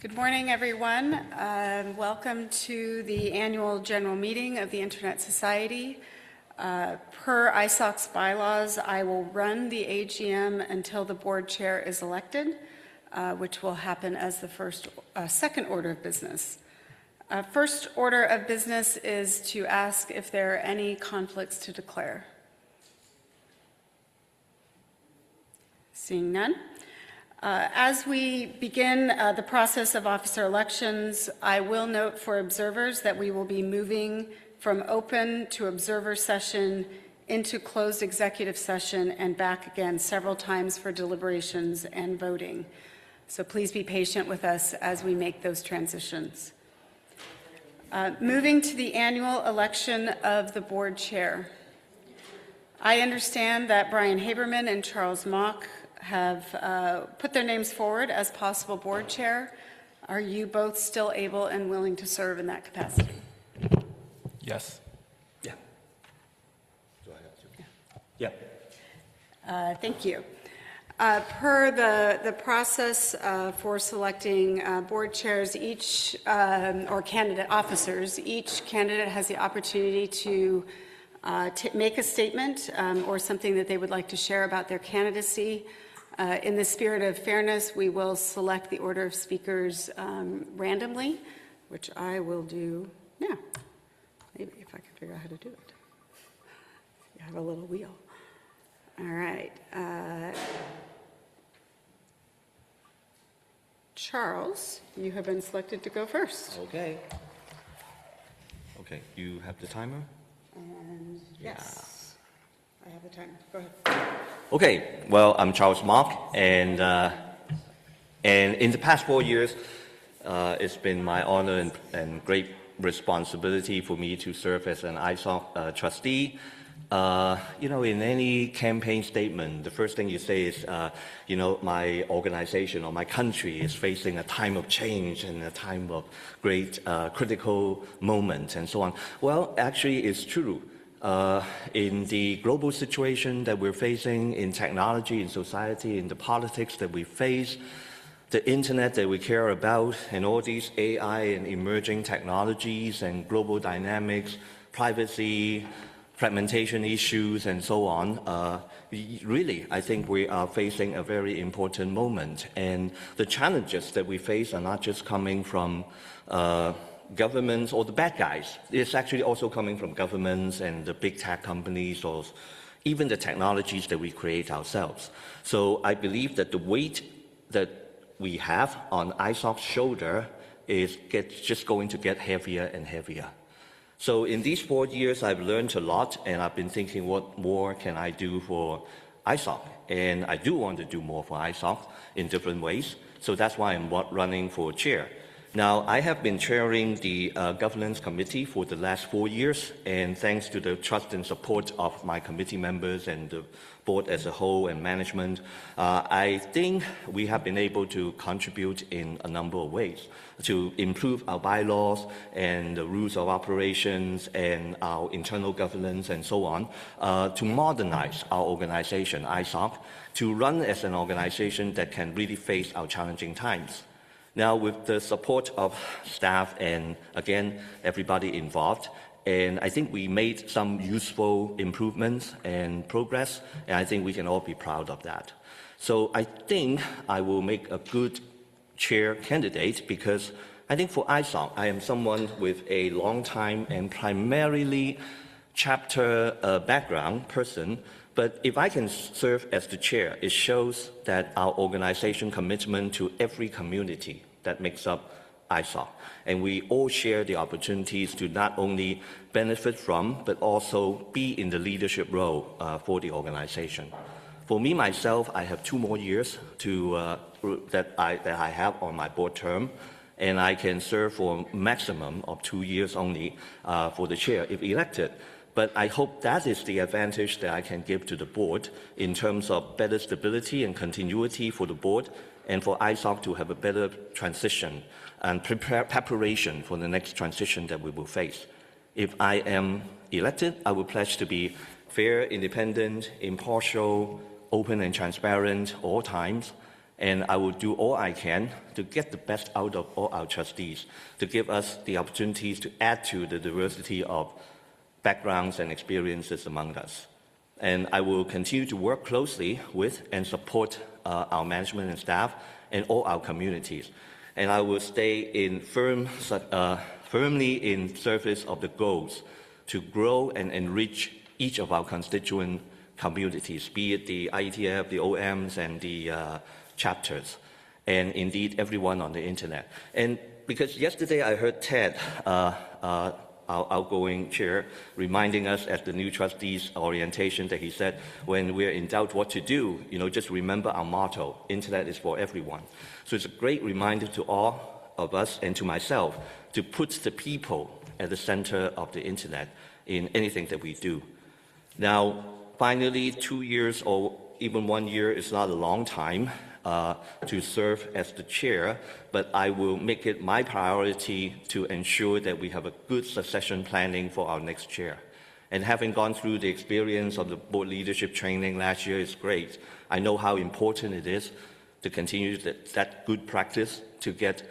Good morning, everyone. Welcome to the annual general meeting of the Internet Society. Per ISOC's bylaws, I will run the AGM until the board chair is elected, which will happen as the second order of business. First order of business is to ask if there are any conflicts to declare. Seeing none. As we begin the process of officer elections, I will note for observers that we will be moving from open to observer session into closed executive session and back again several times for deliberations and voting. So please be patient with us as we make those transitions. Moving to the annual election of the board chair. I understand that Brian Haberman and Charles Mock have put their names forward as possible board chair. Are you both still able and willing to serve in that capacity? Yes. Yeah. Do I have to? Yeah. Thank you. Per the process for selecting board chairs, or candidate officers, each candidate has the opportunity to make a statement or something that they would like to share about their candidacy. In the spirit of fairness, we will select the order of speakers randomly, which I will do now. Maybe if I can figure out how to do it. You have a little wheel. All right. Charles, you have been selected to go first. Okay. Okay, you have the timer? And yes, I have the timer. Go ahead. Okay, well, I'm Charles Mock, and in the past 4 years, it's been my honor and great responsibility for me to serve as an ISOC trustee. In any campaign statement, the first thing you say is, my organization or my country is facing a time of change and a time of great critical moment and so on. Well, actually, it's true. In the global situation that we're facing, in technology, in society, in the politics that we face, the internet that we care about, and all these AI and emerging technologies and global dynamics, privacy, fragmentation issues, and so on, really, I think we are facing a very important moment. And the challenges that we face are not just coming from governments or the bad guys. It's actually also coming from governments and the big tech companies or even the technologies that we create ourselves. So I believe that the weight that we have on ISOC's shoulder is just going to get heavier and heavier. So in these 4 years, I've learned a lot, and I've been thinking, what more can I do for ISOC? And I do want to do more for ISOC in different ways. So that's why I'm running for chair. Now, I have been chairing the governance committee for the last 4 years, and thanks to the trust and support of my committee members and the board as a whole and management, I think we have been able to contribute in a number of ways to improve our bylaws and the rules of operations and our internal governance and so on, to modernize our organization, ISOC, to run as an organization that can really face our challenging times. Now, with the support of staff and, again, everybody involved, and I think we made some useful improvements and progress, and I think we can all be proud of that. So I think I will make a good chair candidate because I think for ISOC, I am someone with a long time and primarily chapter background person. But if I can serve as the chair, it shows that our organization commitment to every community that makes up ISOC. And we all share the opportunities to not only benefit from, but also be in the leadership role for the organization. For me, myself, I have 2 more years that I have on my board term, and I can serve for a maximum of 2 years only for the chair if elected. But I hope that is the advantage that I can give to the board in terms of better stability and continuity for the board and for ISOC to have a better transition and preparation for the next transition that we will face. If I am elected, I will pledge to be fair, independent, impartial, open and transparent all times, And I will do all I can to get the best out of all our trustees, to give us the opportunities to add to the diversity of backgrounds and experiences among us. And I will continue to work closely with and support our management and staff and all our communities. And I will stay in firmly in service of the goals to grow and enrich each of our constituent communities, be it the IETF, the OMs, and the chapters, and indeed everyone on the internet. And because yesterday I heard Ted, our outgoing chair, reminding us at the new trustees orientation that he said, when we're in doubt what to do, just remember our motto, internet is for everyone. So it's a great reminder to all of us and to myself to put the people at the center of the internet in anything that we do. Now, finally, 2 years or even 1 year is not a long time to serve as the chair, but I will make it my priority to ensure that we have a good succession planning for our next chair. And having gone through the experience of the board leadership training last year is great. I know how important it is to continue that good practice to get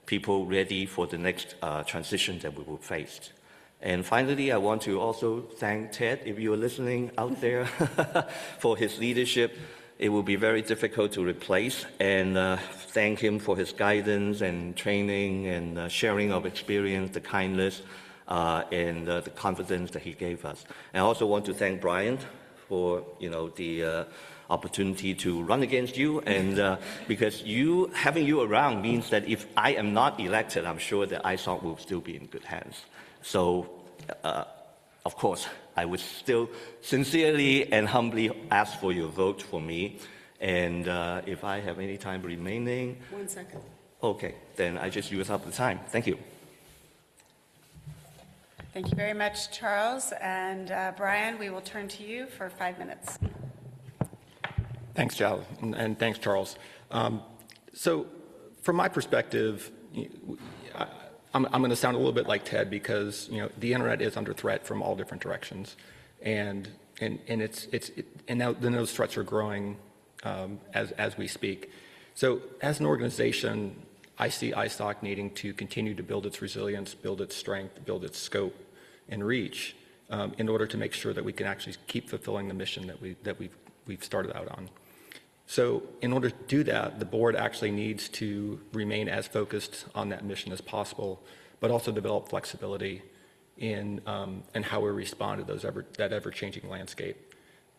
people ready for the next transition that we will face. And finally, I want to also thank Ted, if you are listening out there, for his leadership. It will be very difficult to replace, and thank him for his guidance and training and sharing of experience, the kindness, and the confidence that he gave us. And I also want to thank Brian for the opportunity to run against you, and because having you around means that if I am not elected, I'm sure that ISOC will still be in good hands. So, of course, I would still sincerely and humbly ask for your vote for me. And if I have any time remaining... 1 second. Okay, then I just use up the time. Thank you. Thank you very much, Charles. And Brian, we will turn to you for 5 minutes. Thanks, Zhao, and thanks, Charles. So from my perspective, I'm going to sound a little bit like Ted because the internet is under threat from all different directions, and now then those threats are growing as we speak. So as an organization, I see ISOC needing to continue to build its resilience, build its strength, build its scope and reach in order to make sure that we can actually keep fulfilling the mission that we've started out on. So in order to do that, the board actually needs to remain as focused on that mission as possible, but also develop flexibility in how we respond to that ever-changing landscape.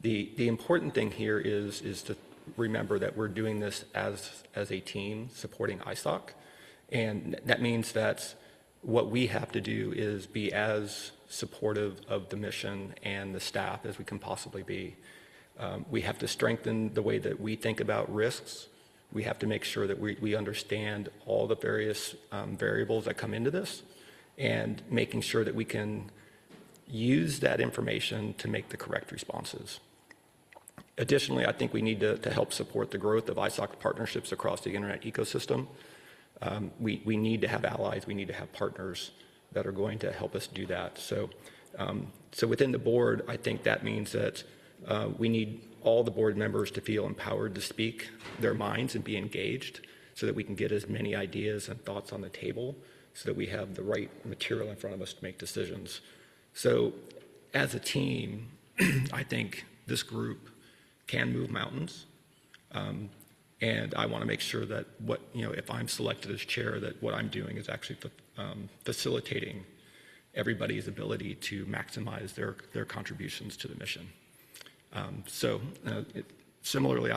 The important thing here is to remember that we're doing this as a team supporting ISOC, and that means that what we have to do is be as supportive of the mission and the staff as we can possibly be. We have to strengthen the way that we think about risks. We have to make sure that we understand all the various variables that come into this, and making sure that we can use that information to make the correct responses. Additionally, I think we need to help support the growth of ISOC partnerships across the internet ecosystem. We need to have allies, we need to have partners that are going to help us do that. So within the board, I think that means that we need all the board members to feel empowered to speak their minds and be engaged so that we can get as many ideas and thoughts on the table so that we have the right material in front of us to make decisions. So as a team, I think this group can move mountains. And I want to make sure that if I'm selected as chair, that what I'm doing is actually facilitating everybody's ability to maximize their contributions to the mission. Similarly,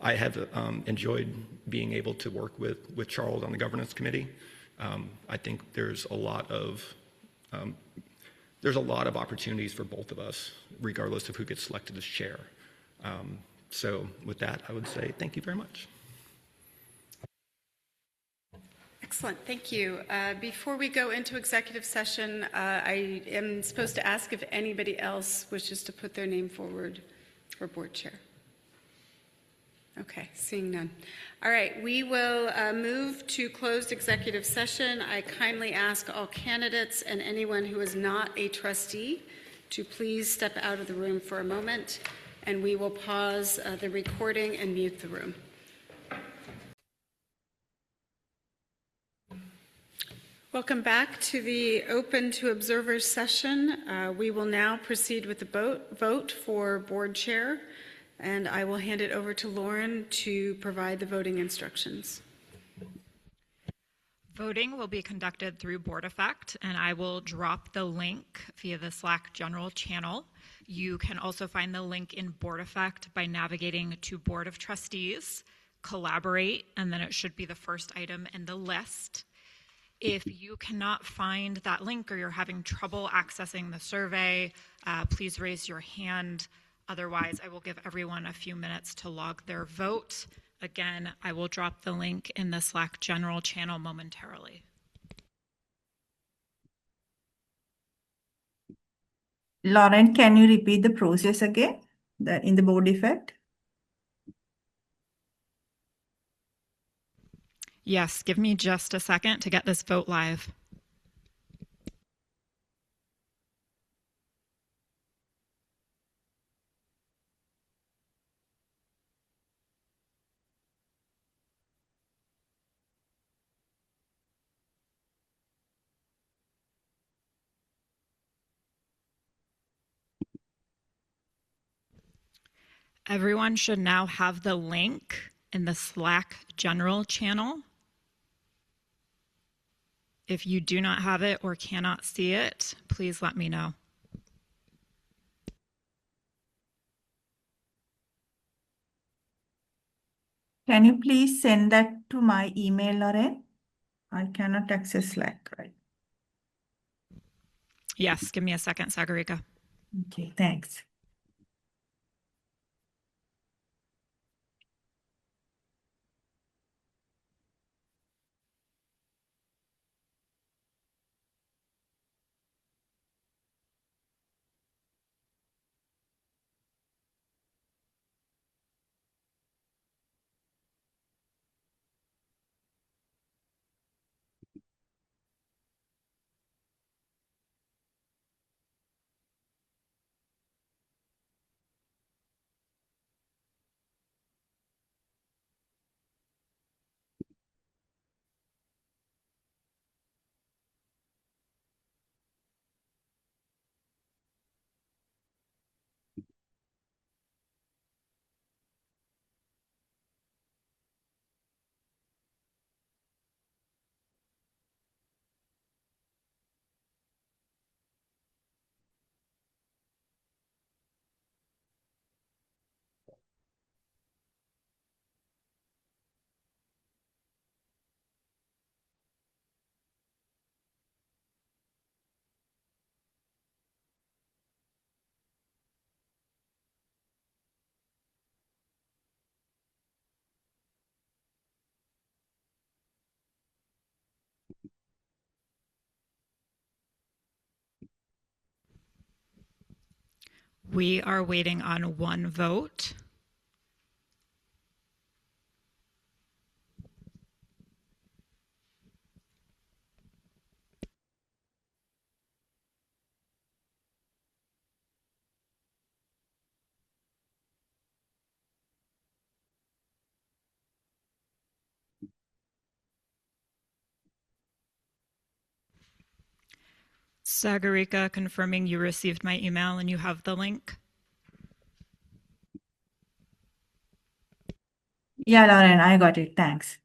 I have enjoyed being able to work with Charles on the governance committee. I think there's a lot of opportunities for both of us, regardless of who gets selected as chair. So with that, I would say thank you very much. Excellent, thank you. Before we go into executive session, I am supposed to ask if anybody else wishes to put their name forward for board chair. Okay, seeing none. All right, we will move to closed executive session. I kindly ask all candidates and anyone who is not a trustee to please step out of the room for a moment, and we will pause the recording and mute the room. Welcome back to the Open to Observers session. We will now proceed with the vote for board chair, and I will hand it over to Lauren to provide the voting instructions. Voting will be conducted through Board Effect, and I will drop the link via the Slack general channel. You can also find the link in Board Effect by navigating to Board of Trustees, Collaborate, and then it should be the first item in the list. If you cannot find that link or you're having trouble accessing the survey, please raise your hand. Otherwise, I will give everyone a few minutes to log their vote. Again, I will drop the link in the Slack general channel momentarily. Lauren, can you repeat the process again in the board effect? Yes, give me just a second to get this vote live. Everyone should now have the link in the Slack general channel. If you do not have it or cannot see it, please let me know. Can you please send that to my email, Lauren? I cannot access Slack, right? Yes, give me a second, Sagarika. Okay, thanks. We are waiting on one vote. Sagarika, confirming you received my email and you have the link. Yeah, Lauren, I got it. Thanks.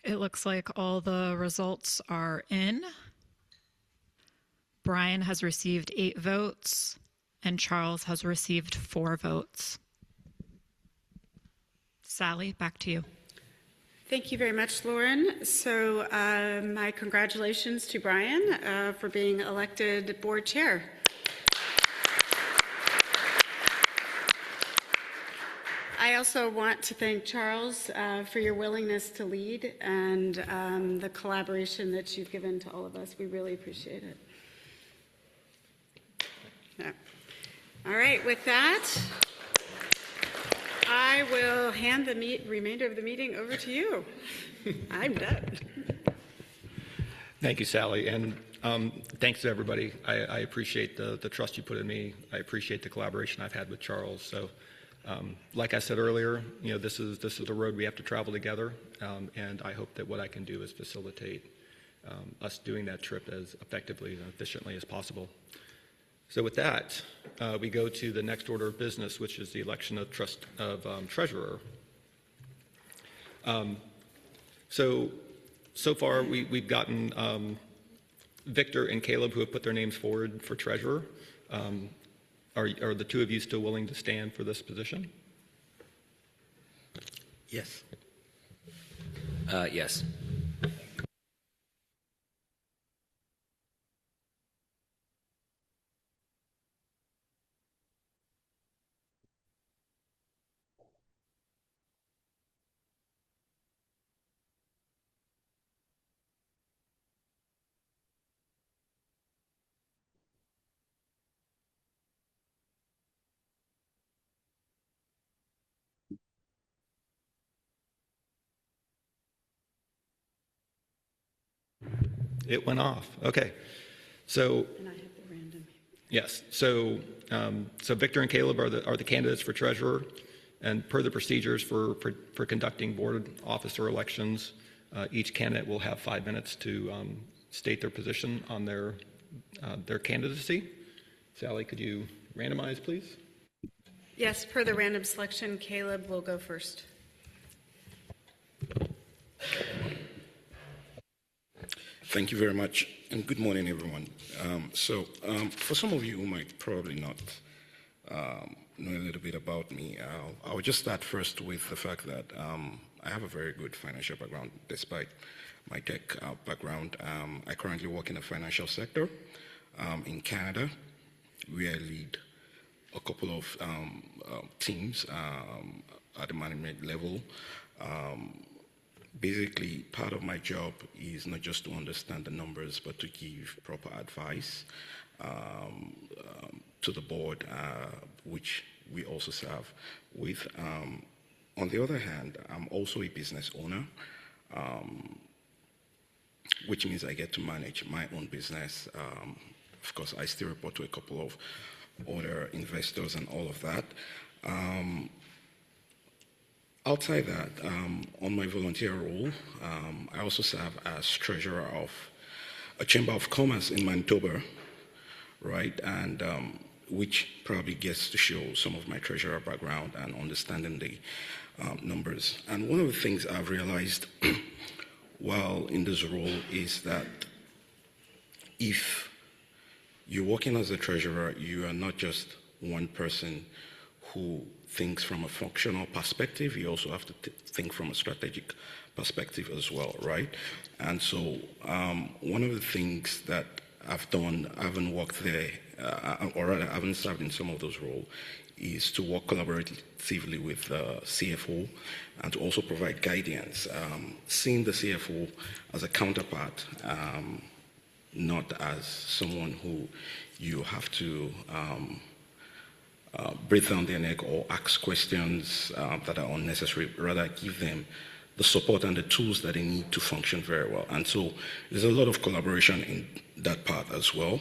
It looks like all the results are in. Brian has received 8 votes, and Charles has received 4 votes. Sally, back to you. Thank you very much, Lauren. So my congratulations to Brian for being elected board chair. I also want to thank Charles for your willingness to lead and the collaboration that you've given to all of us. We really appreciate it. Yeah. All right, with that, I will hand the remainder of the meeting over to you. I'm done. Thank you, Sally, and thanks to everybody. I appreciate the trust you put in me. I appreciate the collaboration I've had with Charles. So, like I said earlier, this is the road we have to travel together, and I hope that what I can do is facilitate us doing that trip as effectively and efficiently as possible. So with that, we go to the next order of business, which is the election of treasurer. So far, we've gotten Victor and Caleb, who have put their names forward for treasurer. Are the two of you still willing to stand for this position? Yes. Yes. It went off. Okay. So And I have the random. yes. So Victor and Caleb are the candidates for treasurer, and per the procedures for conducting board officer elections, each candidate will have 5 minutes to state their position on their candidacy. Sally, could you randomize, please? Yes, per the random selection, Caleb will go first. Thank you very much, and good morning, everyone. For some of you who might probably not know a little bit about me, I'll just start first with the fact that I have a very good financial background, despite my tech background. I currently work in the financial sector in Canada, where I lead a couple of teams at the management level. Basically, part of my job is not just to understand the numbers, but to give proper advice to the board, which we also serve with. On the other hand, I'm also a business owner, which means I get to manage my own business. Of course, I still report to a couple of other investors and all of that. Outside that, on my volunteer role, I also serve as treasurer of a chamber of commerce in Manitoba, right? And which probably gets to show some of my treasurer background and understanding the numbers. And one of the things I've realized while in this role is that if you're working as a treasurer, you are not just one person who thinks from a functional perspective, you also have to think from a strategic perspective as well, right? And so one of the things that I've done, I haven't worked there, or rather I haven't served in some of those roles, is to work collaboratively with CFO and to also provide guidance, seeing the CFO as a counterpart, not as someone who you have to breathe down their neck or ask questions that are unnecessary, rather give them the support and the tools that they need to function very well. And so there's a lot of collaboration in that part as well.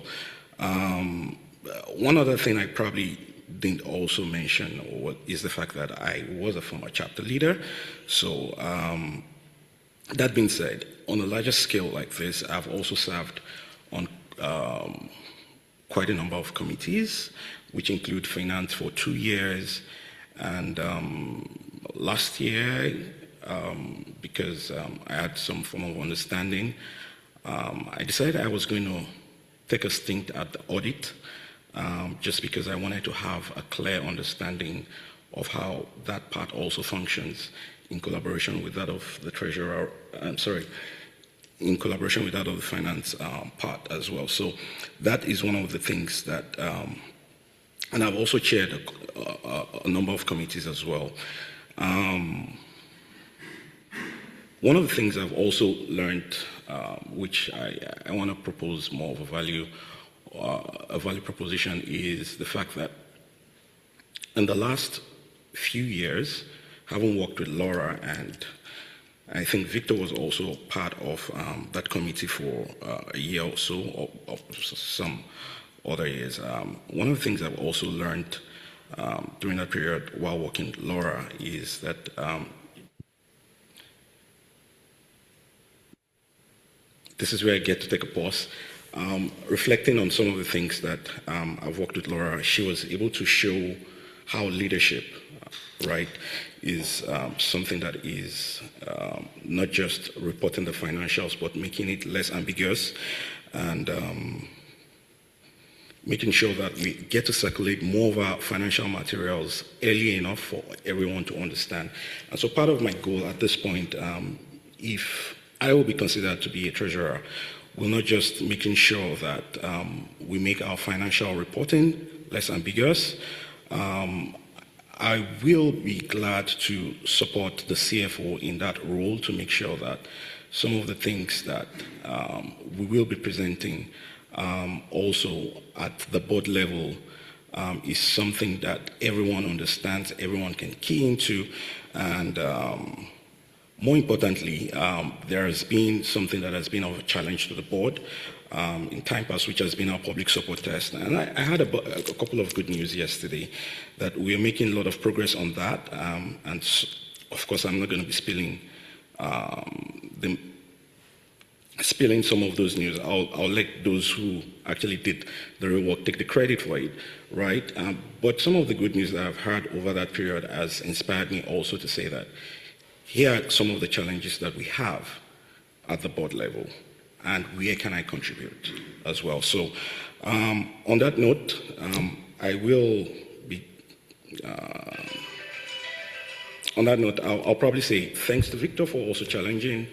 One other thing I probably didn't also mention is the fact that I was a former chapter leader. So that being said, on a larger scale like this, I've also served on quite a number of committees, which include finance for 2 years. And last year, because I had some form of understanding. I decided I was going to take a stint at the audit, just because I wanted to have a clear understanding of how that part also functions in collaboration with that of the treasurer, in collaboration with that of the finance part as well. So that is one of the things that, and I've also chaired a number of committees as well. One of the things I've also learned, which I want to propose more of a value proposition, is the fact that in the last few years, having worked with Laura, and I think Victor was also part of that committee for a year or so, or some other years. One of the things I've also learned during that period while working with Laura is that this is where I get to take a pause. Reflecting on some of the things that I've worked with Laura, she was able to show how leadership, right, is something that is not just reporting the financials, but making it less ambiguous, and making sure that we get to circulate more of our financial materials early enough for everyone to understand. And so part of my goal at this point, if I will be considered to be a treasurer, will not just making sure that we make our financial reporting less ambiguous. I will be glad to support the CFO in that role to make sure that some of the things that we will be presenting also at the board level is something that everyone understands, everyone can key into, and more importantly, there has been something that has been of a challenge to the board in time past, which has been our public support test. And I had a couple of good news yesterday that we are making a lot of progress on that. And of course, I'm not going to be spilling some of those news. I'll let those who actually did the real work take the credit for it, right? But some of the good news that I've heard over that period has inspired me also to say that here are some of the challenges that we have at the board level, and where can I contribute as well. So on that note, I will be, on that note, I'll probably say thanks to Victor for also challenging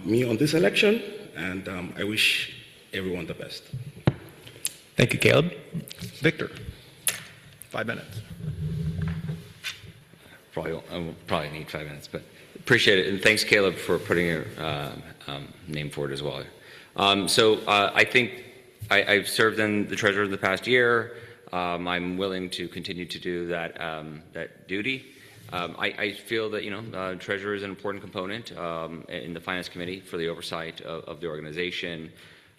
me on this election, and I wish everyone the best. Thank you, Caleb. Victor, 5 minutes. Probably need 5 minutes, but appreciate it. And thanks, Caleb, for putting your name forward as well. I think I've served in the treasurer the past year. I'm willing to continue to do that duty. I feel that treasurer is an important component in the finance committee for the oversight of the organization.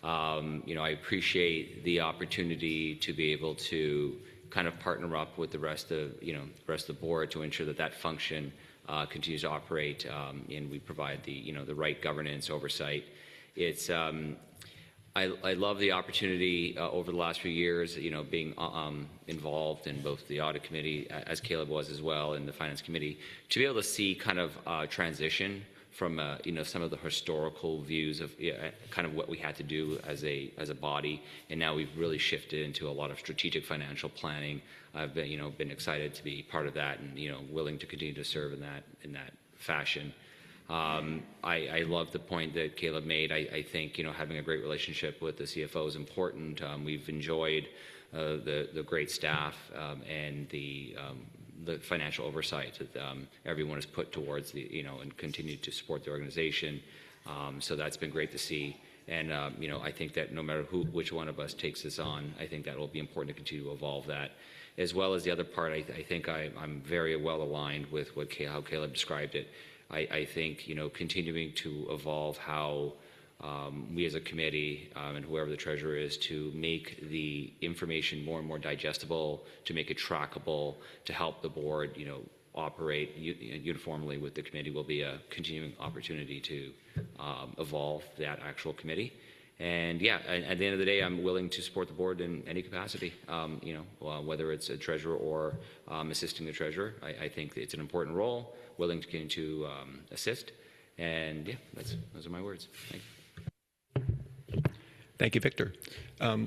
I appreciate the opportunity to be able to kind of partner up with the rest of the board to ensure that function continues to operate, and we provide the right governance oversight. It's I love the opportunity over the last few years, being involved in both the audit committee, as Caleb was as well, and the finance committee, to be able to see kind of transition from some of the historical views of kind of what we had to do as a body, and now we've really shifted into a lot of strategic financial planning. I've been excited to be part of that, and willing to continue to serve in that fashion. I love the point that Caleb made. I think having a great relationship with the CFO is important. We've enjoyed the great staff and the financial oversight that everyone has put towards and continued to support the organization. So that's been great to see. And I think that no matter which one of us takes this on, I think that will be important to continue to evolve that. As well as the other part, I think I'm very well aligned with how Caleb described it. I think continuing to evolve how we as a committee and whoever the treasurer is, to make the information more and more digestible, to make it trackable, to help the board operate uniformly with the committee will be a continuing opportunity to evolve that actual committee. And yeah, at the end of the day, I'm willing to support the board in any capacity, whether it's a treasurer or assisting the treasurer. I think it's an important role, willing to continue to assist. And yeah, those are my words. Thank you. Thank you, Victor.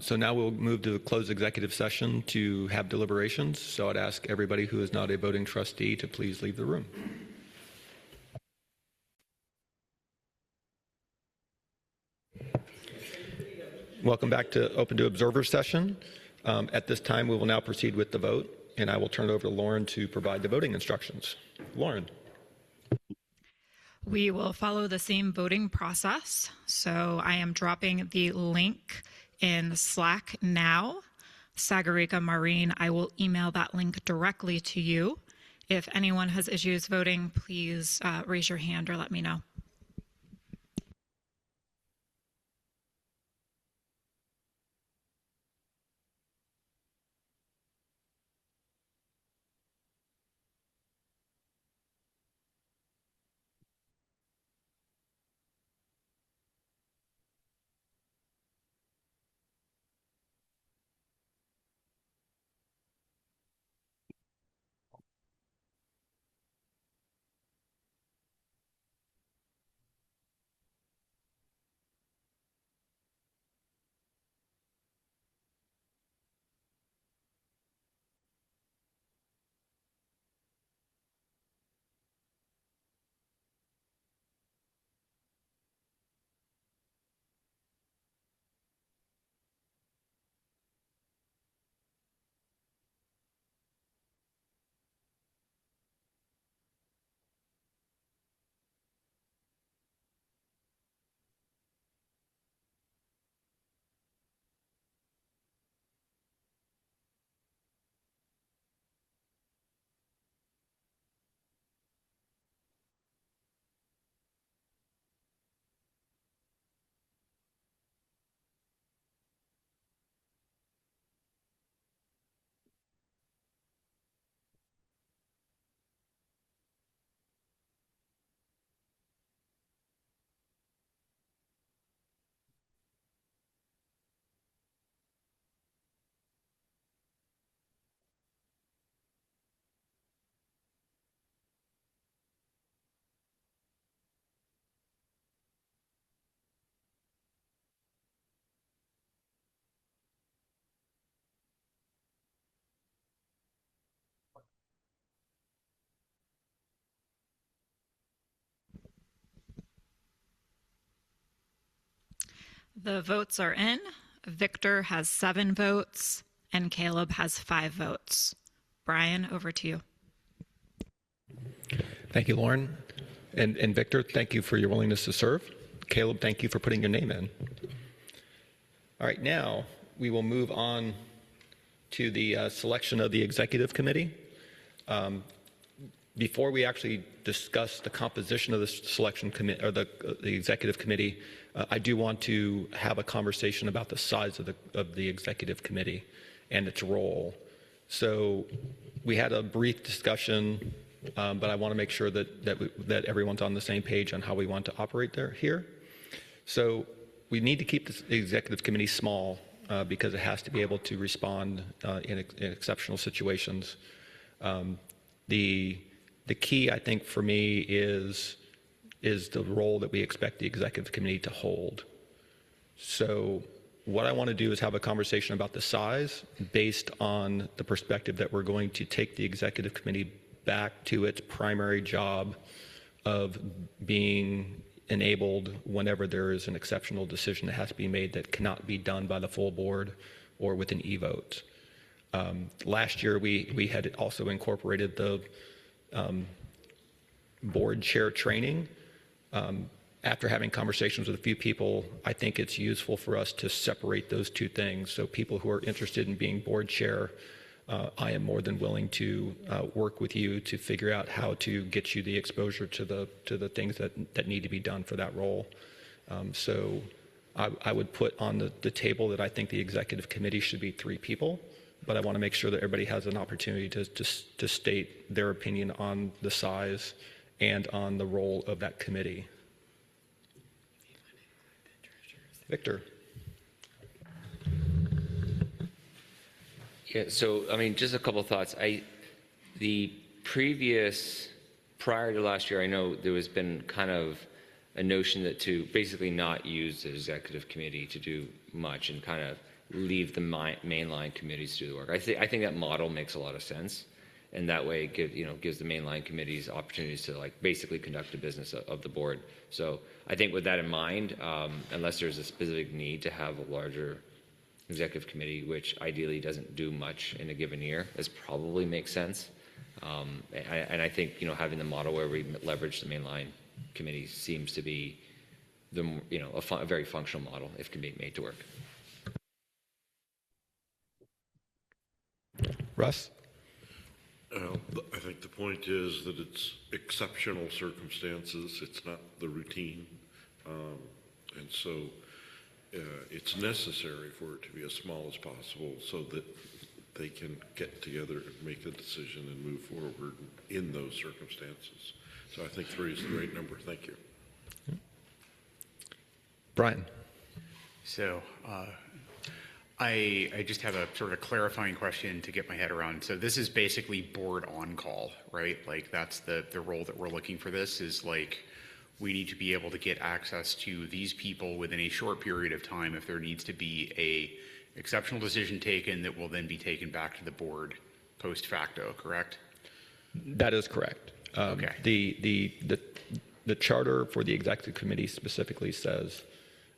So now we'll move to the closed executive session to have deliberations. So I'd ask everybody who is not a voting trustee to please leave the room. Welcome back to Open to Observer session. At this time, we will now proceed with the vote, and I will turn it over to Lauren to provide the voting instructions. Lauren. We will follow the same voting process. So I am dropping the link in Slack now. Sagarika Maureen, I will email that link directly to you. If anyone has issues voting, please raise your hand or let me know. The votes are in. Victor has 7 votes and Caleb has 5 votes. Brian, over to you. Thank you, Lauren. And Victor, thank you for your willingness to serve. Caleb, thank you for putting your name in. All right, now we will move on to the selection of the executive committee. Before we actually discuss the composition of the selection committee or the executive committee, I do want to have a conversation about the size of the executive committee and its role. So we had a brief discussion, but I want to make sure that everyone's on the same page on how we want to operate here. So we need to keep the executive committee small because it has to be able to respond in exceptional situations. The key, I think, for me is the role that we expect the executive committee to hold. So what I want to do is have a conversation about the size based on the perspective that we're going to take the executive committee back to its primary job of being enabled whenever there is an exceptional decision that has to be made that cannot be done by the full board or with an e-vote. Last year, we had also incorporated the board chair training. After having conversations with a few people, I think it's useful for us to separate those two things. So people who are interested in being board chair, I am more than willing to work with you to figure out how to get you the exposure to the things that need to be done for that role. So I would put on the table that I think the executive committee should be 3 people, but I want to make sure that everybody has an opportunity to state their opinion on the size and on the role of that committee. Victor. Yeah, so, I mean, just a couple of thoughts. The prior to last year, I know there has been kind of a notion that to basically not use the executive committee to do much and kind of leave the mainline committees to do the work. I think that model makes a lot of sense, and that way it gives the mainline committees opportunities to like basically conduct the business of the board. So I think with that in mind, unless there's a specific need to have a larger executive committee, which ideally doesn't do much in a given year, this probably makes sense. And I think having the model where we leverage the mainline committee seems to be a very functional model if it can be made to work. Russ? I think the point is that it's exceptional circumstances. It's not the routine. And so it's necessary for it to be as small as possible so that they can get together and make the decision and move forward in those circumstances. So I think 3 is the right number. Thank you. Brian? So I just have a sort of clarifying question to get my head around. So this is basically board on call, right? Like that's the role that we're looking for. This is like we need to be able to get access to these people within a short period of time if there needs to be a exceptional decision taken that will then be taken back to the board post facto, correct? That is correct. Okay. The charter for the executive committee specifically says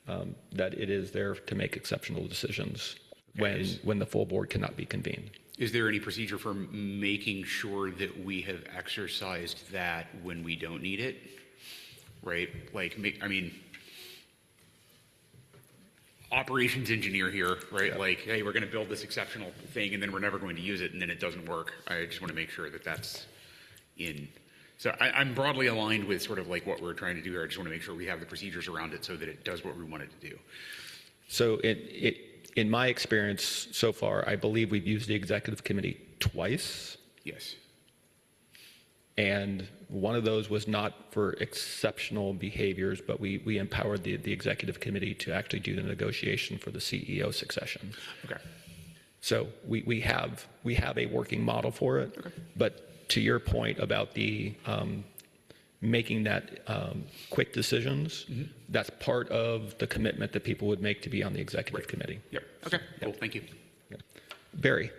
that it is there to make exceptional decisions when the full board cannot be convened. Is there any procedure for making sure that we have exercised that when we don't need it? Right? Like, I mean, operations engineer here, right? Yeah. Like, hey, we're going to build this exceptional thing and then we're never going to use it and then it doesn't work. I just want to make sure that that's in. So I'm broadly aligned with sort of like what we're trying to do here. I just want to make sure we have the procedures around it so that it does what we want it to do. So in my experience so far, I believe we've used the executive committee twice. Yes. And one of those was not for exceptional behaviors, but we empowered the executive committee to actually do the negotiation for the CEO succession. Okay. So we have a working model for it. Okay. But to your point about the making that quick decisions, mm-hmm. That's part of the commitment that people would make to be on the executive committee. Yep. Okay. Cool. Thank you. Yeah. Barry.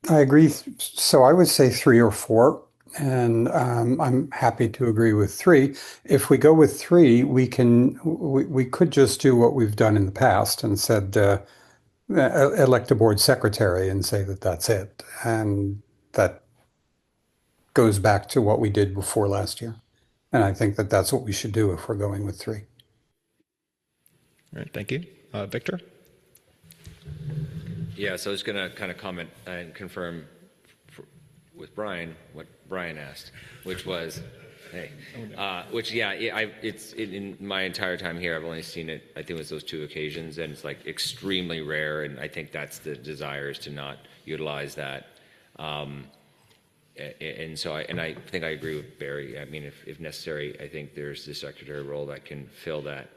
I agree. So I would say 3 or 4, and I'm happy to agree with 3. If we go with 3, we could just do what we've done in the past and said elect a board secretary and say that that's it, and that goes back to what we did before last year. And I think that that's what we should do if we're going with 3. All right. Thank you, Victor. Yeah, so I was going to kind of comment and confirm with Brian what Brian asked, which was, in my entire time here, I've only seen it, I think it was those 2 occasions, and it's like extremely rare, and I think that's the desire is to not utilize that. And so I think I agree with Barry. I mean, if necessary, I think there's the secretary role that can fill that.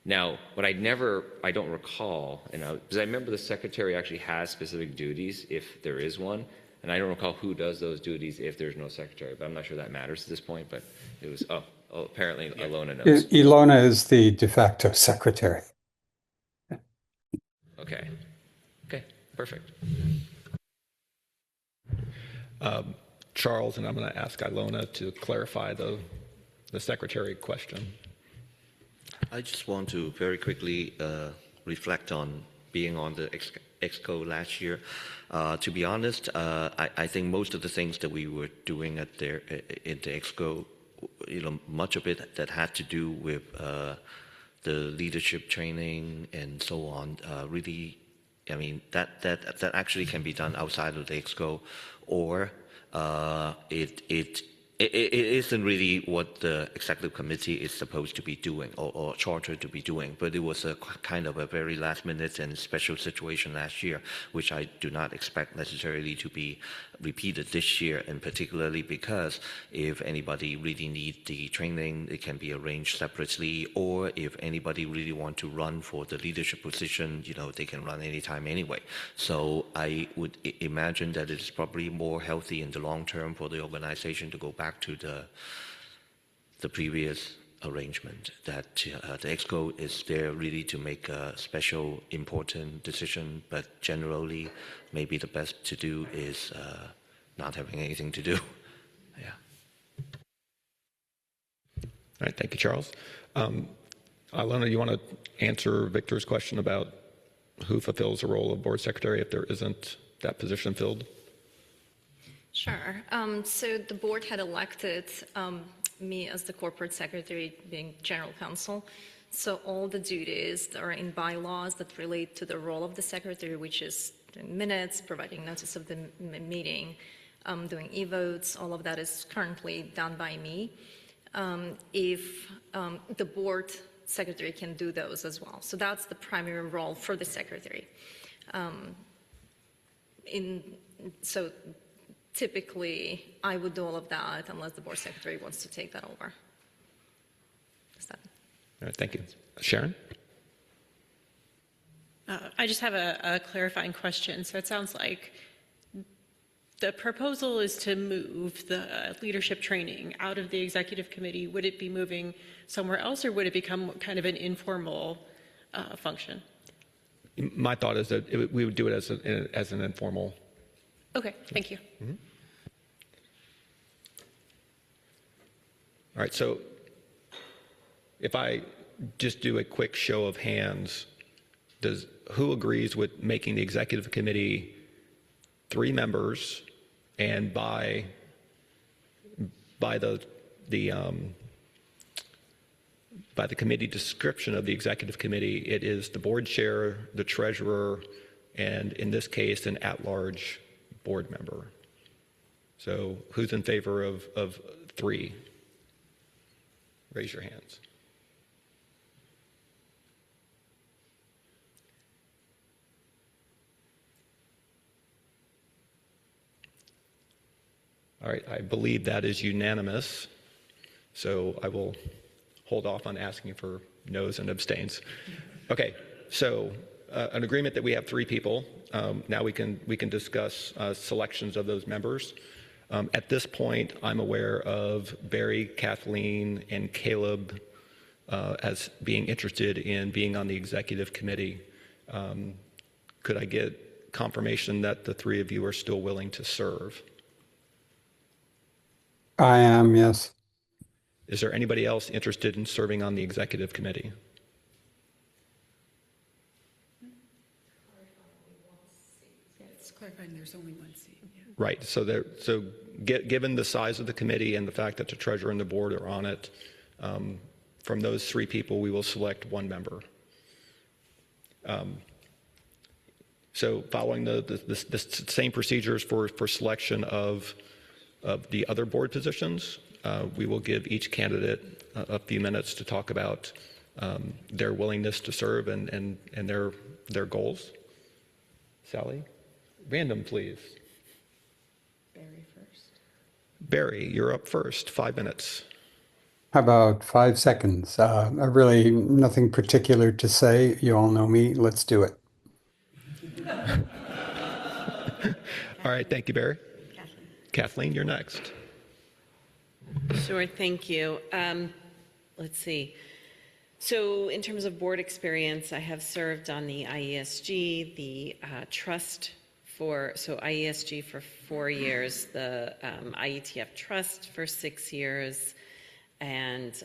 Now, what I don't recall, because I remember the secretary actually has specific duties if there is one, and I don't recall who does those duties if there's no secretary, but I'm not sure that matters at this point, but it was, apparently Ilona knows. Ilona is the de facto secretary. Okay, perfect. Charles, and I'm going to ask Ilona to clarify the secretary question. I just want to very quickly reflect on being on the Exco last year. To be honest, I think most of the things that we were doing in the Exco, much of it that had to do with the leadership training and so on, really, I mean, that actually can be done outside of the Exco, or it isn't really what the executive committee is supposed to be doing or chartered to be doing, but it was a kind of a very last minute and special situation last year, which I do not expect necessarily to be repeated this year, and particularly because if anybody really needs the training, it can be arranged separately, or if anybody really want to run for the leadership position, they can run anytime anyway. So I would imagine that it's probably more healthy in the long term for the organization to go back to the previous arrangement, that the EXCO is there really to make a special important decision, but generally maybe the best to do is not having anything to do. Yeah. All right, thank you, Charles. Ilona, you want to answer Victor's question about who fulfills the role of board secretary if there isn't that position filled? Sure. So the board had elected me as the corporate secretary, being general counsel. So all the duties that are in bylaws that relate to the role of the secretary, which is doing minutes, providing notice of the meeting, doing e-votes, all of that is currently done by me. If the board secretary can do those as well. So that's the primary role for the secretary. So typically, I would do all of that unless the board secretary wants to take that over. All right, thank you. Sharon? I just have a clarifying question. So it sounds like the proposal is to move the leadership training out of the executive committee. Would it be moving somewhere else, or would it become kind of an informal function? My thought is that we would do it as an informal. Okay, thank you. Mm-hmm. All right, so if I just do a quick show of hands, who agrees with making the executive committee 3 members, and by the committee description of the executive committee, it is the board chair, the treasurer, and in this case, an at-large board member. So who's in favor of 3? Raise your hands. All right, I believe that is unanimous, so I will hold off on asking for noes and abstains. Okay, so an agreement that we have 3 people. Now we can discuss selections of those members. At this point, I'm aware of Barry, Kathleen, and Caleb as being interested in being on the executive committee. Could I get confirmation that the 3 of you are still willing to serve? I am, yes. Is there anybody else interested in serving on the executive committee? It's clarifying there's only 1 seat. Yeah. Right. So given the size of the committee and the fact that the treasurer and the board are on it, from those 3 people, we will select 1 member. So following the same procedures for selection of the other board positions, we will give each candidate a few minutes to talk about their willingness to serve and their goals. Sally? Random, please. Barry first. Barry, you're up first. 5 minutes. How about 5 seconds? I really nothing particular to say. You all know me. Let's do it. All right. Thank you, Barry. Kathleen, you're next. Sure, thank you. Let's see. So in terms of board experience, I have served on the IESG, the trust IESG for 4 years, the IETF trust for 6 years, and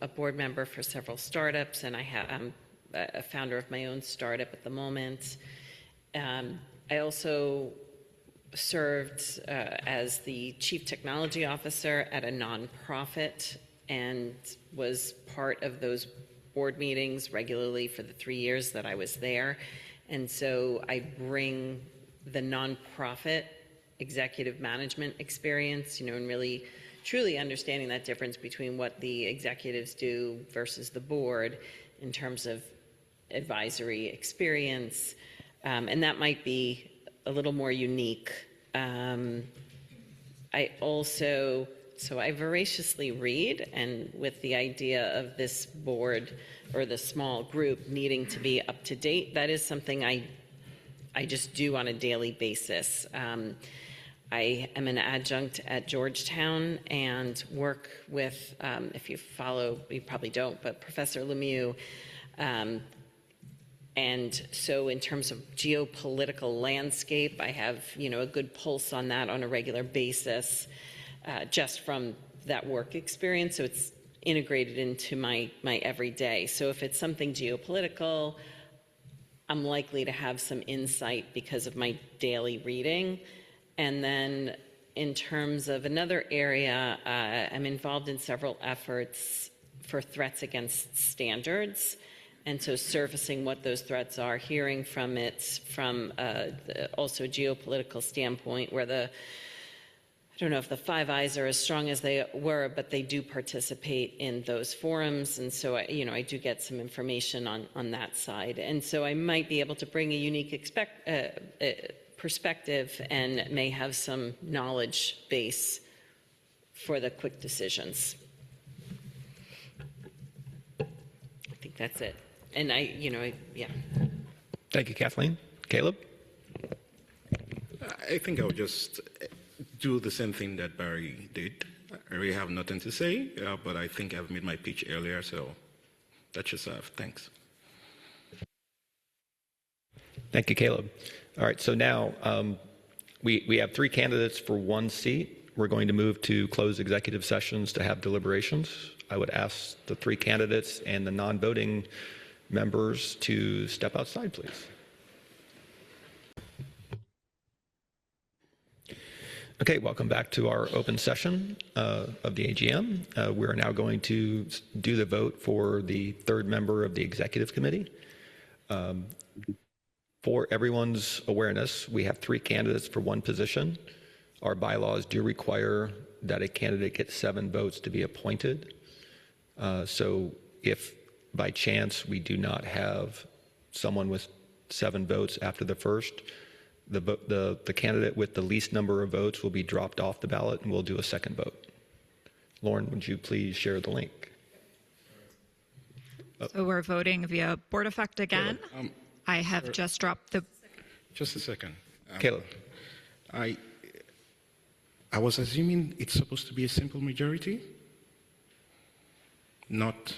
a board member for several startups, and I'm a founder of my own startup at the moment. I also served as the chief technology officer at a nonprofit and was part of those board meetings regularly for the 3 years that I was there. And so I bring the nonprofit executive management experience, and really truly understanding that difference between what the executives do versus the board in terms of advisory experience. And that might be a little more unique. I also, so I voraciously read, and with the idea of this board or the small group needing to be up to date, that is something I just do on a daily basis. I am an adjunct at Georgetown and work with, if you follow, you probably don't, but Professor Lemieux. And so in terms of geopolitical landscape, I have, a good pulse on that on a regular basis, just from that work experience. So it's integrated into my everyday. So if it's something geopolitical, I'm likely to have some insight because of my daily reading. And then in terms of another area, I'm involved in several efforts for threats against standards. And so surfacing what those threats are, hearing from it from also a geopolitical standpoint where I don't know if the Five Eyes are as strong as they were, but they do participate in those forums. And so, I do get some information on that side. And so I might be able to bring a unique perspective and may have some knowledge base for the quick decisions. I think that's it. And yeah. Thank you, Kathleen. Caleb? I think I'll just do the same thing that Barry did. I really have nothing to say, but I think I've made my pitch earlier, so that should serve. Thanks. Thank you, Caleb. All right, so now we have 3 candidates for 1 seat. We're going to move to closed executive sessions to have deliberations. I would ask the 3 candidates and the non-voting members to step outside, please. Okay, welcome back to our open session of the AGM. We are now going to do the vote for the 3rd member of the executive committee. For everyone's awareness, we have 3 candidates for 1 position. Our bylaws do require that a candidate gets 7 votes to be appointed. So if by chance we do not have someone with 7 votes after the first, the candidate with the least number of votes will be dropped off the ballot, and we'll do a second vote. Lauren, would you please share the link? So we're voting via board effect again. I have just dropped the... Just a second. Caleb. I was assuming it's supposed to be a simple majority, not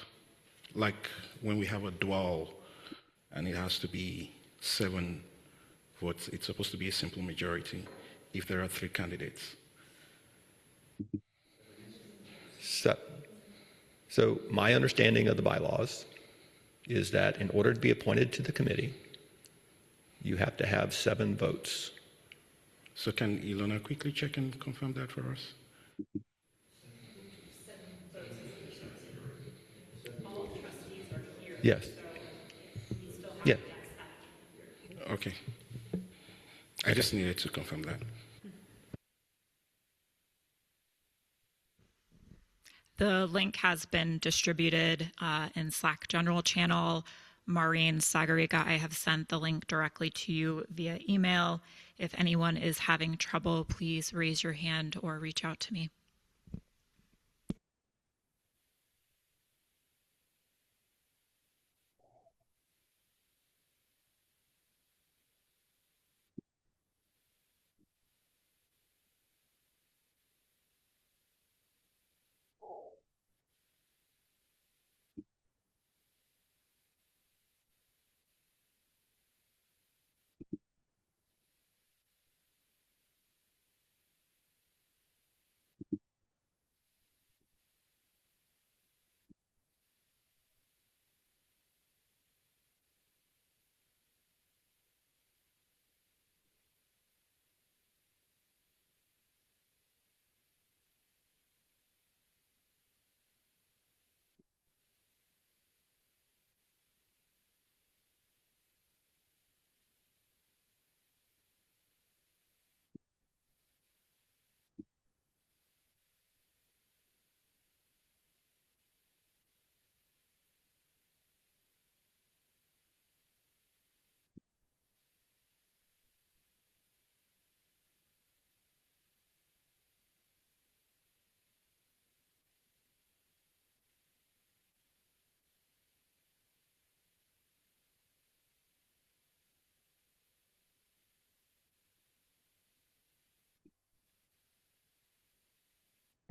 like when we have a dual and it has to be 7 votes. It's supposed to be a simple majority if there are 3 candidates. So my understanding of the bylaws is that in order to be appointed to the committee, you have to have 7 votes. So can Ilona quickly check and confirm that for us? Yes. Yeah. Okay. I just needed to confirm that. The link has been distributed in Slack general channel. Maureen Sagariga, I have sent the link directly to you via email. If anyone is having trouble, please raise your hand or reach out to me.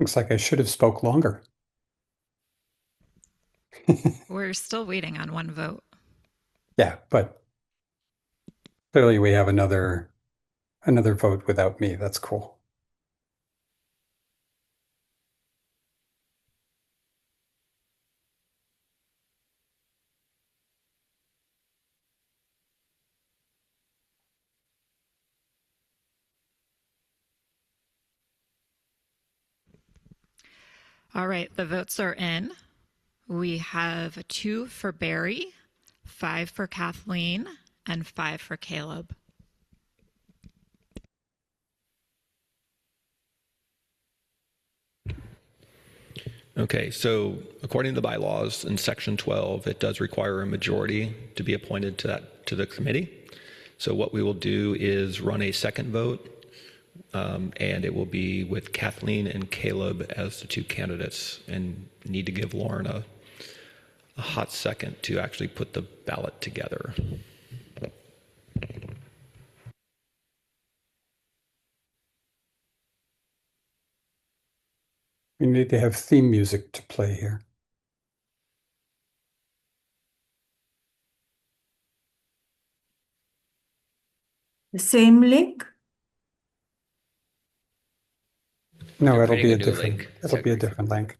Looks like I should have spoke longer. We're still waiting on one vote. Yeah, but clearly we have another vote without me. That's cool. All right, the votes are in. We have 2 for Barry, 5 for Kathleen, and 5 for Caleb. Okay, so according to the bylaws in section 12, it does require a majority to be appointed to the committee. So what we will do is run a second vote, and it will be with Kathleen and Caleb as the 2 candidates, and need to give Lauren a hot second to actually put the ballot together. We need to have theme music to play here. The same link? No, They're it'll putting be a a new different, link. it'll be a different link.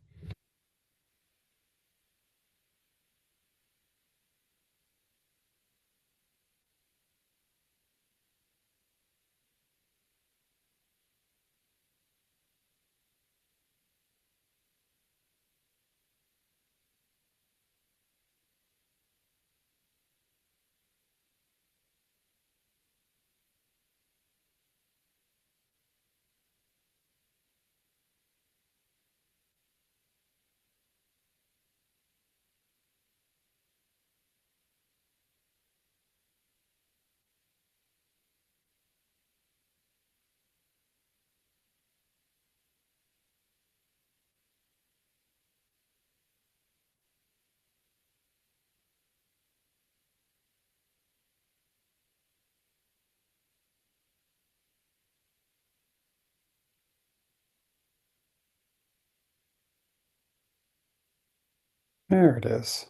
There it is.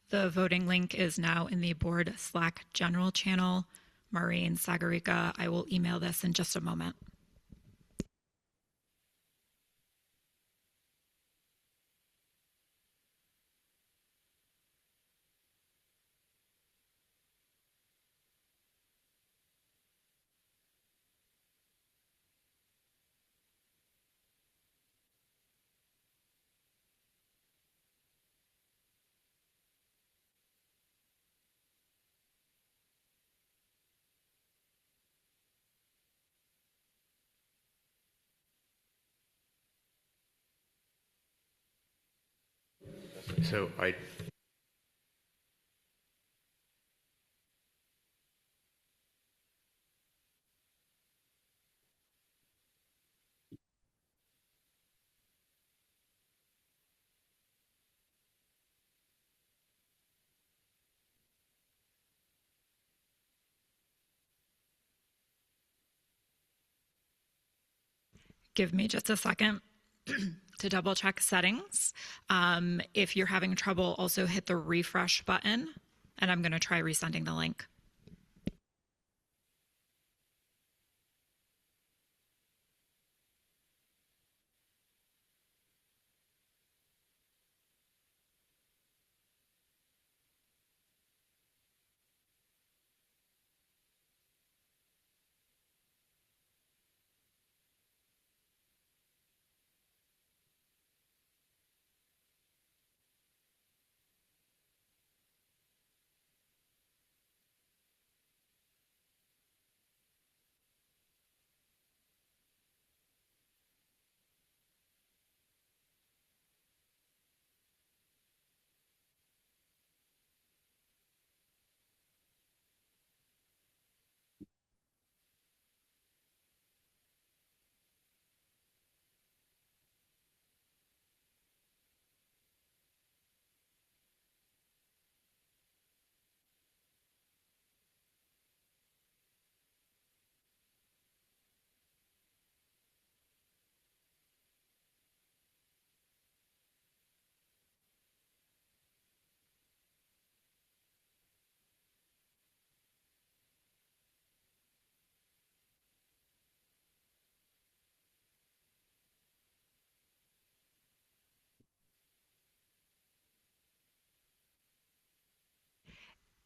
The voting link is now in the board Slack general channel. Maureen Sagarica, I will email this in just a moment. So I Give me just a second to double check settings. If you're having trouble, also hit the refresh button, and I'm going to try resending the link.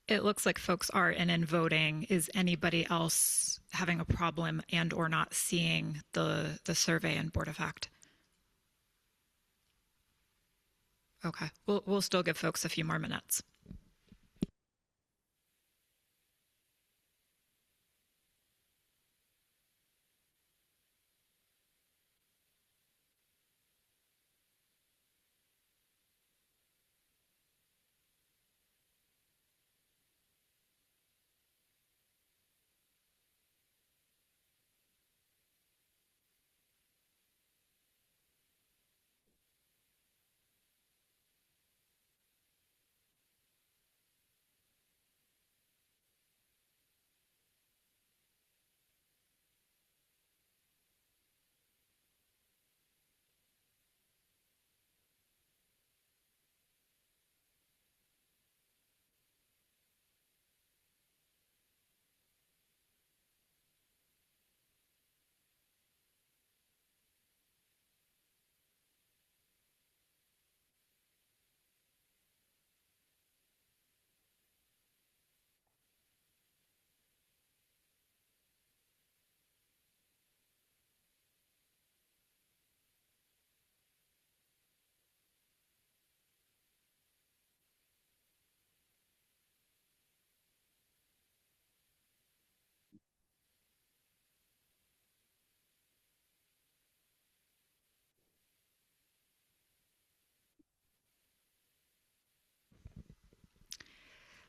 It looks like folks are in and voting. Is anybody else having a problem and or not seeing the survey in Board of Act? Okay, we'll still give folks a few more minutes.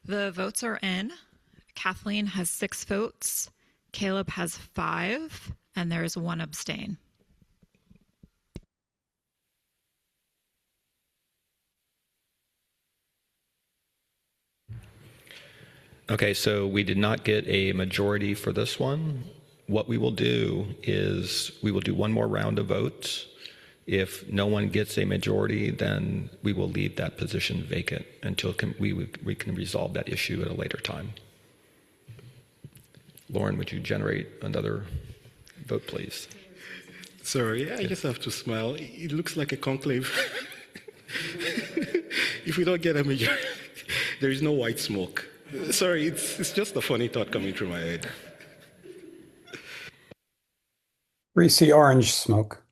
The votes are in. Kathleen has 6 votes. Caleb has 5, and there is 1 abstain. Okay, so we did not get a majority for this one. What we will do is we will do one more round of votes. If no one gets a majority, then we will leave that position vacant until we can resolve that issue at a later time. Lauren, would you generate another vote, please? Sorry, I just have to smile. It looks like a conclave. If we don't get a majority, there is no white smoke. Sorry, it's just a funny thought coming through my head. We see orange smoke.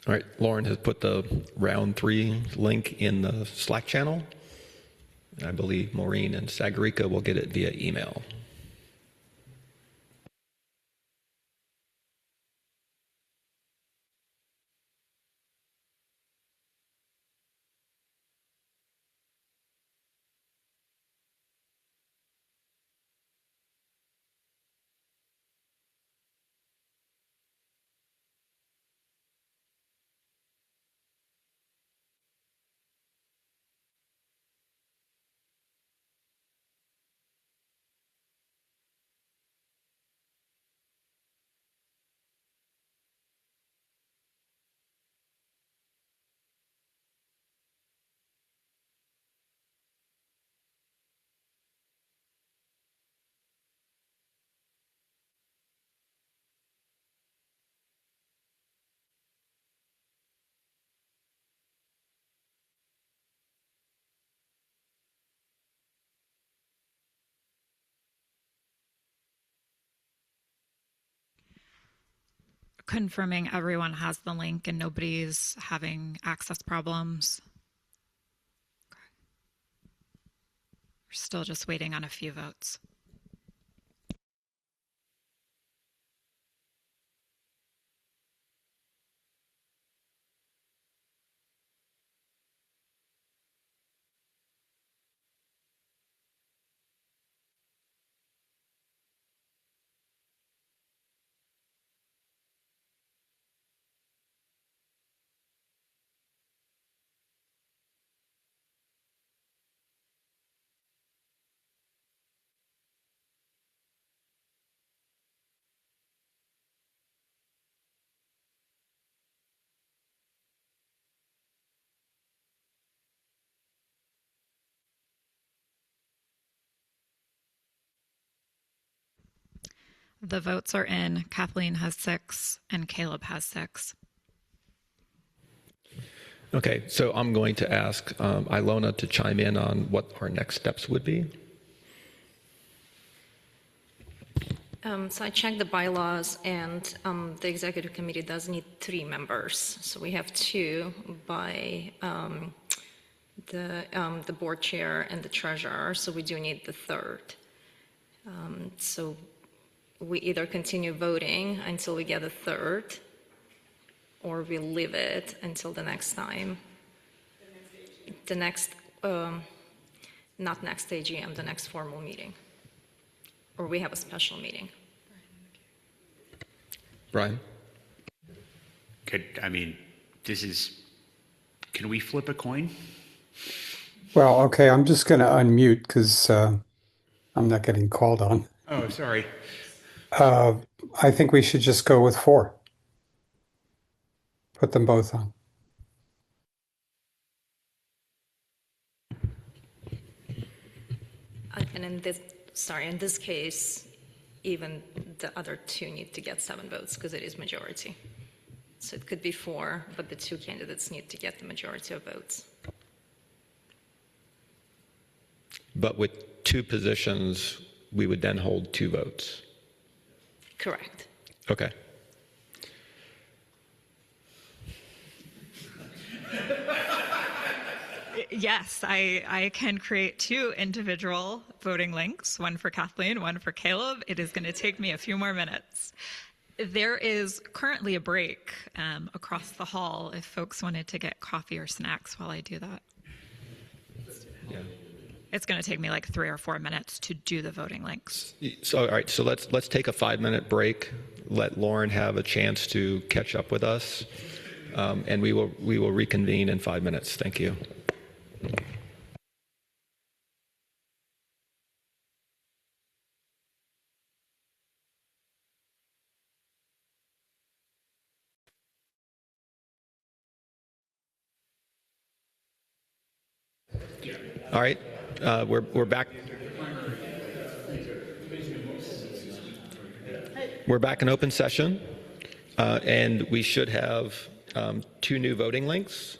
All right, Lauren has put the round 3 link in the Slack channel. And I believe Maureen and Sagarika will get it via email. confirming everyone has the link and nobody's having access problems. Okay. We're still just waiting on a few votes. The votes are in. Kathleen has 6 and Caleb has 6. Okay, so I'm going to ask Ilona to chime in on what our next steps would be. So I checked the bylaws, and the executive committee does need 3 members. So we have 2 by the board chair and the treasurer, so we do need the 3rd. So we either continue voting until we get a 3rd, or we leave it until the next time. The next, not next AGM, the next formal meeting. Or we have a special meeting. Brian? Can we flip a coin? Well, okay, I'm just going to unmute because I'm not getting called on. Oh, sorry. I think we should just go with 4. Put them both on. And in this case, even the other 2 need to get 7 votes because it is majority. So it could be 4, but the 2 candidates need to get the majority of votes. But with 2 positions, we would then hold 2 votes. Correct. Okay. Yes, I can create 2 individual voting links, one for Kathleen, one for Caleb. It is going to take me a few more minutes. There is currently a break across the hall if folks wanted to get coffee or snacks while I do that. Yeah. It's going to take me like 3 or 4 minutes to do the voting links. So, all right, so let's take a 5-minute break. Let Lauren have a chance to catch up with us, and we will reconvene in 5 minutes. Thank you. All right, we're back. We're back in open session, and we should have 2 new voting links.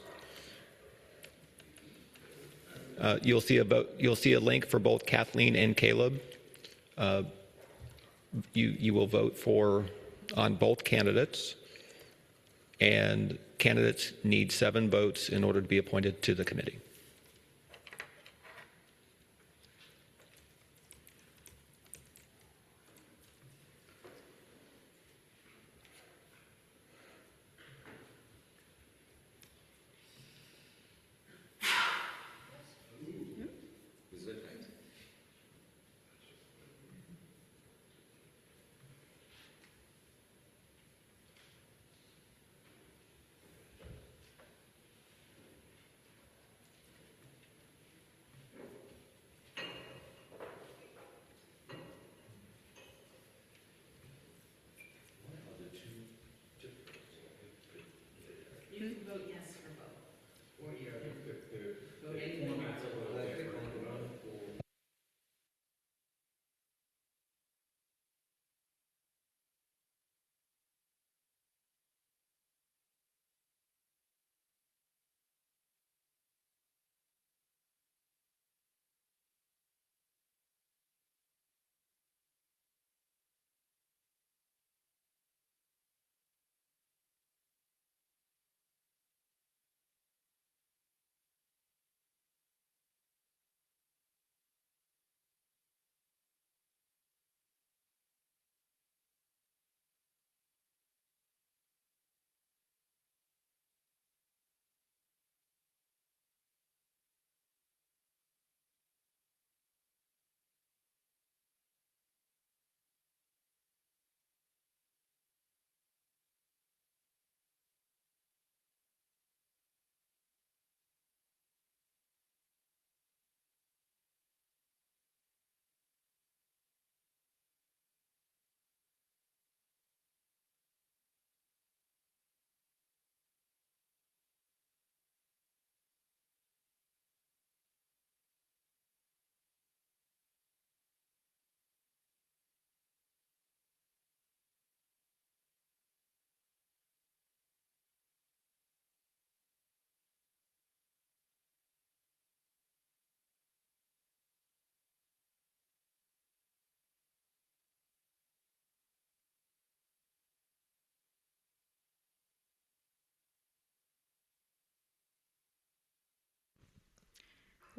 You'll see a link for both Kathleen and Caleb. You will vote on both candidates, and candidates need 7 votes in order to be appointed to the committee.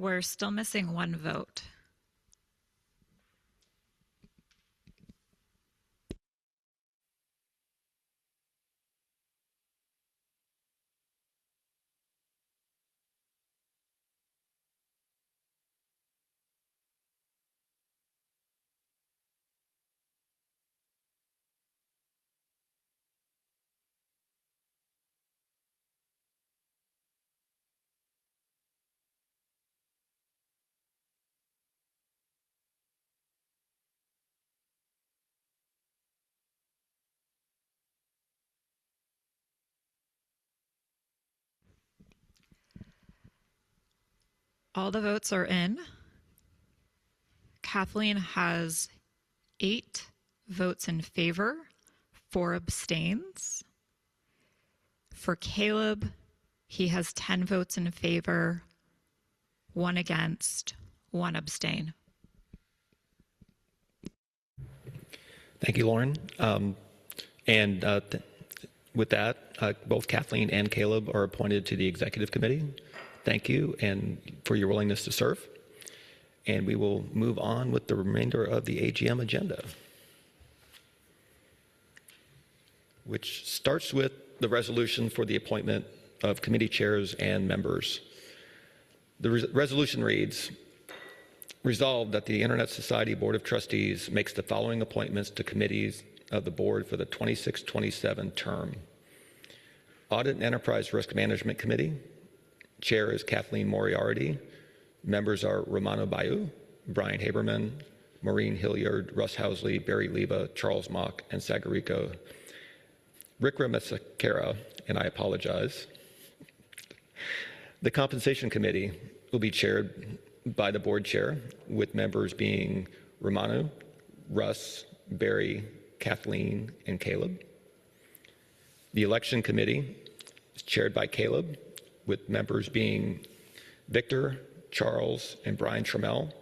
We're still missing one vote. All the votes are in. Kathleen has 8 votes in favor, 4 abstains. For Caleb, he has 10 votes in favor, 1 against, 1 abstain. Thank you, Lauren. With that, both Kathleen and Caleb are appointed to the executive committee. Thank you and for your willingness to serve. And we will move on with the remainder of the AGM agenda, which starts with the resolution for the appointment of committee chairs and members. The resolution reads, resolved that the Internet Society Board of Trustees makes the following appointments to committees of the board for the 26-27 term. Audit and Enterprise Risk Management Committee. Chair is Kathleen Moriarty. Members are Romano Bayou, Brian Haberman, Maureen Hilliard, Russ Housley, Barry Leva, Charles Mock, and Sagariko Wickramasakara, and I apologize. The Compensation Committee will be chaired by the board chair, with members being Romano, Russ, Barry, Kathleen, and Caleb. The Election Committee is chaired by Caleb, with members being Victor, Charles, and Brian Trammell,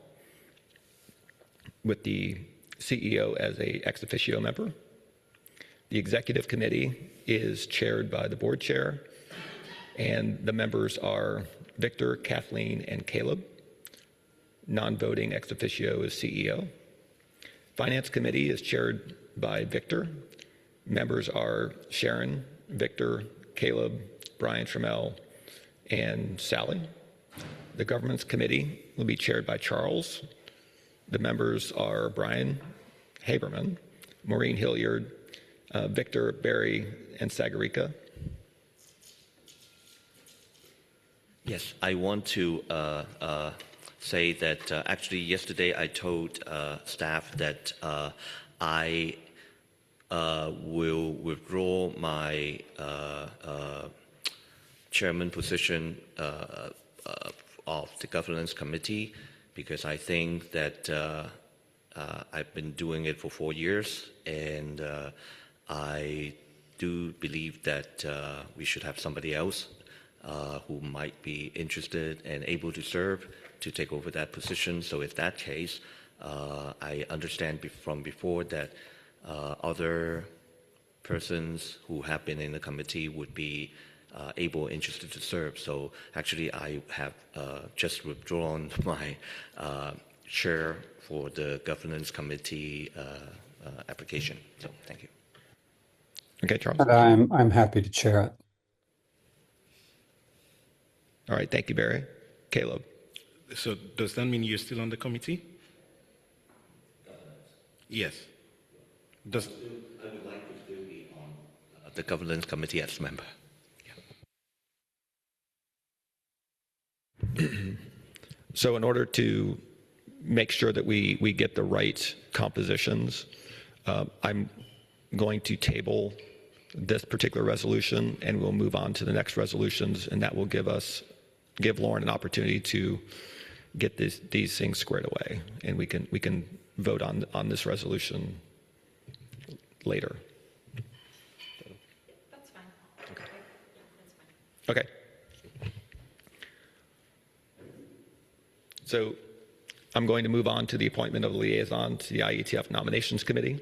with the CEO as a ex officio member. The Executive Committee is chaired by the board chair, and the members are Victor, Kathleen, and Caleb. Non-voting ex officio is CEO. Finance Committee is chaired by Victor. Members are Sharon, Victor, Caleb, Brian Trammell, and Sally. The Governance Committee will be chaired by Charles. The members are Brian Haberman, Maureen Hilliard, Victor, Barry, and Sagarika. Yes, I want to say that actually yesterday I told staff that I will withdraw my chairman position of the governance committee because I think that I've been doing it for 4 years, and I do believe that we should have somebody else who might be interested and able to serve to take over that position. So if that case, I understand from before that other persons who have been in the committee would be able and interested to serve. So actually I have just withdrawn my chair for the governance committee application. So thank you. Okay, Charles. But I'm happy to chair it. All right, thank you, Barry. Caleb. So does that mean you're still on the committee? Yes. Does I would like to still be on the governance committee as member. So in order to make sure that we get the right compositions, I'm going to table this particular resolution, and we'll move on to the next resolutions, and that will give Lauren an opportunity to get these things squared away, and we can vote on this resolution later. That's fine. Okay. That's fine. Okay. So I'm going to move on to the appointment of a liaison to the IETF Nominations Committee.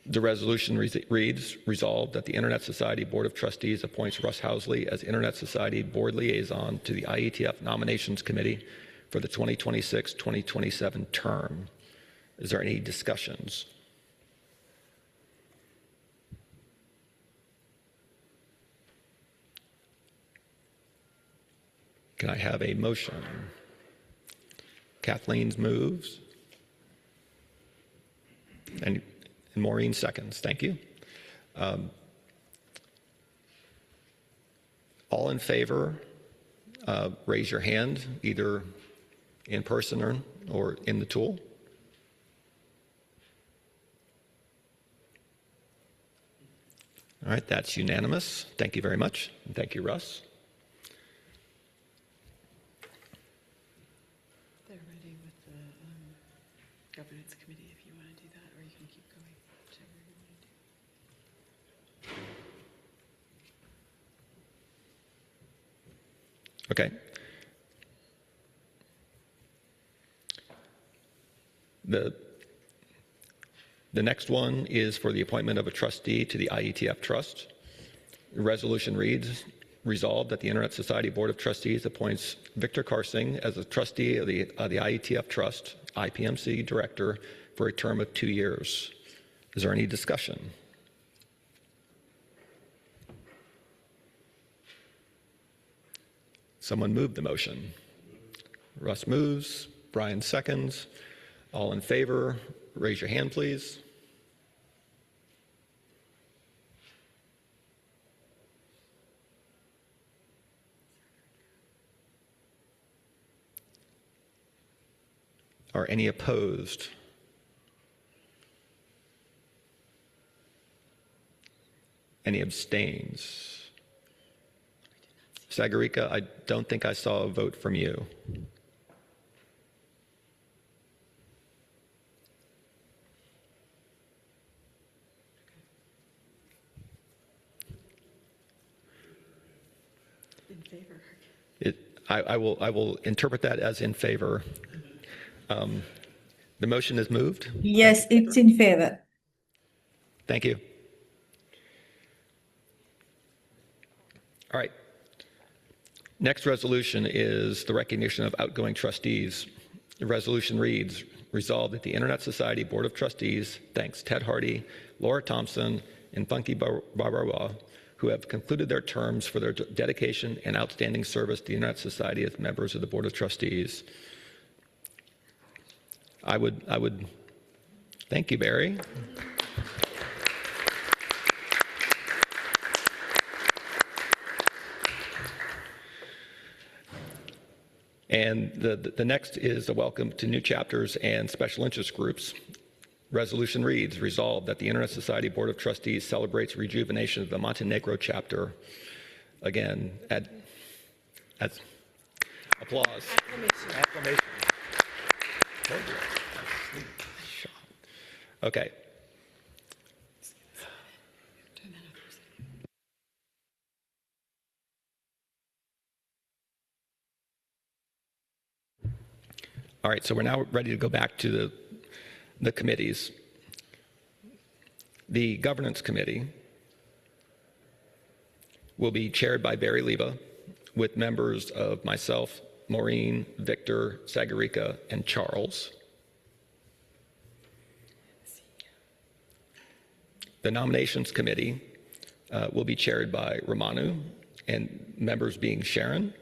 The resolution reads, resolved that the Internet Society Board of Trustees appoints Russ Housley as Internet Society Board Liaison to the IETF Nominations Committee for the 2026-2027 term. Is there any discussions? Can I have a motion? Kathleen's moves. And Maureen seconds. Thank you. All in favor, raise your hand, either in person or in the tool. All right, that's unanimous. Thank you very much. And thank you, Russ. They're ready with the governance committee if you want to do that, or you can keep going, whichever you want to do. Okay. The next one is for the appointment of a trustee to the IETF Trust. The resolution reads, resolved that the Internet Society Board of Trustees appoints Victor Karsing as a trustee of the IETF Trust, IPMC Director, for a term of 2 years. Is there any discussion? Someone move the motion. Russ moves. Brian seconds. All in favor, raise your hand, please. Are any opposed? Any abstains? Sagarika, I don't think I saw a vote from you. In favor. I will interpret that as in favor. The motion is moved. Yes, it's in favor. Thank you. All right. Next resolution is the recognition of outgoing trustees. The resolution reads, resolved that the Internet Society Board of Trustees thanks Ted Hardy, Laura Thompson, and Funky Barbaroa, who have concluded their terms for their dedication and outstanding service to the Internet Society as members of the Board of Trustees. I would thank you, Barry. And the next is a welcome to new chapters and special interest groups. Resolution reads, resolved that the Internet Society Board of Trustees celebrates rejuvenation of the Montenegro chapter. Again, applause. Acclamation. Okay. All right, so we're now ready to go back to the committees. The Governance Committee will be chaired by Barry Leva, with members of myself, Maureen, Victor, Sagarika, and Charles. The Nominations Committee will be chaired by Romanu, and members being Sharon.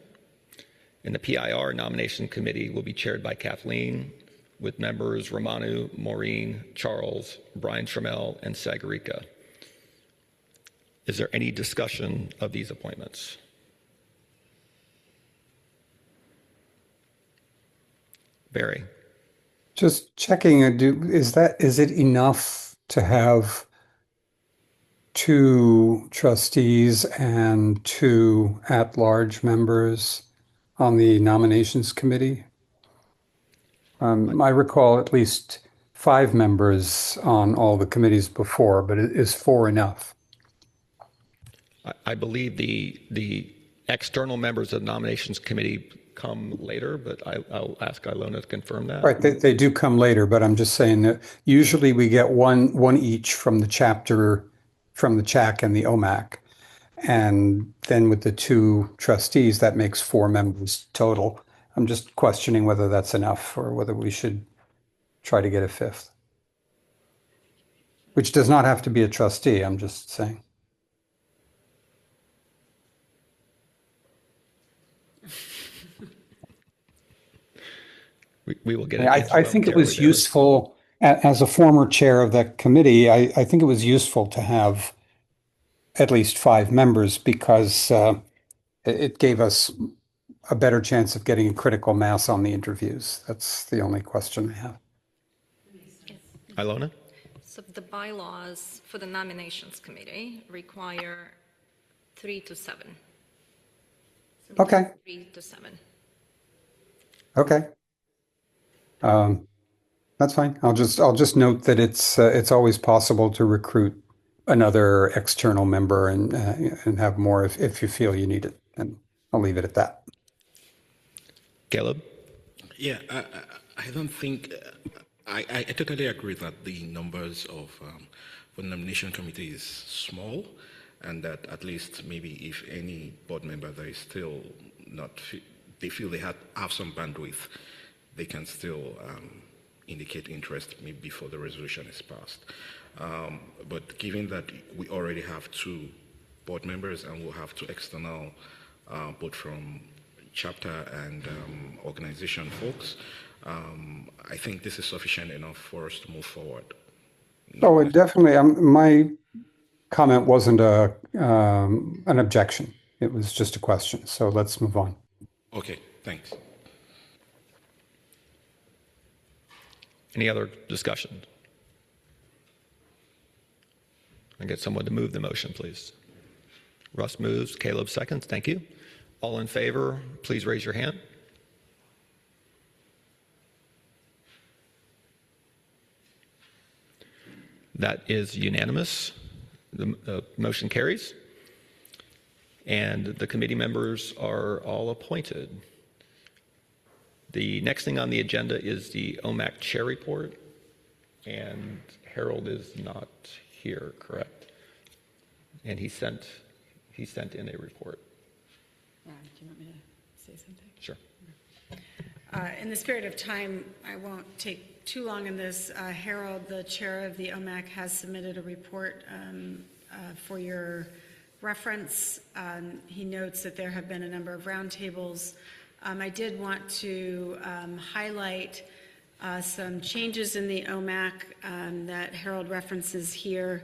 And the PIR Nomination Committee will be chaired by Kathleen, with members Romanu, Maureen, Charles, Brian Trammell, and Sagarika. Is there any discussion of these appointments? Barry. Just checking, is it enough to have 2 trustees and 2 at-large members on the nominations committee? I recall at least 5 members on all the committees before, but is 4 enough? I believe the external members of the nominations committee come later, but I'll ask Ilona to confirm that. Right, they do come later, but I'm just saying that usually we get one each from the chapter, from the CHAC and the OMAC. And then with the two trustees, that makes 4 members total. I'm just questioning whether that's enough or whether we should try to get a 5th. Which does not have to be a trustee, I'm just saying. We will get an I answer think it momentarily was there. useful, as a former chair of that committee, I think it was useful to have at least 5 members because it gave us a better chance of getting a critical mass on the interviews. That's the only question I have. Ilona? So the bylaws for the nominations committee require 3 to 7. Okay. 3 to 7. Okay. That's fine. I'll just note that it's always possible to recruit another external member and have more if you feel you need it. And I'll leave it at that. Caleb? Yeah, I don't think, I totally agree that the numbers of for the nomination committee is small, and that at least maybe if any board member that is still not, they feel they have some bandwidth, they can still indicate interest maybe before the resolution is passed. But given that we already have 2 board members and we'll have 2 external, both from chapter and organization folks, I think this is sufficient enough for us to move forward. Oh, it definitely. My comment wasn't an objection. It was just a question. So let's move on. Okay, thanks. Any other discussion? I get someone to move the motion, please. Russ moves, Caleb seconds. Thank you. All in favor, please raise your hand. That is unanimous. The motion carries. And the committee members are all appointed. The next thing on the agenda is the OMAC chair report. And Harold is not here, correct? And he sent in a report. Do you want me to say something? Sure. In the spirit of time, I won't take too long in this. Harold, the chair of the OMAC, has submitted a report for your reference. He notes that there have been a number of roundtables. I did want to highlight some changes in the OMAC that Harold references here,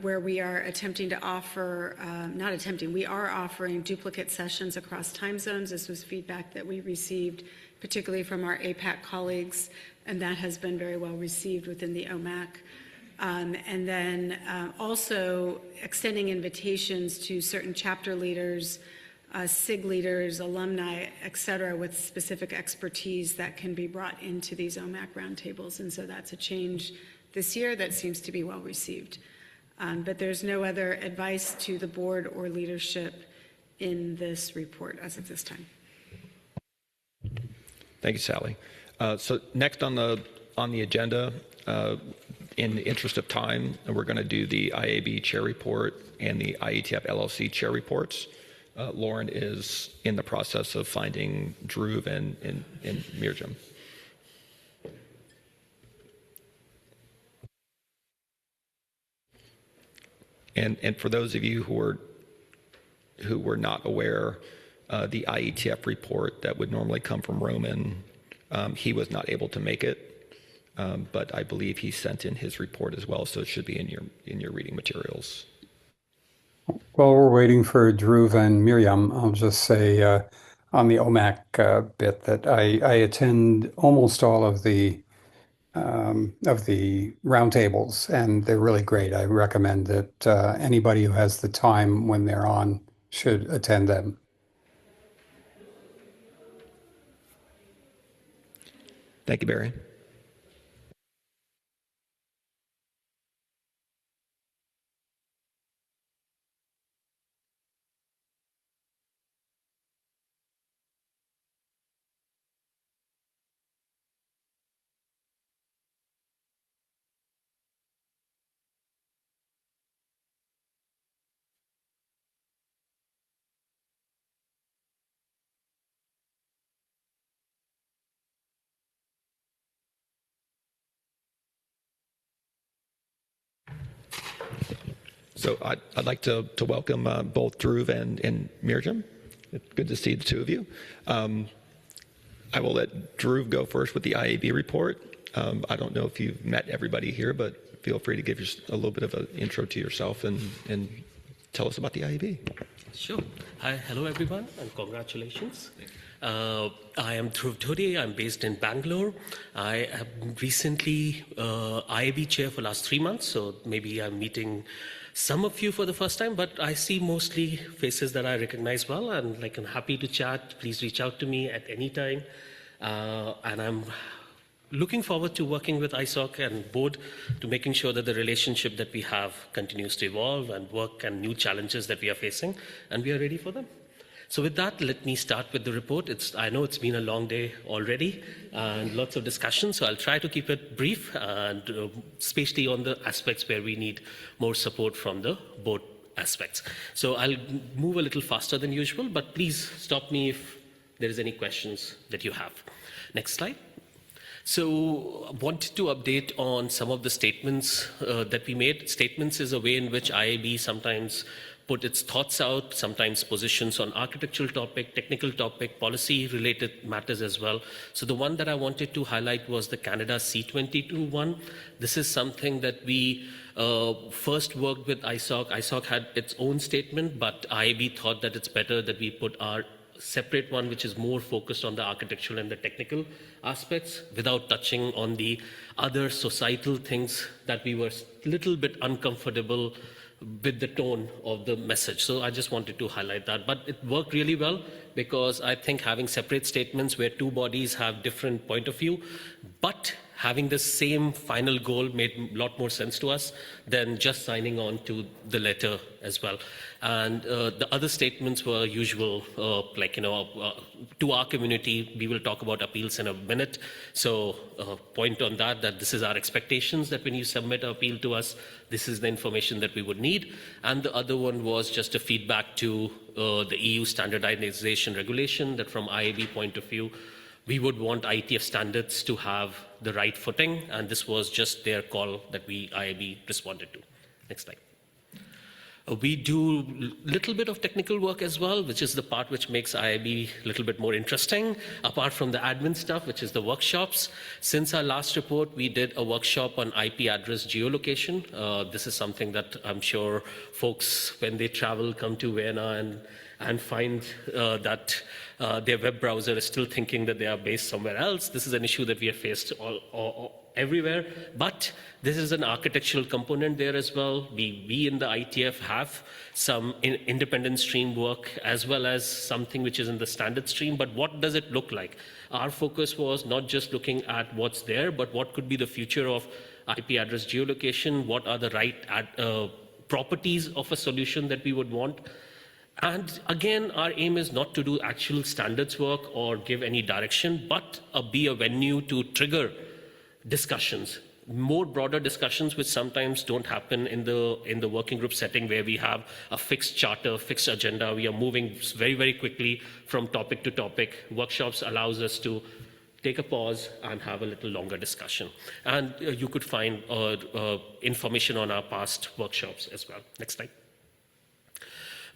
where we are attempting to offer, not attempting, we are offering duplicate sessions across time zones. This was feedback that we received, particularly from our APAC colleagues, and that has been very well received within the OMAC. And then also extending invitations to certain chapter leaders, SIG leaders, alumni, et cetera, with specific expertise that can be brought into these OMAC roundtables. And so that's a change this year that seems to be well received. But there's no other advice to the board or leadership in this report as of this time. Thank you, Sally. So next on the agenda, in the interest of time, we're going to do the IAB chair report and the IETF LLC chair reports. Lauren is in the process of finding Dhruv and Mirjam. And for those of you who were not aware, the IETF report that would normally come from Roman, he was not able to make it, but I believe he sent in his report as well, so it should be in your reading materials. While we're waiting for Dhruv and Miriam, I'll just say on the OMAC bit that I attend almost all of the roundtables, and they're really great. I recommend that anybody who has the time when they're on should attend them. Thank you, Barry. So I'd like to welcome both Dhruv and Mirjam. It's good to see the two of you. I will let Dhruv go first with the IAB report. I don't know if you've met everybody here, but feel free to give a little bit of an intro to yourself and tell us about the IAB. Sure. Hi, hello everyone, and congratulations. I am Dhruv Dhode. I'm based in Bangalore. I am recently IAB chair for last 3 months, so maybe I'm meeting some of you for the first time, but I see mostly faces that I recognize well, and I'm happy to chat. Please reach out to me at any time. And I'm looking forward to working with ISOC and board to making sure that the relationship that we have continues to evolve and work and new challenges that we are facing, and we are ready for them. So with that, let me start with the report. I know it's been a long day already and lots of discussion, so I'll try to keep it brief and especially on the aspects where we need more support from the board aspects. So I'll move a little faster than usual, but please stop me if there is any questions that you have. Next slide. So I wanted to update on some of the statements that we made. Statements is a way in which IAB sometimes put its thoughts out, sometimes positions on architectural topic, technical topic, policy-related matters as well. So the one that I wanted to highlight was the Canada C22 one. This is something that we first worked with ISOC. ISOC had its own statement, but IAB thought that it's better that we put our separate one, which is more focused on the architectural and the technical aspects without touching on the other societal things that we were a little bit uncomfortable with the tone of the message. So I just wanted to highlight that. But it worked really well because I think having separate statements where two bodies have different point of view, but having the same final goal made a lot more sense to us than just signing on to the letter as well. And the other statements were usual, to our community, we will talk about appeals in a minute. So point on that this is our expectations, that when you submit an appeal to us, this is the information that we would need. And the other one was just a feedback to the EU standardization regulation, that from IAB point of view, we would want IETF standards to have the right footing, and this was just their call that IAB responded to. Next slide. We do a little bit of technical work as well, which is the part which makes IAB a little bit more interesting, apart from the admin stuff, which is the workshops. Since our last report, we did a workshop on IP address geolocation. This is something that I'm sure folks, when they travel, come to Vienna and find that their web browser is still thinking that they are based somewhere else. This is an issue that we have faced everywhere, but this is an architectural component there as well. We in the ITF have some independent stream work as well as something which is in the standard stream, but what does it look like? Our focus was not just looking at what's there, but what could be the future of IP address geolocation, what are the right properties of a solution that we would want. And again, our aim is not to do actual standards work or give any direction, but be a venue to trigger discussions, more broader discussions, which sometimes don't happen in the working group setting where we have a fixed charter, fixed agenda. We are moving very, very quickly from topic to topic. Workshops allows us to take a pause and have a little longer discussion. And you could find information on our past workshops as well. Next slide.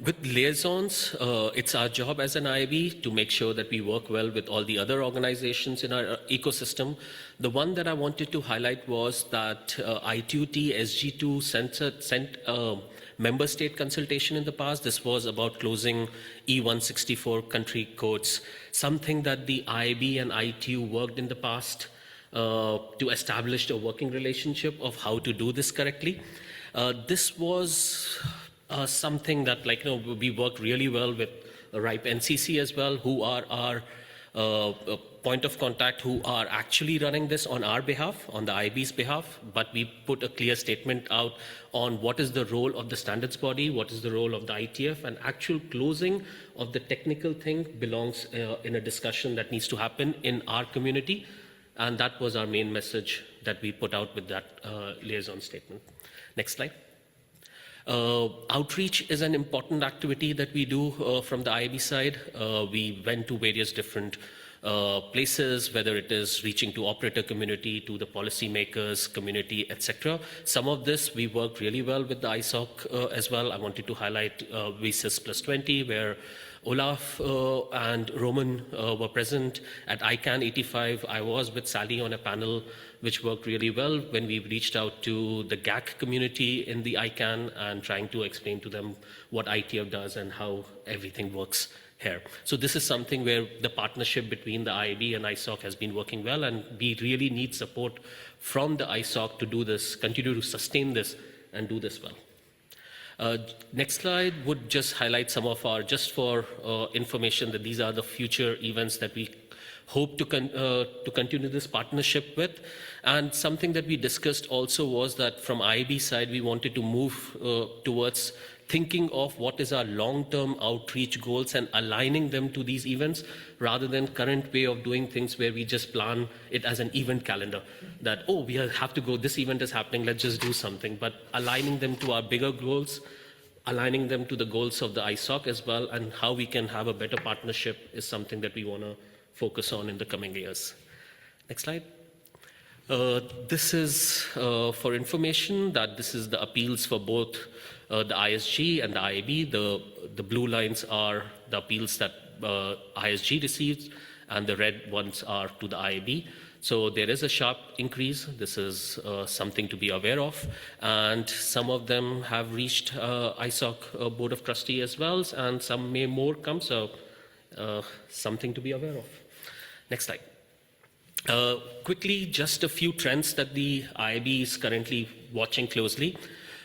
With liaisons, it's our job as an IAB to make sure that we work well with all the other organizations in our ecosystem. The one that I wanted to highlight was that ITUT SG2 sent a member state consultation in the past. This was about closing E164 country codes, something that the IAB and ITU worked in the past to establish a working relationship of how to do this correctly. This was something that we worked really well with RIPE NCC as well, who are our point of contact, who are actually running this on our behalf, on the IB's behalf, but we put a clear statement out on what is the role of the standards body, what is the role of the ITF, and actual closing of the technical thing belongs in a discussion that needs to happen in our community, and that was our main message that we put out with that liaison statement. Next slide. Outreach is an important activity that we do from the IAB side. We went to various different places, whether it is reaching to operator community, to the policymakers community, etc. Some of this we worked really well with the ISOC as well. I wanted to highlight VSIS Plus 20, where Olaf and Roman were present. At ICANN 85, I was with Sally on a panel which worked really well when we reached out to the GAC community in the ICANN and trying to explain to them what ITF does and how everything works here. So this is something where the partnership between the IAB and ISOC has been working well, and we really need support from the ISOC to do this, continue to sustain this and do this well. Next slide would just highlight some of our, just for information, that these are the future events that we hope to continue this partnership with. And something that we discussed also was that from IAB side, we wanted to move towards thinking of what is our long-term outreach goals and aligning them to these events, rather than current way of doing things where we just plan it as an event calendar. That, oh, we have to go, this event is happening, let's just do something. But aligning them to our bigger goals, aligning them to the goals of the ISOC as well, and how we can have a better partnership is something that we want to focus on in the coming years. Next slide. This is for information that this is the appeals for both the ISG and the IAB. The blue lines are the appeals that ISG received, and the red ones are to the IAB. So there is a sharp increase. This is something to be aware of. And some of them have reached ISOC Board of Trustees as well, and some may more come, so something to be aware of. Next slide. Quickly, just a few trends that the IAB is currently watching closely.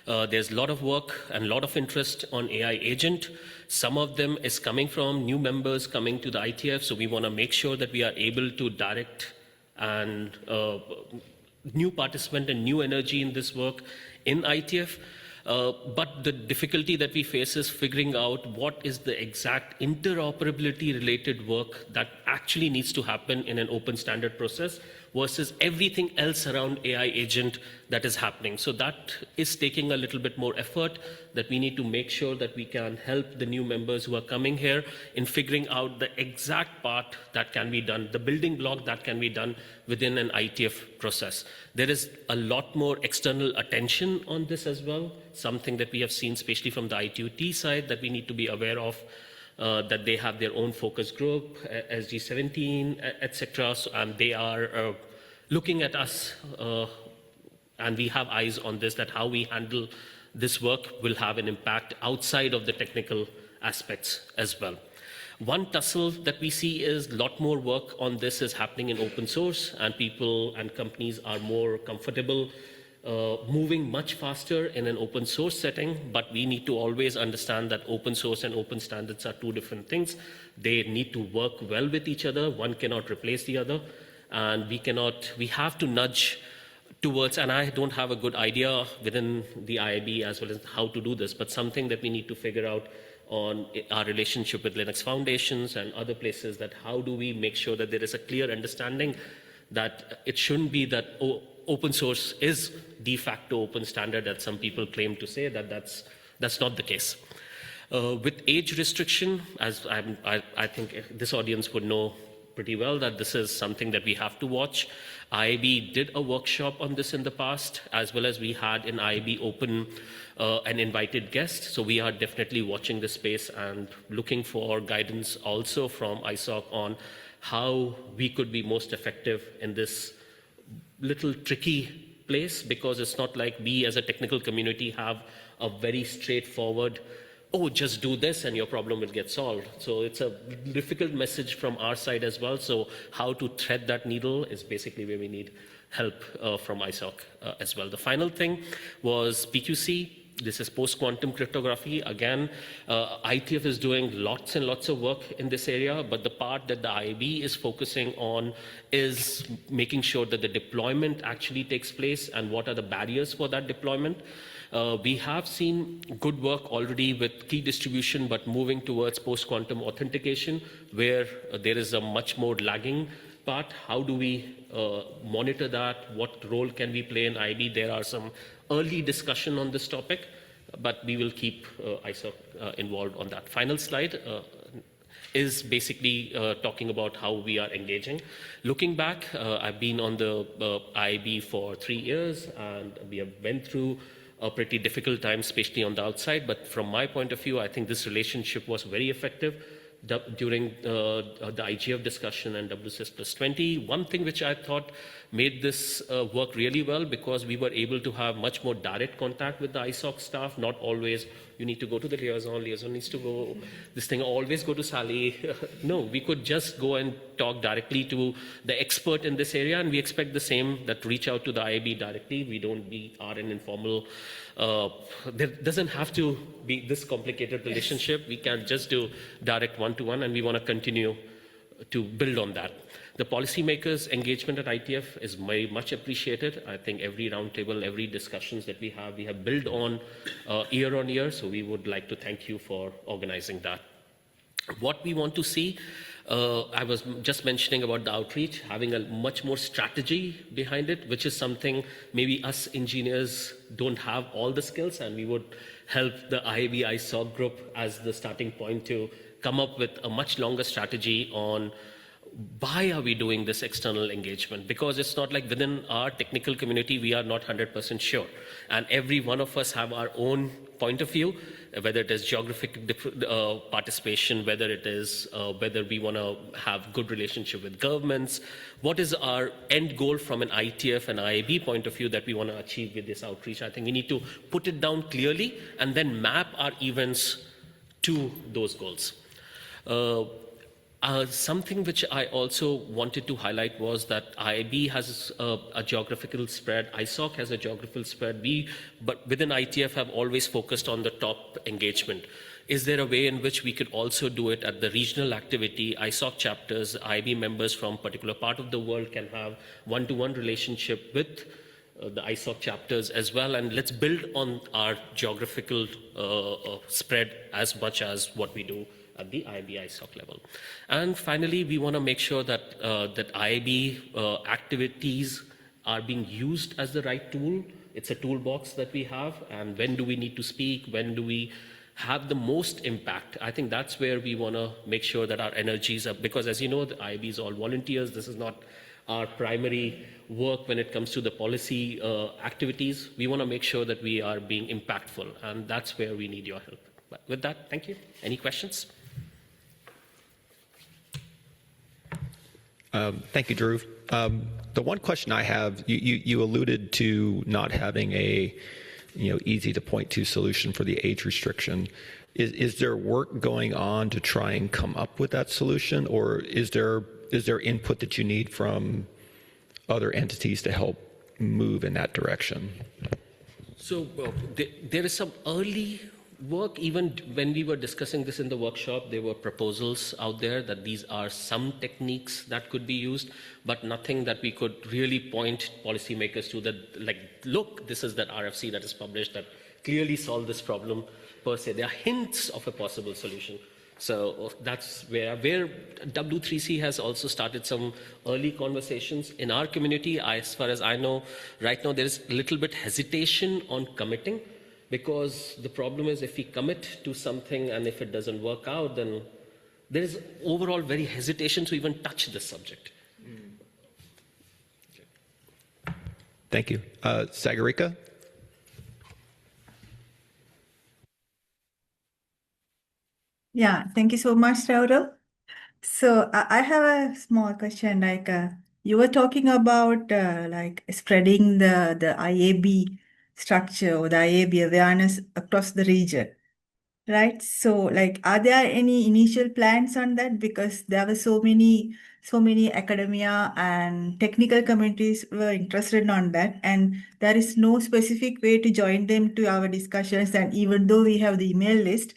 There's a lot of work and a lot of interest on AI agent. Some of them is coming from new members coming to the ITF, so we want to make sure that we are able to direct and new participant and new energy in this work in ITF. But the difficulty that we face is figuring out what is the exact interoperability related work that actually needs to happen in an open standard process versus everything else around AI agent that is happening. So that is taking a little bit more effort, that we need to make sure that we can help the new members who are coming here in figuring out the exact part that can be done, the building block that can be done within an ITF process. There is a lot more external attention on this as well, something that we have seen, especially from the ITUT side, that we need to be aware of. That they have their own focus group, SG17, etc. So, and they are looking at us, and we have eyes on this, that how we handle this work will have an impact outside of the technical aspects as well. One tussle that we see is a lot more work on this is happening in open source, and people and companies are more comfortable moving much faster in an open source setting, but we need to always understand that open source and open standards are two different things. They need to work well with each other. One cannot replace the other, and we have to nudge towards, and I don't have a good idea within the IAB as well as how to do this, but something that we need to figure out on our relationship with Linux Foundations and other places, that how do we make sure that there is a clear understanding that it shouldn't be that open source is de facto open standard, that some people claim to say, that's not the case. With age restriction, as I think this audience would know pretty well, that this is something that we have to watch. IAB did a workshop on this in the past, as well as we had in IAB Open an invited guest. So we are definitely watching this space and looking for guidance also from ISOC on how we could be most effective in this little tricky place, because it's not like we as a technical community have a very straightforward, oh, just do this and your problem will get solved. So it's a difficult message from our side as well. So how to thread that needle is basically where we need help from ISOC as well. The final thing was PQC. This is post-quantum cryptography. Again, ITF is doing lots and lots of work in this area, but the part that the IAB is focusing on is making sure that the deployment actually takes place and what are the barriers for that deployment. We have seen good work already with key distribution, but moving towards post-quantum authentication, where there is a much more lagging part. How do we monitor that? What role can we play in IB? There are some early discussion on this topic, but we will keep ISOC involved on that. Final slide. is basically talking about how we are engaging. Looking back, I've been on the IAB for 3 years, and we have went through a pretty difficult time, especially on the outside. But from my point of view, I think this relationship was very effective during the IGF discussion and WCS plus 20. One thing which I thought made this work really well, because we were able to have much more direct contact with the ISOC staff, not always you need to go to the liaison needs to go, this thing, always go to Sally. No, we could just go and talk directly to the expert in this area, and we expect the same, that reach out to the IAB directly. We are an informal, there doesn't have to be this complicated relationship. We can just do direct one-to-one, and we want to continue to build on that. The policymakers' engagement at ITF is very much appreciated. I think every roundtable, every discussions that we have built on year on year. So we would like to thank you for organizing that. What we want to see, I was just mentioning about the outreach, having a much more strategy behind it, which is something maybe us engineers don't have all the skills, and we would help the IAB ISOC group as the starting point to come up with a much longer strategy on why are we doing this external engagement? Because it's not like within our technical community, we are not 100% sure. And every one of us have our own point of view, whether it is geographic participation, whether it is whether we want to have good relationship with governments. What is our end goal from an ITF and IAB point of view that we want to achieve with this outreach? I think we need to put it down clearly and then map our events to those goals. Something which I also wanted to highlight was that IAB has a geographical spread, ISOC has a geographical spread, but within ITF have always focused on the top engagement. Is there a way in which we could also do it at the regional activity? ISOC chapters, IAB members from particular part of the world can have one-to-one relationship with the ISOC chapters as well, and let's build on our geographical spread as much as what we do at the IAB ISOC level. And finally, we want to make sure that that IAB activities are being used as the right tool. It's a toolbox that we have, and when do we need to speak? When do we have the most impact? I think that's where we want to make sure that our energies are, because as you know, the IAB is all volunteers. This is not our primary work when it comes to the policy activities. We want to make sure that we are being impactful, and that's where we need your help. But with that, thank you. Any questions? Thank you, Dhruv. The one question I have, you alluded to not having a easy to point to solution for the age restriction. Is there work going on to try and come up with that solution, or is there input that you need from other entities to help move in that direction? So there is some early work. Even when we were discussing this in the workshop, there were proposals out there that these are some techniques that could be used, but nothing that we could really point policymakers to that, like, look, this is that RFC that is published that clearly solve this problem per se. There are hints of a possible solution. So that's where W3C has also started some early conversations. In our community, as far as I know, right now there is a little bit hesitation on committing, because the problem is if we commit to something and if it doesn't work out, then there is overall very hesitation to even touch this subject. Thank you. Sagarika? Yeah, thank you so much, Raul. So I have a small question. Like you were talking about like spreading the IAB structure or the IAB awareness across the region, right? So like, are there any initial plans on that? Because there were so many academia and technical communities were interested on that, and there is no specific way to join them to our discussions. And even though we have the email list,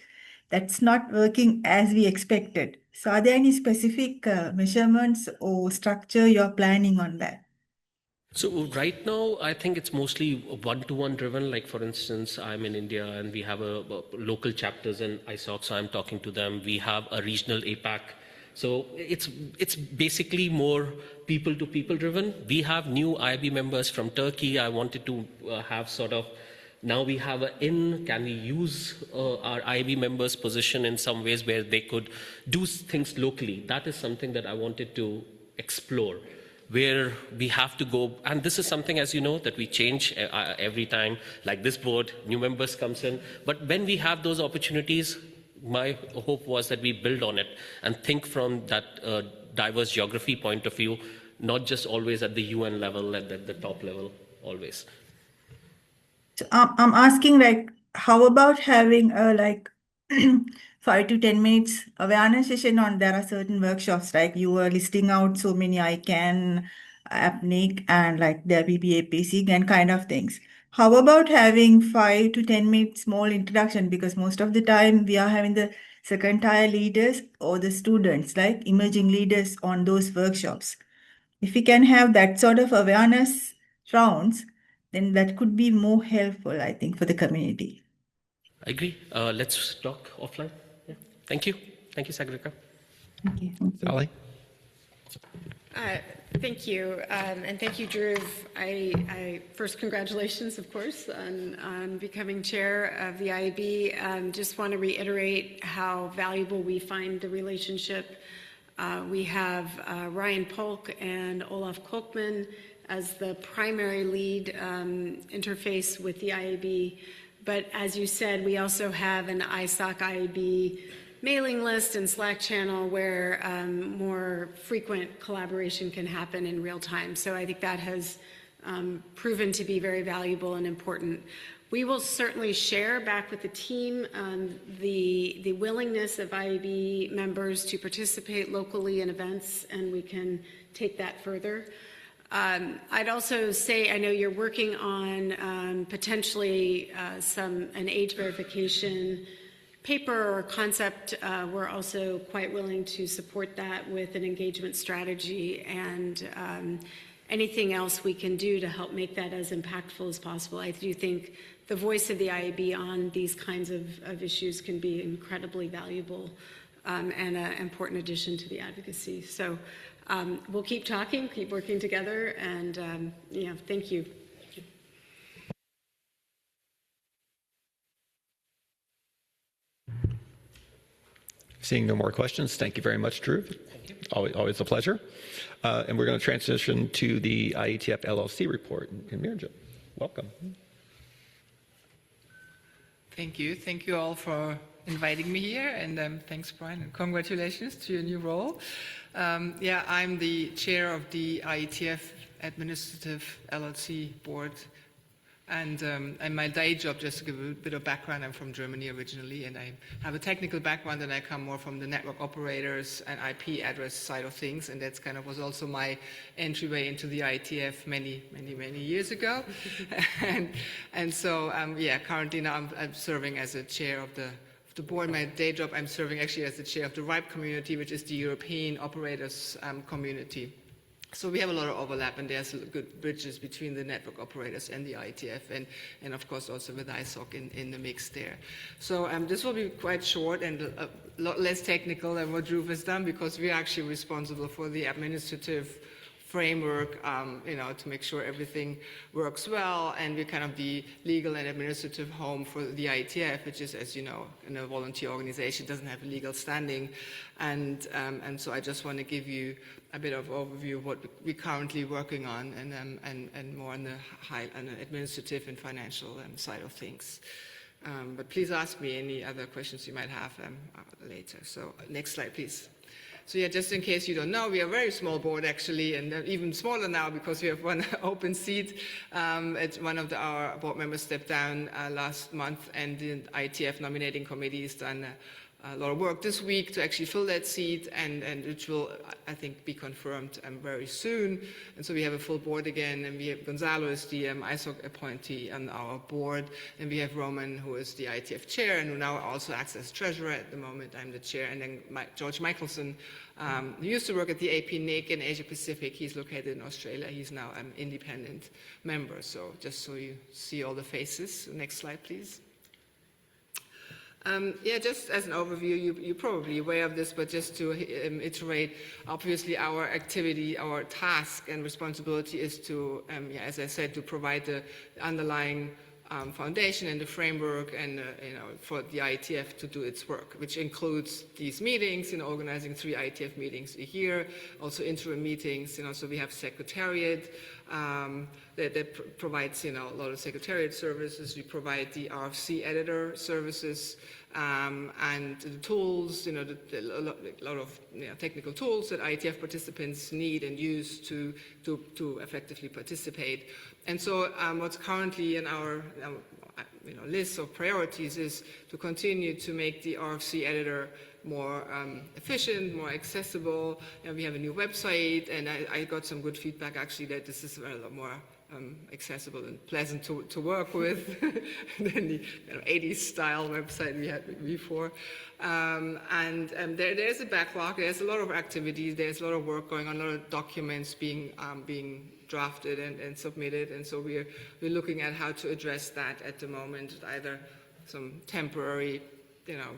that's not working as we expected. So are there any specific measurements or structure you're planning on that? So right now, I think it's mostly one-to-one driven. Like, for instance, I'm in India and we have a local chapters in ISOC, so I'm talking to them. We have a regional APAC. So it's basically more people-to-people driven. We have new IAB members from Turkey. I wanted to have sort of Now we have an in, can we use our IAB members' position in some ways where they could do things locally? That is something that I wanted to explore, where we have to go, and this is something, as you know, that we change every time, like this board, new members comes in, but when we have those opportunities, my hope was that we build on it and think from that diverse geography point of view, not just always at the UN level, at the top level, always. So I'm asking like, how about having a like 5 to 10 minutes awareness session on there are certain workshops, like you were listing out so many ICANN, APNIC, and like there will be APC and kind of things. How about having 5 to 10 minutes small introduction? Because most of the time we are having the second tier leaders or the students, like emerging leaders on those workshops. If we can have that sort of awareness rounds, then that could be more helpful, I think, for the community. I agree. Let's talk offline. Yeah. Thank you. Thank you, Sagrika. Thank you. Sally? Thank you, and thank you, Drew. First, congratulations, of course, on becoming chair of the IAB. Just want to reiterate how valuable we find the relationship. We have Ryan Polk and Olaf Kolkman as the primary lead interface with the IAB. But as you said, we also have an ISOC IAB mailing list and Slack channel where more frequent collaboration can happen in real time. So I think that has proven to be very valuable and important. We will certainly share back with the team the willingness of IAB members to participate locally in events, and we can take that further. I'd also say, I know you're working on potentially an age verification paper or concept. We're also quite willing to support that with an engagement strategy and anything else we can do to help make that as impactful as possible. I do think the voice of the IAB on these kinds of issues can be incredibly valuable and an important addition to the advocacy. So we'll keep talking, keep working together, and thank you. Seeing no more questions, thank you very much, Drew. Always a pleasure. And we're going to transition to the IETF LLC report. And Mirjam, welcome. Thank you. Thank you all for inviting me here. And thanks, Brian, and congratulations to your new role. I'm the chair of the IETF Administrative LLC board. And my day job, just to give a bit of background, I'm from Germany originally, and I have a technical background, and I come more from the network operators and IP address side of things, and that's kind of was also my entryway into the IETF many years ago. and so, currently now I'm serving as a chair of the board. My day job, I'm serving actually as the chair of the RIPE community, which is the European operators community. So we have a lot of overlap, and there's good bridges between the network operators and the IETF, and of course also with ISOC in the mix there. So this will be quite short and a lot less technical than what Drew has done, because we're actually responsible for the administrative framework, to make sure everything works well, and we're kind of the legal and administrative home for the IETF, which is, as you know, a volunteer organization, doesn't have a legal standing, and so I just want to give you a bit of overview of what we're currently working on, and more on the administrative and financial side of things. But please ask me any other questions you might have later. So next slide, please. So just in case you don't know, we are a very small board actually, and even smaller now because we have one open seat. One of our board members stepped down last month, and the IETF nominating committee has done a lot of work this week to actually fill that seat, and which will, I think, be confirmed very soon. And so we have a full board again, and we have Gonzalo is the ISOC appointee on our board, and we have Roman, who is the IETF chair, and who now also acts as treasurer at the moment. I'm the chair, and then George Michelson, who used to work at the APNIC in Asia Pacific. He's located in Australia. He's now an independent member. So just so you see all the faces. Next slide, please. Just as an overview, you're probably aware of this, but just to iterate, obviously our activity, our task and responsibility is to, as I said, to provide the underlying foundation and the framework and for the IETF to do its work, which includes these meetings, organizing 3 IETF meetings a year, also interim meetings. So we have secretariat that provides a lot of secretariat services. We provide the RFC editor services and the tools, a lot of technical tools that IETF participants need and use to effectively participate. And so what's currently in our list of priorities is to continue to make the RFC editor more efficient, more accessible. We have a new website, and I got some good feedback actually that this is a lot more accessible and pleasant to work with than the 80s style website we had before. There's a backlog. There's a lot of activities. There's a lot of work going on, a lot of documents being drafted and submitted. And so we're looking at how to address that at the moment, either some temporary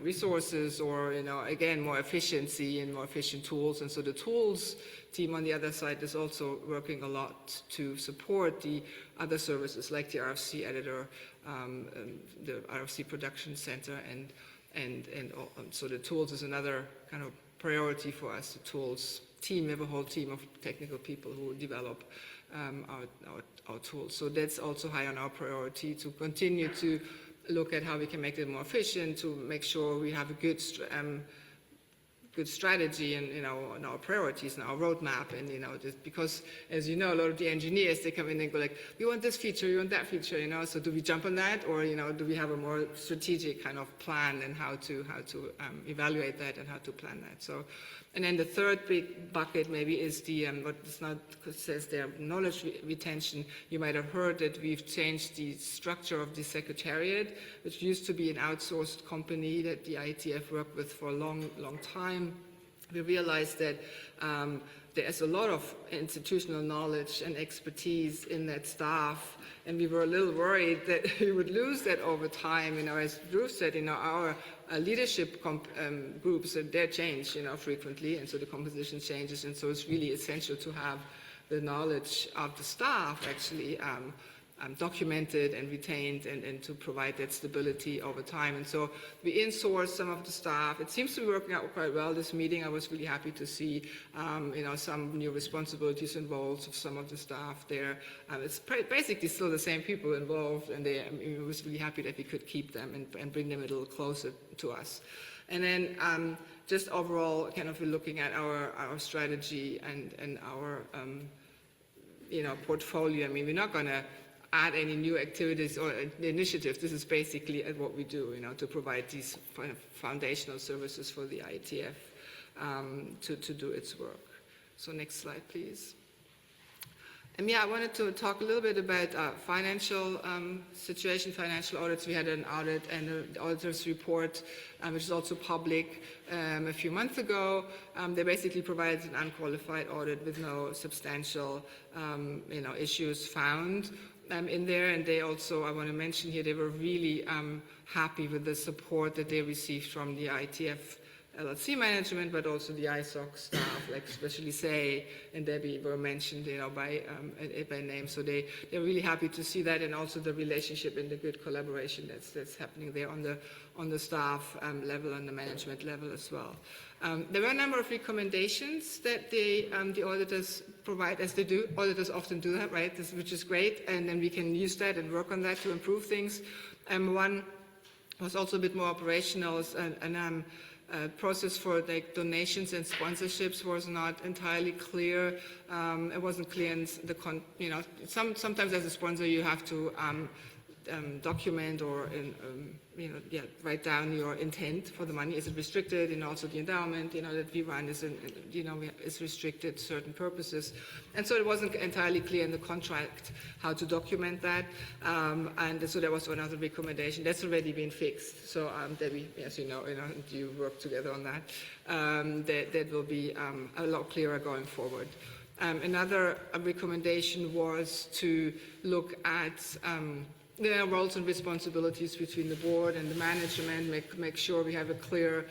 resources or, again, more efficiency and more efficient tools. And so the tools team on the other side is also working a lot to support the other services like the RFC editor, the RFC production center, and so the tools is another kind of priority for us. The tools team, we have a whole team of technical people who develop our tools. So that's also high on our priority, to continue to look at how we can make it more efficient, to make sure we have a good strategy and in our priorities and our roadmap, and just because, as you know, a lot of the engineers, they come in and go like, we want this feature, we want that feature, so do we jump on that, or do we have a more strategic kind of plan and how to evaluate that and how to plan that? So, and then the third big bucket maybe is the what is not says there, knowledge retention. You might have heard that we've changed the structure of the secretariat, which used to be an outsourced company that the IETF worked with for a long time. We realized that there's a lot of institutional knowledge and expertise in that staff, and we were a little worried that we would lose that over time. As Drew said, our leadership groups, they change, frequently, and so the composition changes, and so it's really essential to have the knowledge of the staff actually documented and retained, and to provide that stability over time. And so we insource some of the staff. It seems to be working out quite well. This meeting, I was really happy to see, some new responsibilities involved of some of the staff there. It's basically still the same people involved, and I was really happy that we could keep them and bring them a little closer to us. And then just overall, kind of looking at our strategy and our portfolio. We're not going to add any new activities or initiatives. This is basically what we do, to provide these foundational services for the IETF to do its work. So next slide, please. And I wanted to talk a little bit about financial situation, financial audits. We had an audit and the auditor's report, which is also public, a few months ago. They basically provided an unqualified audit with no substantial, issues found in there. And they also, I want to mention here, they were really happy with the support that they received from the IETF LLC management, but also the ISOC staff, like especially Say and Debbie were mentioned, by name. So they're really happy to see that, and also the relationship and the good collaboration that's happening there on the staff level and the management level as well. There were a number of recommendations that the auditors provide, as they do. Auditors often do that, right? Which is great, and then we can use that and work on that to improve things. One was also a bit more operational, and process for donations and sponsorships was not entirely clear. It wasn't clear in sometimes as a sponsor you have to document or write down your intent for the money. Is it restricted? And also the endowment, that we run is restricted to certain purposes. And so it wasn't entirely clear in the contract how to document that. And so there was another recommendation. That's already been fixed. So Debbie, as you know, you work together on that. That will be a lot clearer going forward. Another recommendation was to look at there are roles and responsibilities between the board and the management, make sure we have a clear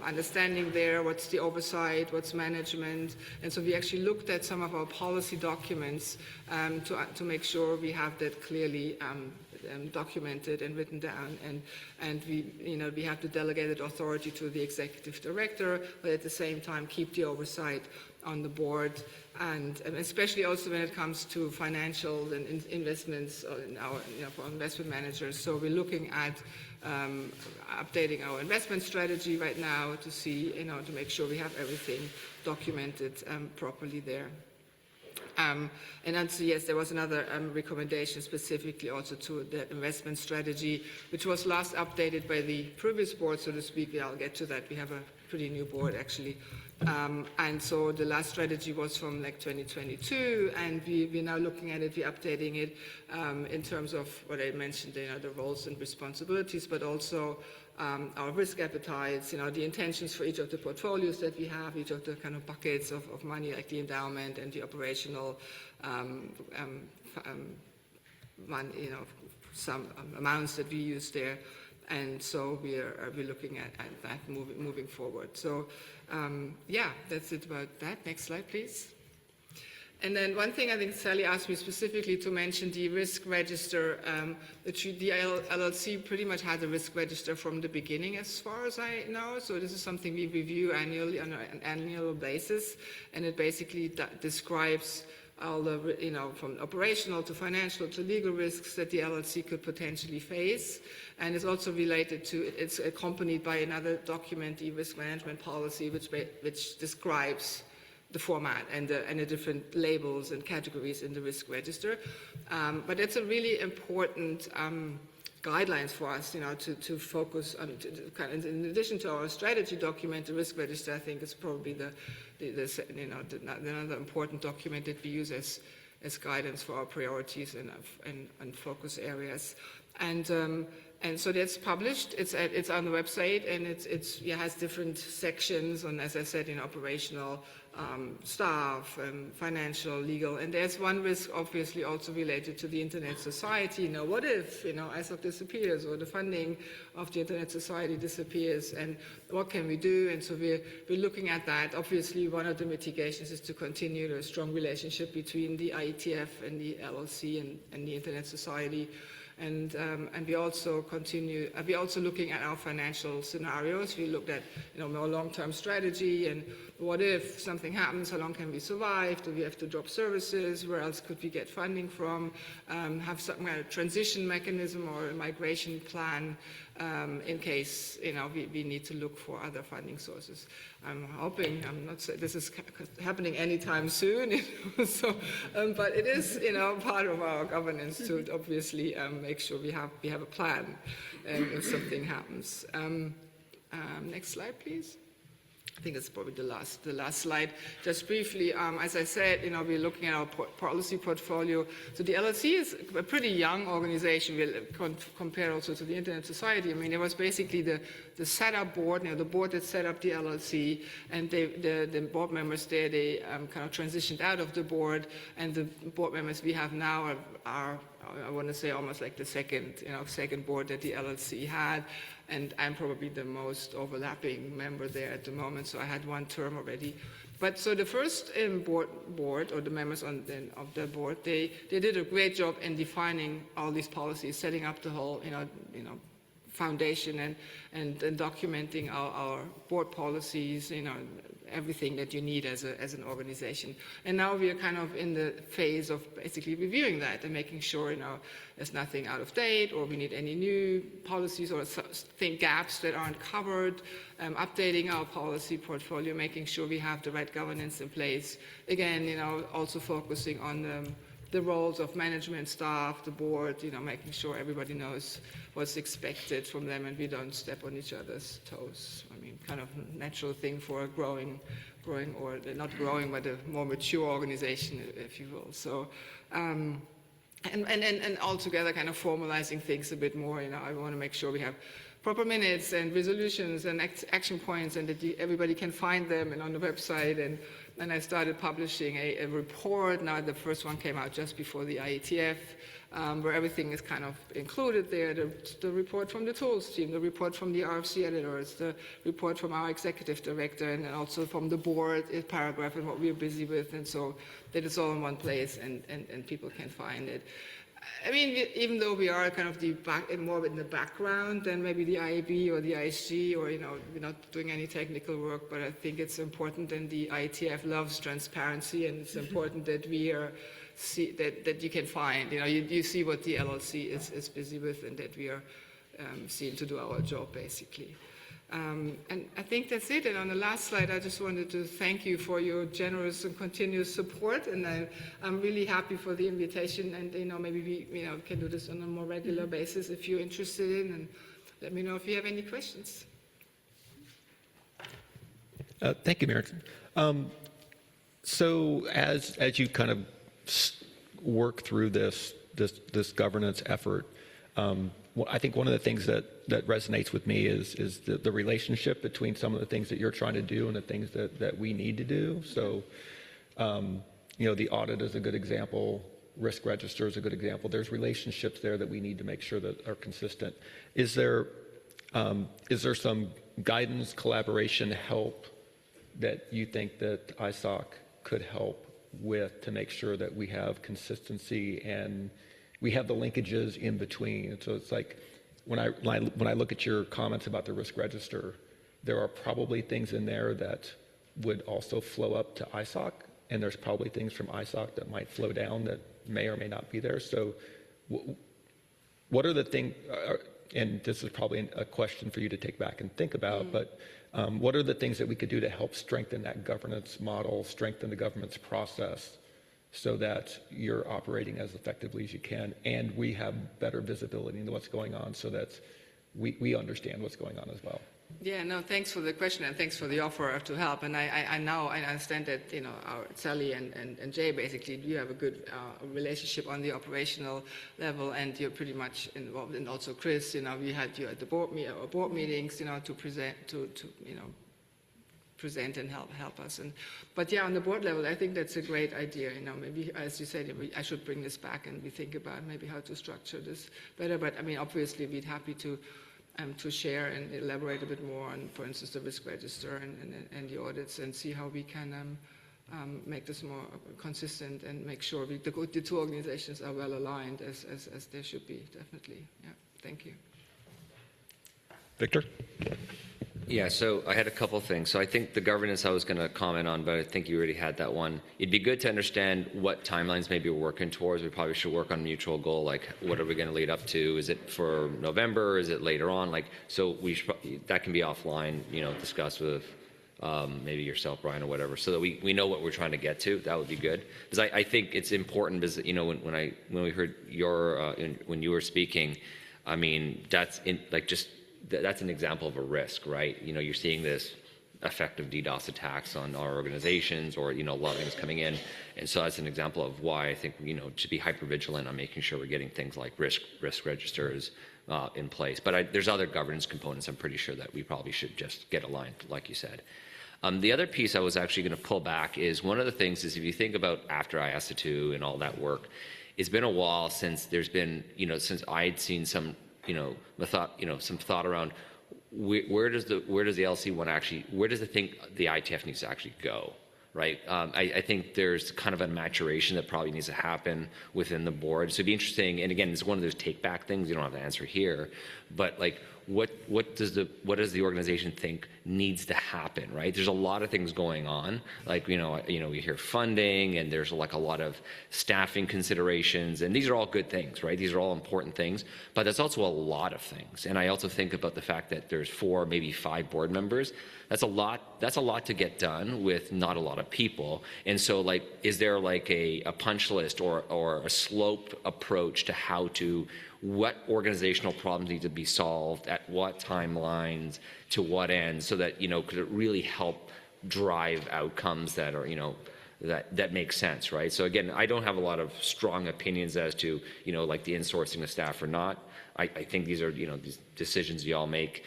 understanding there, what's the oversight, what's management. And so we actually looked at some of our policy documents to make sure we have that clearly documented and written down, and we have the delegated authority to the executive director, but at the same time keep the oversight on the board, and especially also when it comes to financial and investments in our, for investment managers. So we're looking at updating our investment strategy right now to see, to make sure we have everything documented properly there. And also, yes, there was another recommendation specifically also to the investment strategy, which was last updated by the previous board, so to speak. I'll get to that. We have a pretty new board, actually. And so the last strategy was from like 2022, and we're now looking at it, we're updating it in terms of what I mentioned, the roles and responsibilities, but also our risk appetites, the intentions for each of the portfolios that we have, each of the kind of buckets of money, like the endowment and the operational some amounts that we use there. And so we're looking at that moving forward. So yeah, that's it about that. Next slide, please. And then one thing I think Sally asked me specifically to mention, the risk register. The LLC pretty much had a risk register from the beginning, as far as I know. So this is something we review annually on an annual basis, and it basically describes all the, from operational to financial to legal risks that the LLC could potentially face. And it's also related to, it's accompanied by another document, the risk management policy, which describes the format and the different labels and categories in the risk register. But it's a really important guidelines for us, to focus on. In addition to our strategy document, the risk register, I think, is probably another important document that we use as guidance for our priorities and focus areas. And so that's published. It's on the website, and it has different sections on, as I said, operational, staff, financial, legal, and there's one risk obviously also related to the Internet Society. What if ISOC disappears or the funding of the Internet Society disappears, and what can we do? And so we're looking at that. Obviously, one of the mitigations is to continue the strong relationship between the IETF and the LLC and the Internet Society. And we also continue. We're also looking at our financial scenarios. We looked at more long-term strategy and what if something happens? How long can we survive? Do we have to drop services? Where else could we get funding from? Have some kind of transition mechanism or a migration plan in case we need to look for other funding sources. I'm hoping, I'm not saying this is happening anytime soon, so, but it is part of our governance to obviously make sure we have a plan if something happens. Next slide, please. I think that's probably the last slide. Just briefly, as I said, we're looking at our policy portfolio. So the LLC is a pretty young organization compared also to the Internet Society. I mean, it was basically the setup board, the board that set up the LLC, and the board members there, they kind of transitioned out of the board, and the board members we have now are I want to say almost like the second board that the LLC had. And I'm probably the most overlapping member there at the moment, so I had one term already. But so the first board, or the members of the board, they did a great job in defining all these policies, setting up the whole, foundation and documenting our board policies, everything that you need as an organization. And now we are kind of in the phase of basically reviewing that and making sure there's nothing out of date, or we need any new policies or gaps that aren't covered, updating our policy portfolio, making sure we have the right governance in place. Again, also focusing on the roles of management staff, the board, making sure everybody knows what's expected from them and we don't step on each other's toes. I mean, kind of natural thing for a growing or not growing, but a more mature organization, if you will. So, and altogether kind of formalizing things a bit more. I want to make sure we have proper minutes and resolutions and action points, and that everybody can find them and on the website. And I started publishing a report. Now the first one came out just before the IETF, where everything is kind of included there. The report from the tools team, the report from the RFC editors, the report from our executive director, and also from the board, a paragraph and what we're busy with. And so that it's all in one place and people can find it. I mean, even though we are kind of more in the background than maybe the IAB or the ISG, or, we're not doing any technical work, but I think it's important, and the IETF loves transparency, and it's important that we are that you can find, you see what the LLC is busy with, and that we are seen to do our job, basically. And I think that's it. And on the last slide, I just wanted to thank you for your generous and continuous support. And I'm really happy for the invitation. And maybe we can do this on a more regular basis if you're interested in. And let me know if you have any questions. Thank you, Mary. So as you kind of work through this governance effort, I think one of the things that resonates with me is the relationship between some of the things that you're trying to do and the things that we need to do. So, the audit is a good example. Risk register is a good example. There's relationships there that we need to make sure that are consistent. Is there some guidance, collaboration, help that you think that ISOC could help with to make sure that we have consistency and we have the linkages in between? And so it's like when I look at your comments about the risk register, there are probably things in there that would also flow up to ISOC, and there's probably things from ISOC that might flow down that may or may not be there. So what are the things, and this is probably a question for you to take back and think about, but what are the things that we could do to help strengthen that governance model, strengthen the governance process, so that you're operating as effectively as you can, and we have better visibility into what's going on, so that we understand what's going on as well? Yeah, no, thanks for the question, and thanks for the offer to help. And I now understand that Sally and Jay, basically, you have a good relationship on the operational level, and you're pretty much involved. And also Chris, we had you at the board meetings, to present and help us. But yeah, on the board level, I think that's a great idea. Maybe, as you said, I should bring this back and we think about maybe how to structure this better. But I mean, obviously, we'd happy to share and elaborate a bit more on, for instance, the risk register and the audits, and see how we can make this more consistent and make sure the two organizations are well aligned as they should be. Definitely. Yeah. Thank you. Victor? Yeah, so I had a couple things. So I think the governance I was going to comment on, but I think you already had that one. It'd be good to understand what timelines maybe we're working towards. We probably should work on a mutual goal, like what are we going to lead up to? Is it for November? Is it later on? So that can be offline, discuss with maybe yourself, Brian, or whatever, so that we know what we're trying to get to. That would be good. Because I think it's important, because, when we heard when you were speaking, I mean, that's an example of a risk, right? You're seeing this effective DDoS attacks on our organizations, or, a lot of things coming in. And so that's an example of why I think, to be hyper vigilant on making sure we're getting things like risk registers in place. But there's other governance components I'm pretty sure that we probably should just get aligned, like you said. The other piece I was actually going to pull back is, one of the things is, if you think about after IASA2 and all that work, it's been a while since there's been, since I'd seen some some thought around where does the LC want to actually, where does the ITF needs to actually go, right? I think there's kind of a maturation that probably needs to happen within the board. So it'd be interesting, and again, it's one of those take back things, you don't have to answer here, but what does the organization think needs to happen, right? There's a lot of things going on, we hear funding, and there's a lot of staffing considerations, and these are all good things, right? These are all important things, but there's also a lot of things. And I also think about the fact that there's 4, maybe 5 board members. That's a lot to get done with not a lot of people. And so is there a punch list or a slope approach to what organizational problems need to be solved at what timelines to what end, so that could it really help drive outcomes that are that make sense, right? So again, I don't have a lot of strong opinions as to the insourcing of staff or not. I think these are these decisions you all make.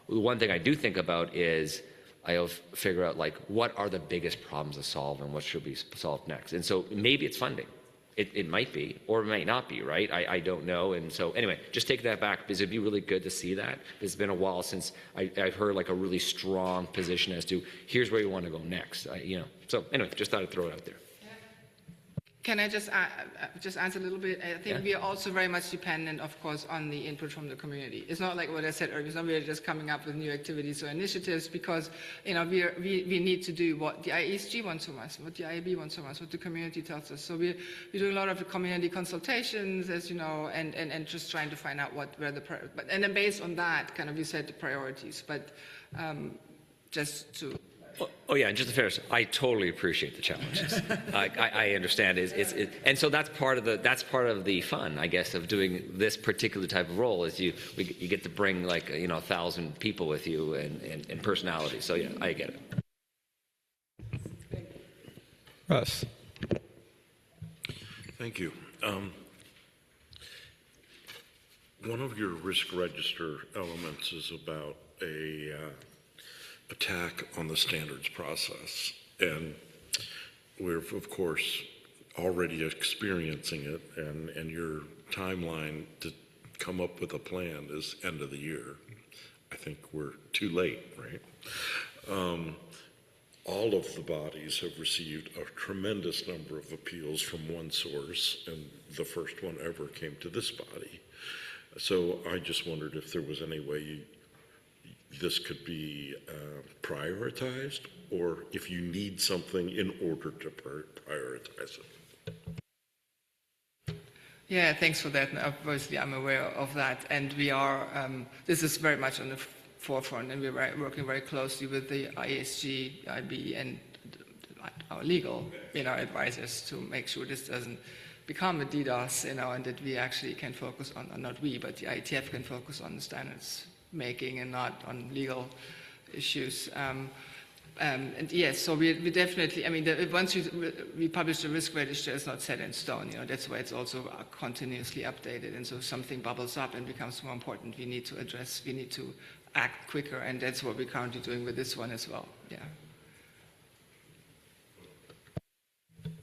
One thing I do think about is I'll figure out what are the biggest problems to solve and what should be solved next. And so maybe it's funding. It might be, or it might not be, right? I don't know. And so anyway, just take that back, because it'd be really good to see that. It's been a while since I've heard a really strong position as to here's where you want to go next. So anyway, just thought I'd throw it out there. Can I just answer a little bit? I think we are also very much dependent, of course, on the input from the community. It's not like what I said earlier. It's not really just coming up with new activities or initiatives, because we need to do what the IESG wants from us, what the IAB wants from us, what the community tells us. So we do a lot of community consultations, as you know, and just trying to find out and then based on that, kind of we set the priorities. But just to. Oh yeah, and just to finish, I totally appreciate the challenges. I understand and so that's part of the fun, I guess, of doing this particular type of role is you get to bring 1,000 people with you and personality. So yeah, I get it. Russ. Thank you. One of your risk register elements is about a attack on the standards process, and we're of course already experiencing it, and your timeline to come up with a plan is end of the year. I think we're too late, right? All of the bodies have received a tremendous number of appeals from one source, and the first one ever came to this body. So I just wondered if there was any way this could be prioritized, or if you need something in order to prioritize it. Yeah, thanks for that. And obviously, I'm aware of that, and we are. This is very much on the forefront, and we're working very closely with the ISG, IB, and our legal, advisors to make sure this doesn't become a DDoS, and that we actually can focus on, not we, but the IETF can focus on the standards making and not on legal issues. And yes, so we definitely, once we publish the risk register, it's not set in stone. That's why it's also continuously updated. And so if something bubbles up and becomes more important, we need to act quicker. And that's what we're currently doing with this one as well. Yeah.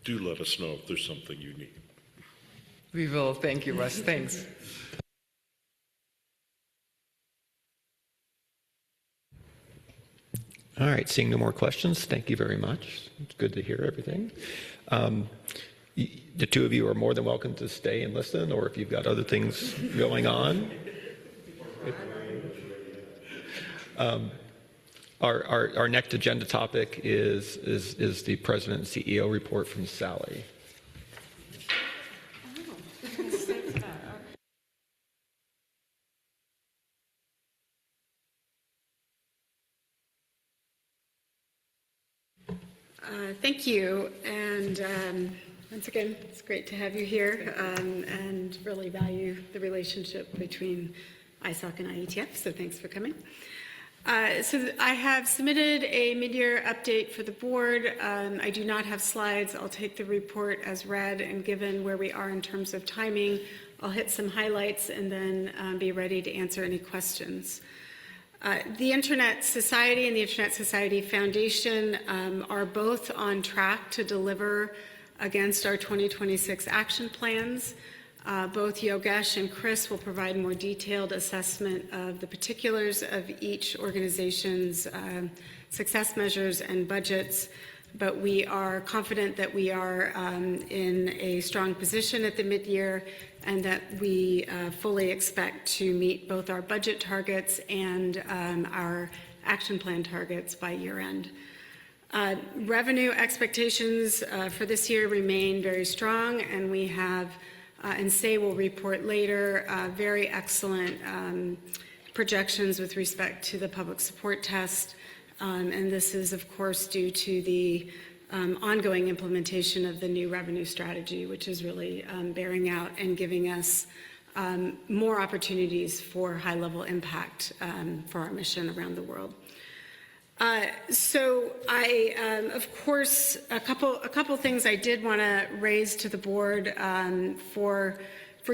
Do let us know if there's something you need. We will. Thank you, Russ. Thanks. All right, seeing no more questions, thank you very much. It's good to hear everything. The two of you are more than welcome to stay and listen, or if you've got other things going on. Our next agenda topic is the President and CEO report from Sally. Thank you, and once again, it's great to have you here, and really value the relationship between ISOC and IETF, so thanks for coming. So I have submitted a mid-year update for the board. I do not have slides. I'll take the report as read, and given where we are in terms of timing, I'll hit some highlights and then be ready to answer any questions. The Internet Society and the Internet Society Foundation are both on track to deliver against our 2026 action plans. Both Yogesh and Chris will provide more detailed assessment of the particulars of each organization's success measures and budgets, but we are confident that we are in a strong position at the mid-year and that we fully expect to meet both our budget targets and our action plan targets by year-end. Revenue expectations for this year remain very strong, and we have, and Say will report later, very excellent projections with respect to the public support test, and this is, of course, due to the ongoing implementation of the new revenue strategy, which is really bearing out and giving us more opportunities for high-level impact for our mission around the world. So I, of course, a couple things I did want to raise to the board for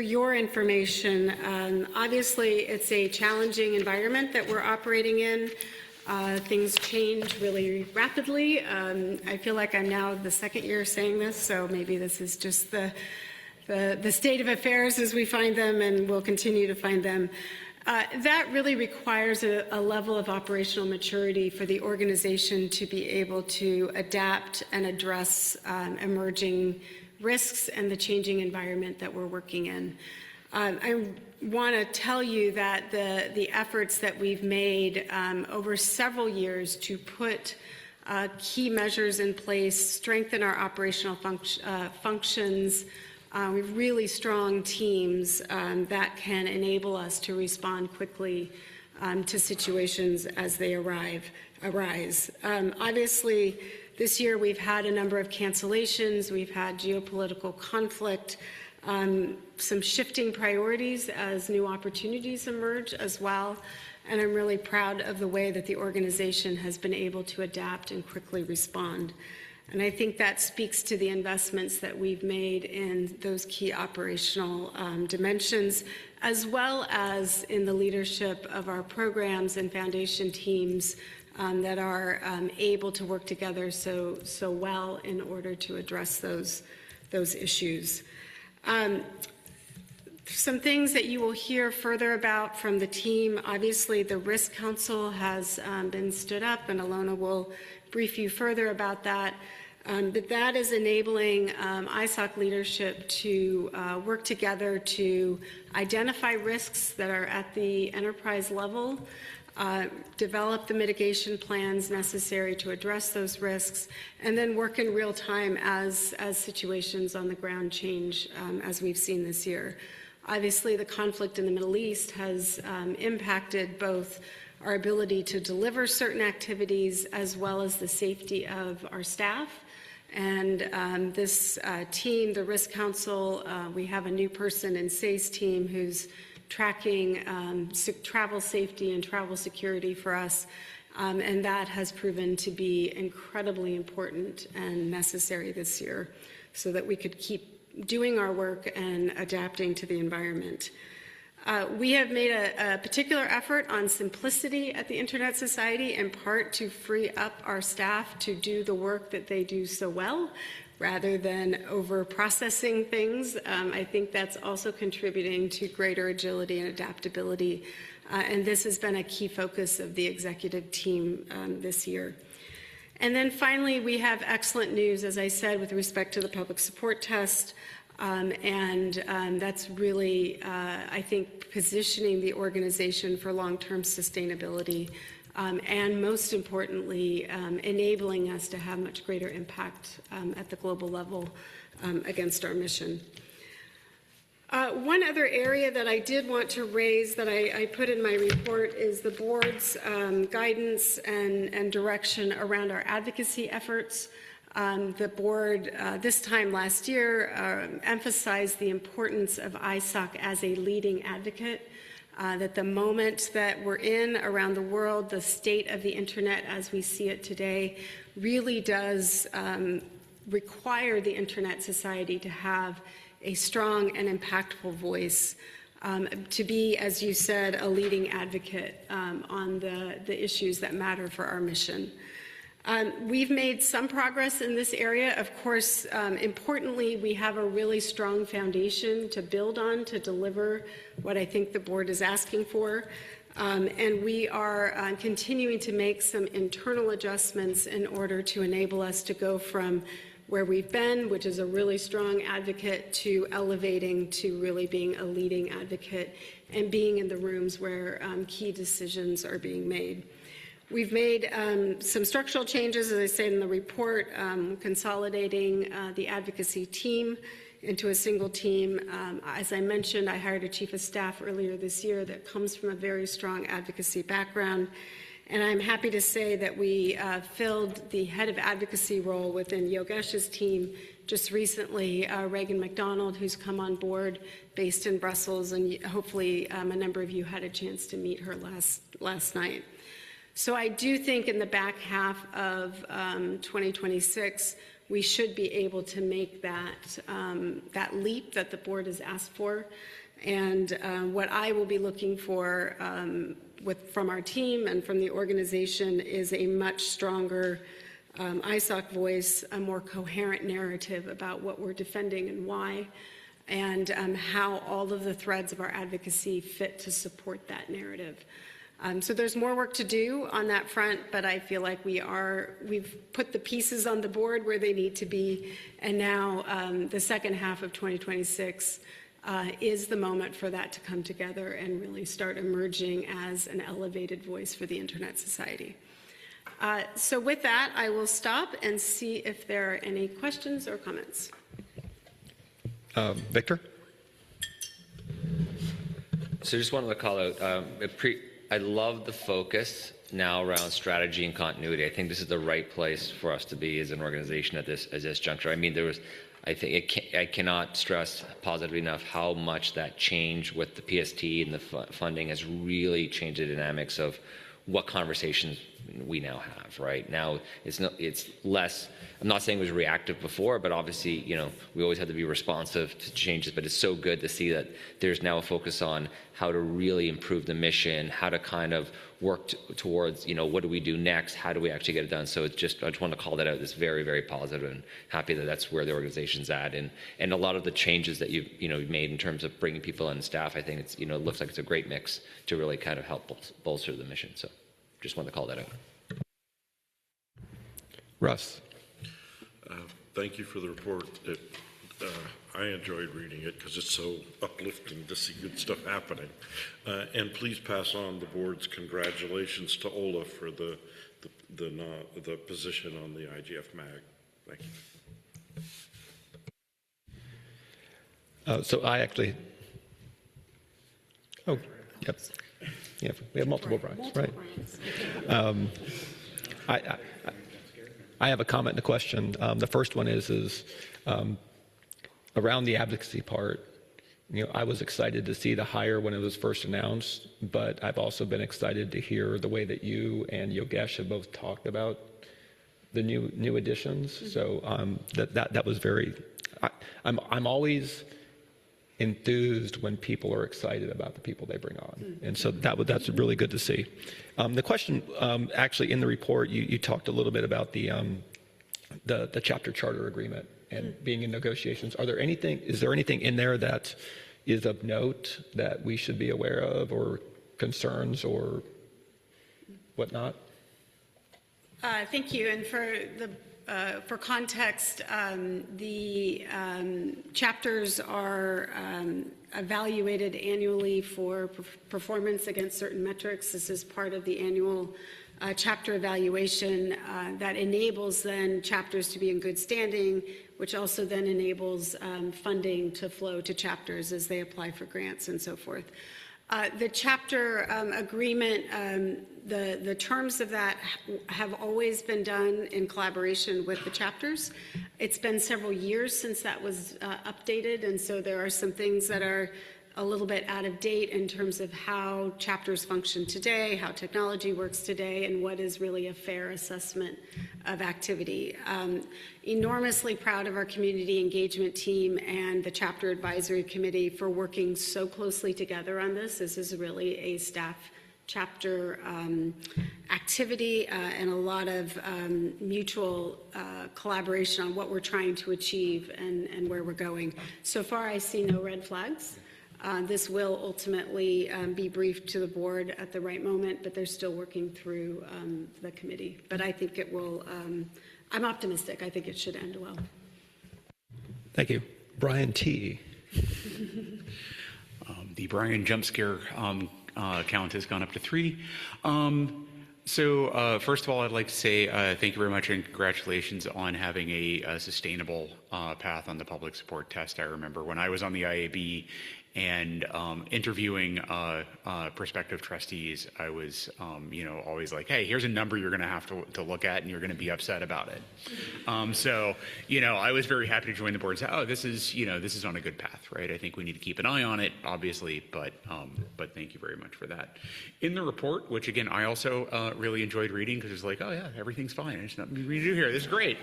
your information. Obviously, it's a challenging environment that we're operating in. Things change really rapidly. I feel like I'm now the second year saying this, so maybe this is just the state of affairs as we find them, and we'll continue to find them. That really requires a level of operational maturity for the organization to be able to adapt and address emerging risks and the changing environment that we're working in. I want to tell you that the efforts that we've made over several years to put key measures in place, strengthen our operational functions, with really strong teams that can enable us to respond quickly to situations as they arise. Obviously, this year we've had a number of cancellations, we've had geopolitical conflict, some shifting priorities as new opportunities emerge as well, and I'm really proud of the way that the organization has been able to adapt and quickly respond. And I think that speaks to the investments that we've made in those key operational dimensions, as well as in the leadership of our programs and foundation teams that are able to work together so well in order to address those issues. Some things that you will hear further about from the team. Obviously, the Risk Council has been stood up, and Alona will brief you further about that. But that is enabling ISOC leadership to work together to identify risks that are at the enterprise level, develop the mitigation plans necessary to address those risks, and then work in real time as situations on the ground change, as we've seen this year. Obviously, the conflict in the Middle East has impacted both our ability to deliver certain activities as well as the safety of our staff. And this team, the Risk Council, we have a new person in SACE team who's tracking travel safety and travel security for us, and that has proven to be incredibly important and necessary this year so that we could keep doing our work and adapting to the environment. We have made a particular effort on simplicity at the Internet Society, in part to free up our staff to do the work that they do so well, rather than over-processing things. I think that's also contributing to greater agility and adaptability, and this has been a key focus of the executive team this year. And then finally, we have excellent news, as I said, with respect to the public support test. And that's really, I think, positioning the organization for long-term sustainability, and most importantly, enabling us to have much greater impact at the global level against our mission. One other area that I did want to raise that I put in my report is the board's guidance and direction around our advocacy efforts. The board, this time last year, emphasized the importance of ISOC as a leading advocate, that the moment that we're in around the world, the state of the Internet as we see it today, really does require the Internet Society to have a strong and impactful voice, to be, as you said, a leading advocate on the issues that matter for our mission. We've made some progress in this area. Of course, importantly, we have a really strong foundation to build on to deliver what I think the board is asking for. And we are continuing to make some internal adjustments in order to enable us to go from where we've been, which is a really strong advocate, to elevating to really being a leading advocate and being in the rooms where key decisions are being made. We've made some structural changes, as I say in the report, consolidating the advocacy team into a single team. As I mentioned, I hired a chief of staff earlier this year that comes from a very strong advocacy background. And I'm happy to say that we filled the head of advocacy role within Yogesh's team just recently, Reagan McDonald, who's come on board based in Brussels, and hopefully a number of you had a chance to meet her last night. So I do think in the back half of 2026, we should be able to make that leap that the board has asked for. And what I will be looking for from our team and from the organization is a much stronger ISOC voice, a more coherent narrative about what we're defending and why, and how all of the threads of our advocacy fit to support that narrative. So there's more work to do on that front, but I feel like we've put the pieces on the board where they need to be, and now the second half of 2026 is the moment for that to come together and really start emerging as an elevated voice for the Internet Society. So with that, I will stop and see if there are any questions or comments. Victor? So just wanted to call out, I love the focus now around strategy and continuity. I think this is the right place for us to be as an organization at this juncture. I mean, I cannot stress positively enough how much that change with the PST and the funding has really changed the dynamics of what conversations we now have. Right now, it's less. I'm not saying it was reactive before, but obviously, we always had to be responsive to changes. But it's so good to see that there's now a focus on how to really improve the mission, how to kind of work towards, what do we do next? How do we actually get it done? So I just want to call that out. It's very, very positive, and happy that that's where the organization's at. And a lot of the changes that you've made in terms of bringing people in staff, I think it's, it looks like it's a great mix to really kind of help bolster the mission. So just wanted to call that out. Russ? Thank you for the report. I enjoyed reading it because it's so uplifting to see good stuff happening. And please pass on the board's congratulations to Ola for the position on the IGF MAG. Thank you. So I actually. Oh, yep. Yeah, we have multiple Brians, right? I have a comment and a question. The first one is around the advocacy part. I was excited to see the hire when it was first announced, but I've also been excited to hear the way that you and Yogesh have both talked about the new additions. Mm-hmm. So that was very. I'm always enthused when people are excited about the people they bring on. Mm-hmm. And so that's really good to see. The question, actually in the report, you talked a little bit about the chapter charter agreement and being in negotiations. Is there anything in there that is of note that we should be aware of, or concerns or whatnot? Thank you. And for context, the chapters are evaluated annually for performance against certain metrics. This is part of the annual chapter evaluation that enables then chapters to be in good standing, which also then enables funding to flow to chapters as they apply for grants and so forth. The chapter agreement, the terms of that have always been done in collaboration with the chapters. It's been several years since that was updated, and so there are some things that are a little bit out of date in terms of how chapters function today, how technology works today, and what is really a fair assessment of activity. Enormously proud of our community engagement team and the chapter advisory committee for working so closely together on this. This is really a staff chapter activity and a lot of mutual collaboration on what we're trying to achieve and where we're going. So far, I see no red flags. This will ultimately be briefed to the board at the right moment, but they're still working through the committee. But I think it will, I'm optimistic. I think it should end well. Thank you. Brian T. The Brian jump scare count has gone up to 3. So first of all, I'd like to say thank you very much and congratulations on having a sustainable path on the public support test. I remember when I was on the IAB and interviewing prospective trustees, I was, always like, hey, here's a number you're going to have to look at, and you're going to be upset about it. So, I was very happy to join the board and say, oh, this is on a good path, right? I think we need to keep an eye on it, obviously, but thank you very much for that. In the report, which again I also really enjoyed reading because it was like, oh yeah, everything's fine. There's nothing we need to do here. This is great.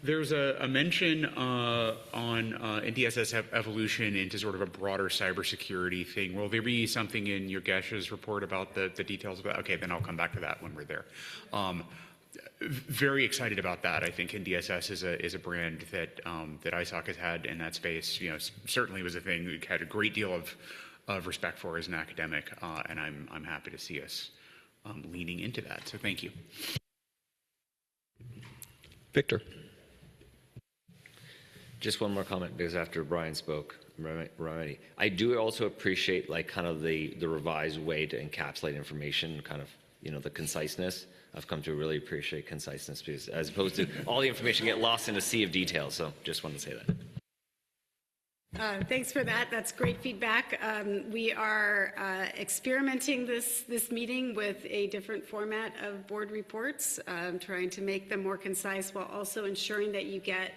There's a mention on NDSS evolution into sort of a broader cybersecurity thing. Will there be something in Yogesh's report about the details of that? Okay, then I'll come back to that when we're there. Very excited about that. I think NDSS is a brand that ISOC has had in that space. Certainly was a thing. We had a great deal of of respect for as an academic, and I'm happy to see us leaning into that. So thank you. Victor. Just one more comment, because after Brian spoke, I do also appreciate like kind of the revised way to encapsulate information, kind of, you know, the conciseness. I've come to really appreciate conciseness, because as opposed to all the information get lost in a sea of details. So just wanted to say that. Thanks for that. That's great feedback. We are experimenting this meeting with a different format of board reports, trying to make them more concise while also ensuring that you get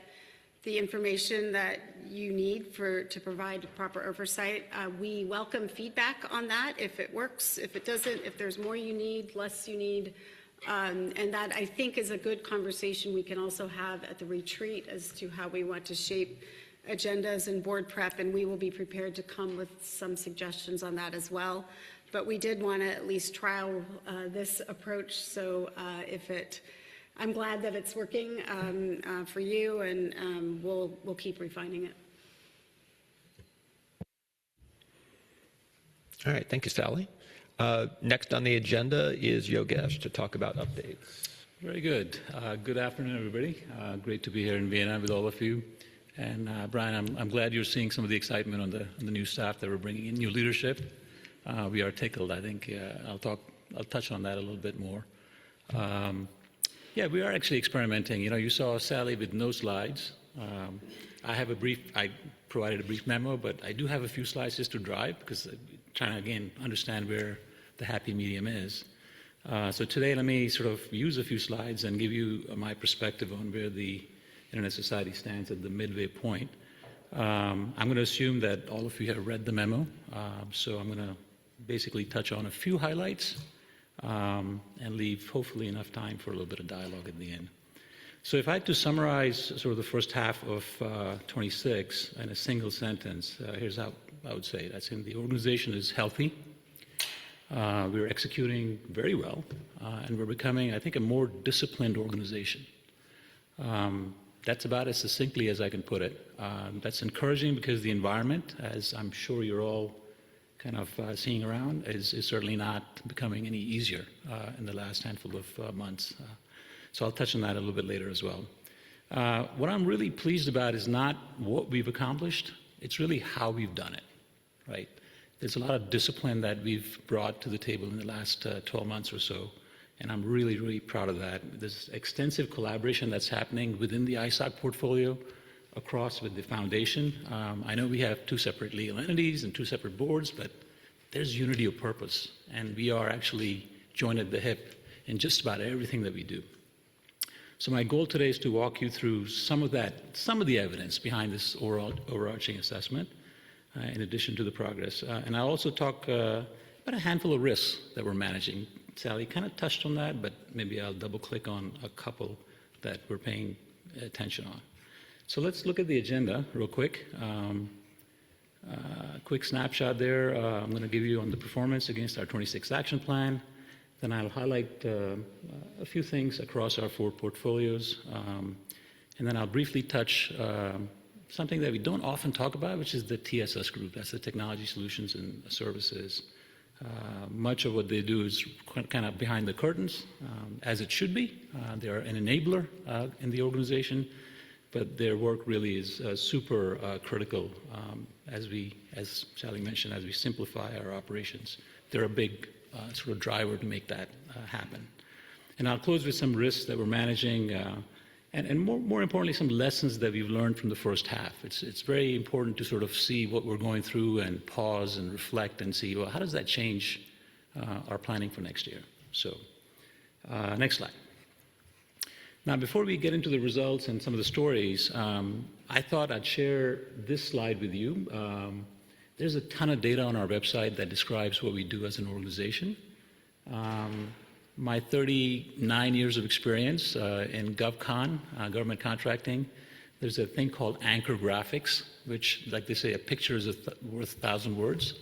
the information that you need to provide proper oversight. We welcome feedback on that, if it works, if it doesn't, if there's more you need, less you need. And that, I think, is a good conversation we can also have at the retreat as to how we want to shape agendas and board prep, and we will be prepared to come with some suggestions on that as well. But we did want to at least trial this approach, so I'm glad that it's working for you, and we'll keep refining it. All right, thank you, Sally. Next on the agenda is Yogesh to talk about updates. Very good. Good afternoon, everybody. Great to be here in Vienna with all of you. And Brian, I'm glad you're seeing some of the excitement on the new staff that we're bringing in, new leadership. We are tickled. I think I'll touch on that a little bit more. Yeah, we are actually experimenting. You know, you saw Sally with no slides. I provided a brief memo, but I do have a few slides just to drive, because I'm trying to, again, understand where the happy medium is. So today, let me sort of use a few slides and give you my perspective on where the Internet Society stands at the midway point. I'm going to assume that all of you have read the memo, so I'm going to basically touch on a few highlights and leave hopefully enough time for a little bit of dialogue at the end. So if I had to summarize sort of the first half of 26 in a single sentence, here's how I would say it. I'd say the organization is healthy. We're executing very well, and we're becoming, I think, a more disciplined organization. That's about as succinctly as I can put it. That's encouraging, because the environment, as I'm sure you're all kind of seeing around, is certainly not becoming any easier in the last handful of months. So I'll touch on that a little bit later as well. What I'm really pleased about is not what we've accomplished, it's really how we've done it, right? There's a lot of discipline that we've brought to the table in the last 12 months or so, and I'm really, really proud of that. There's extensive collaboration that's happening within the ISOC portfolio, across with the foundation. I know we have two separate legal entities and two separate boards, but there's unity of purpose, and we are actually joined at the hip in just about everything that we do. So my goal today is to walk you through some of the evidence behind this overarching assessment, in addition to the progress. And I'll also talk about a handful of risks that we're managing. Sally kind of touched on that, but maybe I'll double click on a couple that we're paying attention on. So let's look at the agenda real quick. Quick snapshot there. I'm going to give you on the performance against our 26th action plan. Then I'll highlight a few things across our four portfolios. And then I'll briefly touch something that we don't often talk about, which is the TSS group. That's the Technology Solutions and Services. Much of what they do is kind of behind the curtains, as it should be. They are an enabler in the organization, but their work really is super critical as Sally mentioned, as we simplify our operations. They're a big sort of driver to make that happen. And I'll close with some risks that we're managing, and more importantly, some lessons that we've learned from the first half. It's very important to sort of see what we're going through and pause and reflect and see, well, how does that change our planning for next year? So, next slide. Now, before we get into the results and some of the stories, I thought I'd share this slide with you. There's a ton of data on our website that describes what we do as an organization. My 39 years of experience in GovCon, government contracting, there's a thing called anchor graphics, which, like they say, a picture is worth 1,000 words.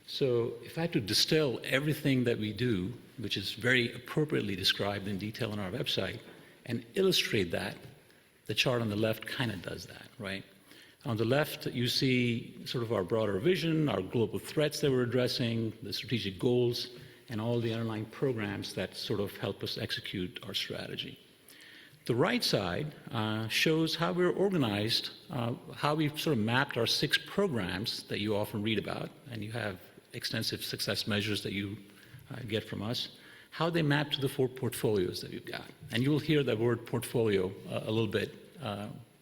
So if I had to distill everything that we do, which is very appropriately described in detail on our website, and illustrate that, the chart on the left kind of does that, right? On the left, you see sort of our broader vision, our global threats that we're addressing, the strategic goals, and all the underlying programs that sort of help us execute our strategy. The right side shows how we're organized, how we've sort of mapped our 6 programs that you often read about, and you have extensive success measures that you get from us, how they map to the 4 portfolios that we've got. And you'll hear that word portfolio a little bit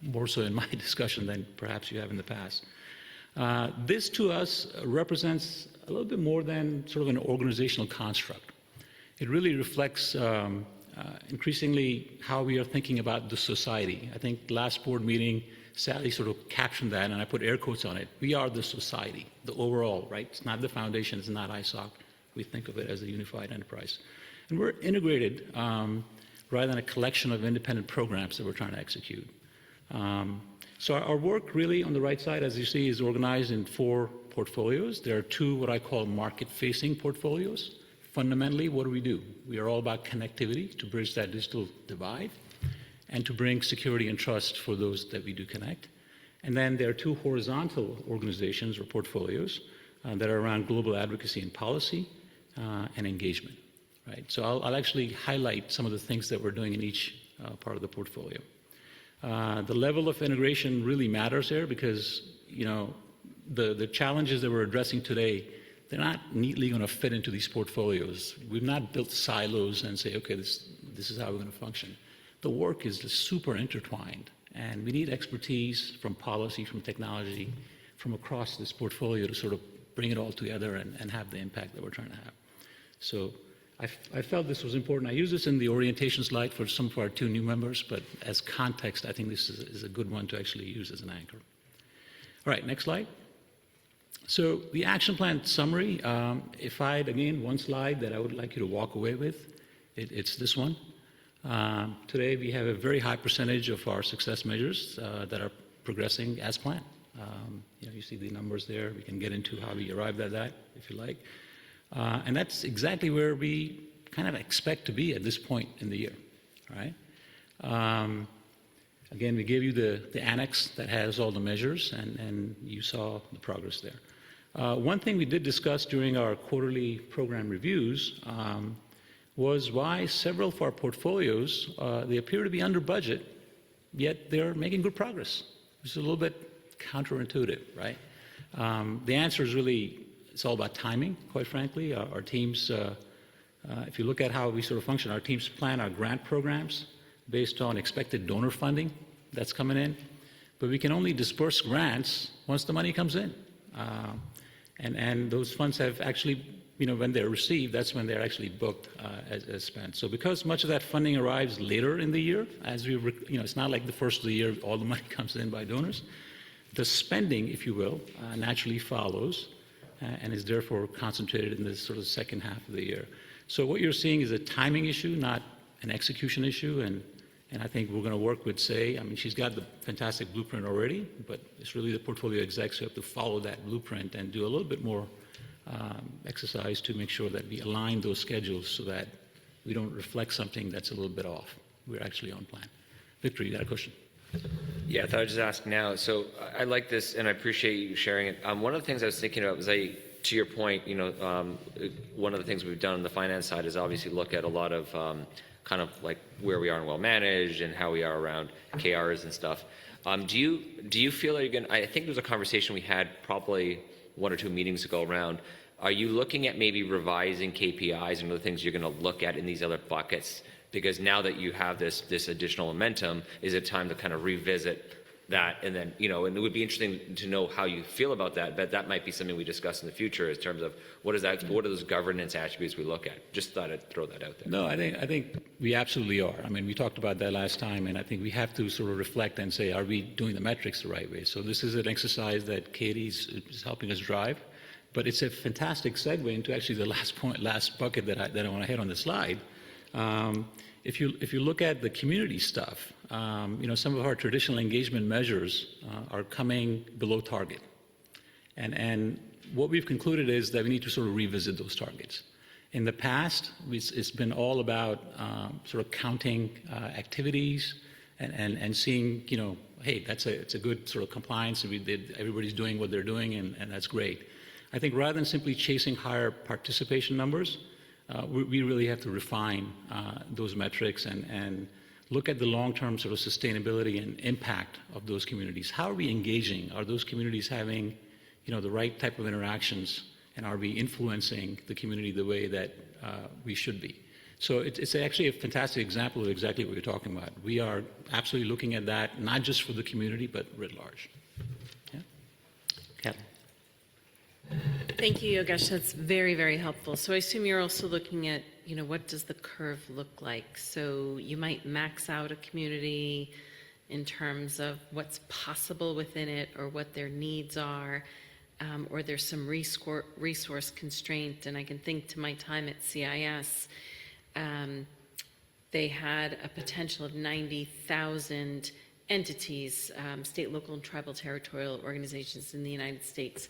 more so in my discussion than perhaps you have in the past. This to us represents a little bit more than sort of an organizational construct. It really reflects increasingly how we are thinking about the society. I think last board meeting, Sally sort of captioned that, and I put air quotes on it. We are the society, the overall, right? It's not the foundation, it's not ISOC. We think of it as a unified enterprise. And we're integrated rather than a collection of independent programs that we're trying to execute. So our work really on the right side, as you see, is organized in 4 portfolios. There are 2 what I call market-facing portfolios. Fundamentally, what do? We are all about connectivity to bridge that digital divide and to bring security and trust for those that we do connect. And then there are 2 horizontal organizations or portfolios that are around global advocacy and policy and engagement. Right? So I'll actually highlight some of the things that we're doing in each part of the portfolio. The level of integration really matters here because, you know, the challenges that we're addressing today, they're not neatly going to fit into these portfolios. We've not built silos and say, okay, this is how we're going to function. The work is just super intertwined, and we need expertise from policy, from technology, from across this portfolio to sort of bring it all together and have the impact that we're trying to have. So I felt this was important. I use this in the orientation slide for some of our 2 new members, but as context, I think this is a good one to actually use as an anchor. All right, next slide. So the action plan summary, if I had, again, one slide that I would like you to walk away with, it's this one. Today, we have a very high percentage of our success measures that are progressing as planned. You know, you see the numbers there. We can get into how we arrived at that, if you like. And that's exactly where we kind of expect to be at this point in the year, right? Again, we gave you the annex that has all the measures, and you saw the progress there. One thing we did discuss during our quarterly program reviews was why several of our portfolios, they appear to be under budget, yet they're making good progress. It's a little bit counterintuitive, right? The answer is really, it's all about timing, quite frankly. Our teams, if you look at how we sort of function, our teams plan our grant programs based on expected donor funding that's coming in. But we can only disperse grants once the money comes in. And those funds have actually, you know, when they're received, that's when they're actually booked as spent. So because much of that funding arrives later in the year, as we, you know, it's not like the first of the year all the money comes in by donors. The spending, if you will, naturally follows and is therefore concentrated in this sort of second half of the year. So what you're seeing is a timing issue, not an execution issue, and I think we're going to work with Say. I mean, she's got the fantastic blueprint already, but it's really the portfolio execs who have to follow that blueprint and do a little bit more exercise to make sure that we align those schedules so that we don't reflect something that's a little bit off. We're actually on plan. Victor, you got a question? Yeah, I thought I'd just ask now. So I like this, and I appreciate you sharing it. One of the things I was thinking about was, to your point, you know, one of the things we've done on the finance side is obviously look at a lot of kind of like where we are in well managed and how we are around KRs and stuff. Do you feel like you're going? I think there was a conversation we had probably 1 or 2 meetings ago around. Are you looking at maybe revising KPIs and other things you're going to look at in these other buckets? Because now that you have this additional momentum, is it time to kind of revisit that? And then, you know, and it would be interesting to know how you feel about that, but that might be something we discuss in the future in terms of what are those governance attributes we look at? Just thought I'd throw that out there. No, I think we absolutely are. I mean, we talked about that last time, and I think we have to sort of reflect and say, are we doing the metrics the right way? So this is an exercise that Katie's is helping us drive, but it's a fantastic segue into actually the last bucket that I want to hit on the slide. If you look at the community stuff, you know, some of our traditional engagement measures are coming below target. And what we've concluded is that we need to sort of revisit those targets. In the past, it's been all about sort of counting activities and seeing, hey, it's a good sort of compliance. Everybody's doing what they're doing, and that's great. I think rather than simply chasing higher participation numbers, we really have to refine those metrics and look at the long-term sort of sustainability and impact of those communities. How are we engaging? Are those communities having, the right type of interactions, and are we influencing the community the way that we should be? So it's actually a fantastic example of exactly what you're talking about. We are absolutely looking at that, not just for the community, but writ large. Yeah? Kathleen. Thank you, Yogesh. That's very, very helpful. So I assume you're also looking at, what does the curve look like? So you might max out a community in terms of what's possible within it or what their needs are, or there's some resource constraint. And I can think to my time at CIS, they had a potential of 90,000 entities, state, local, and tribal territorial organizations in the United States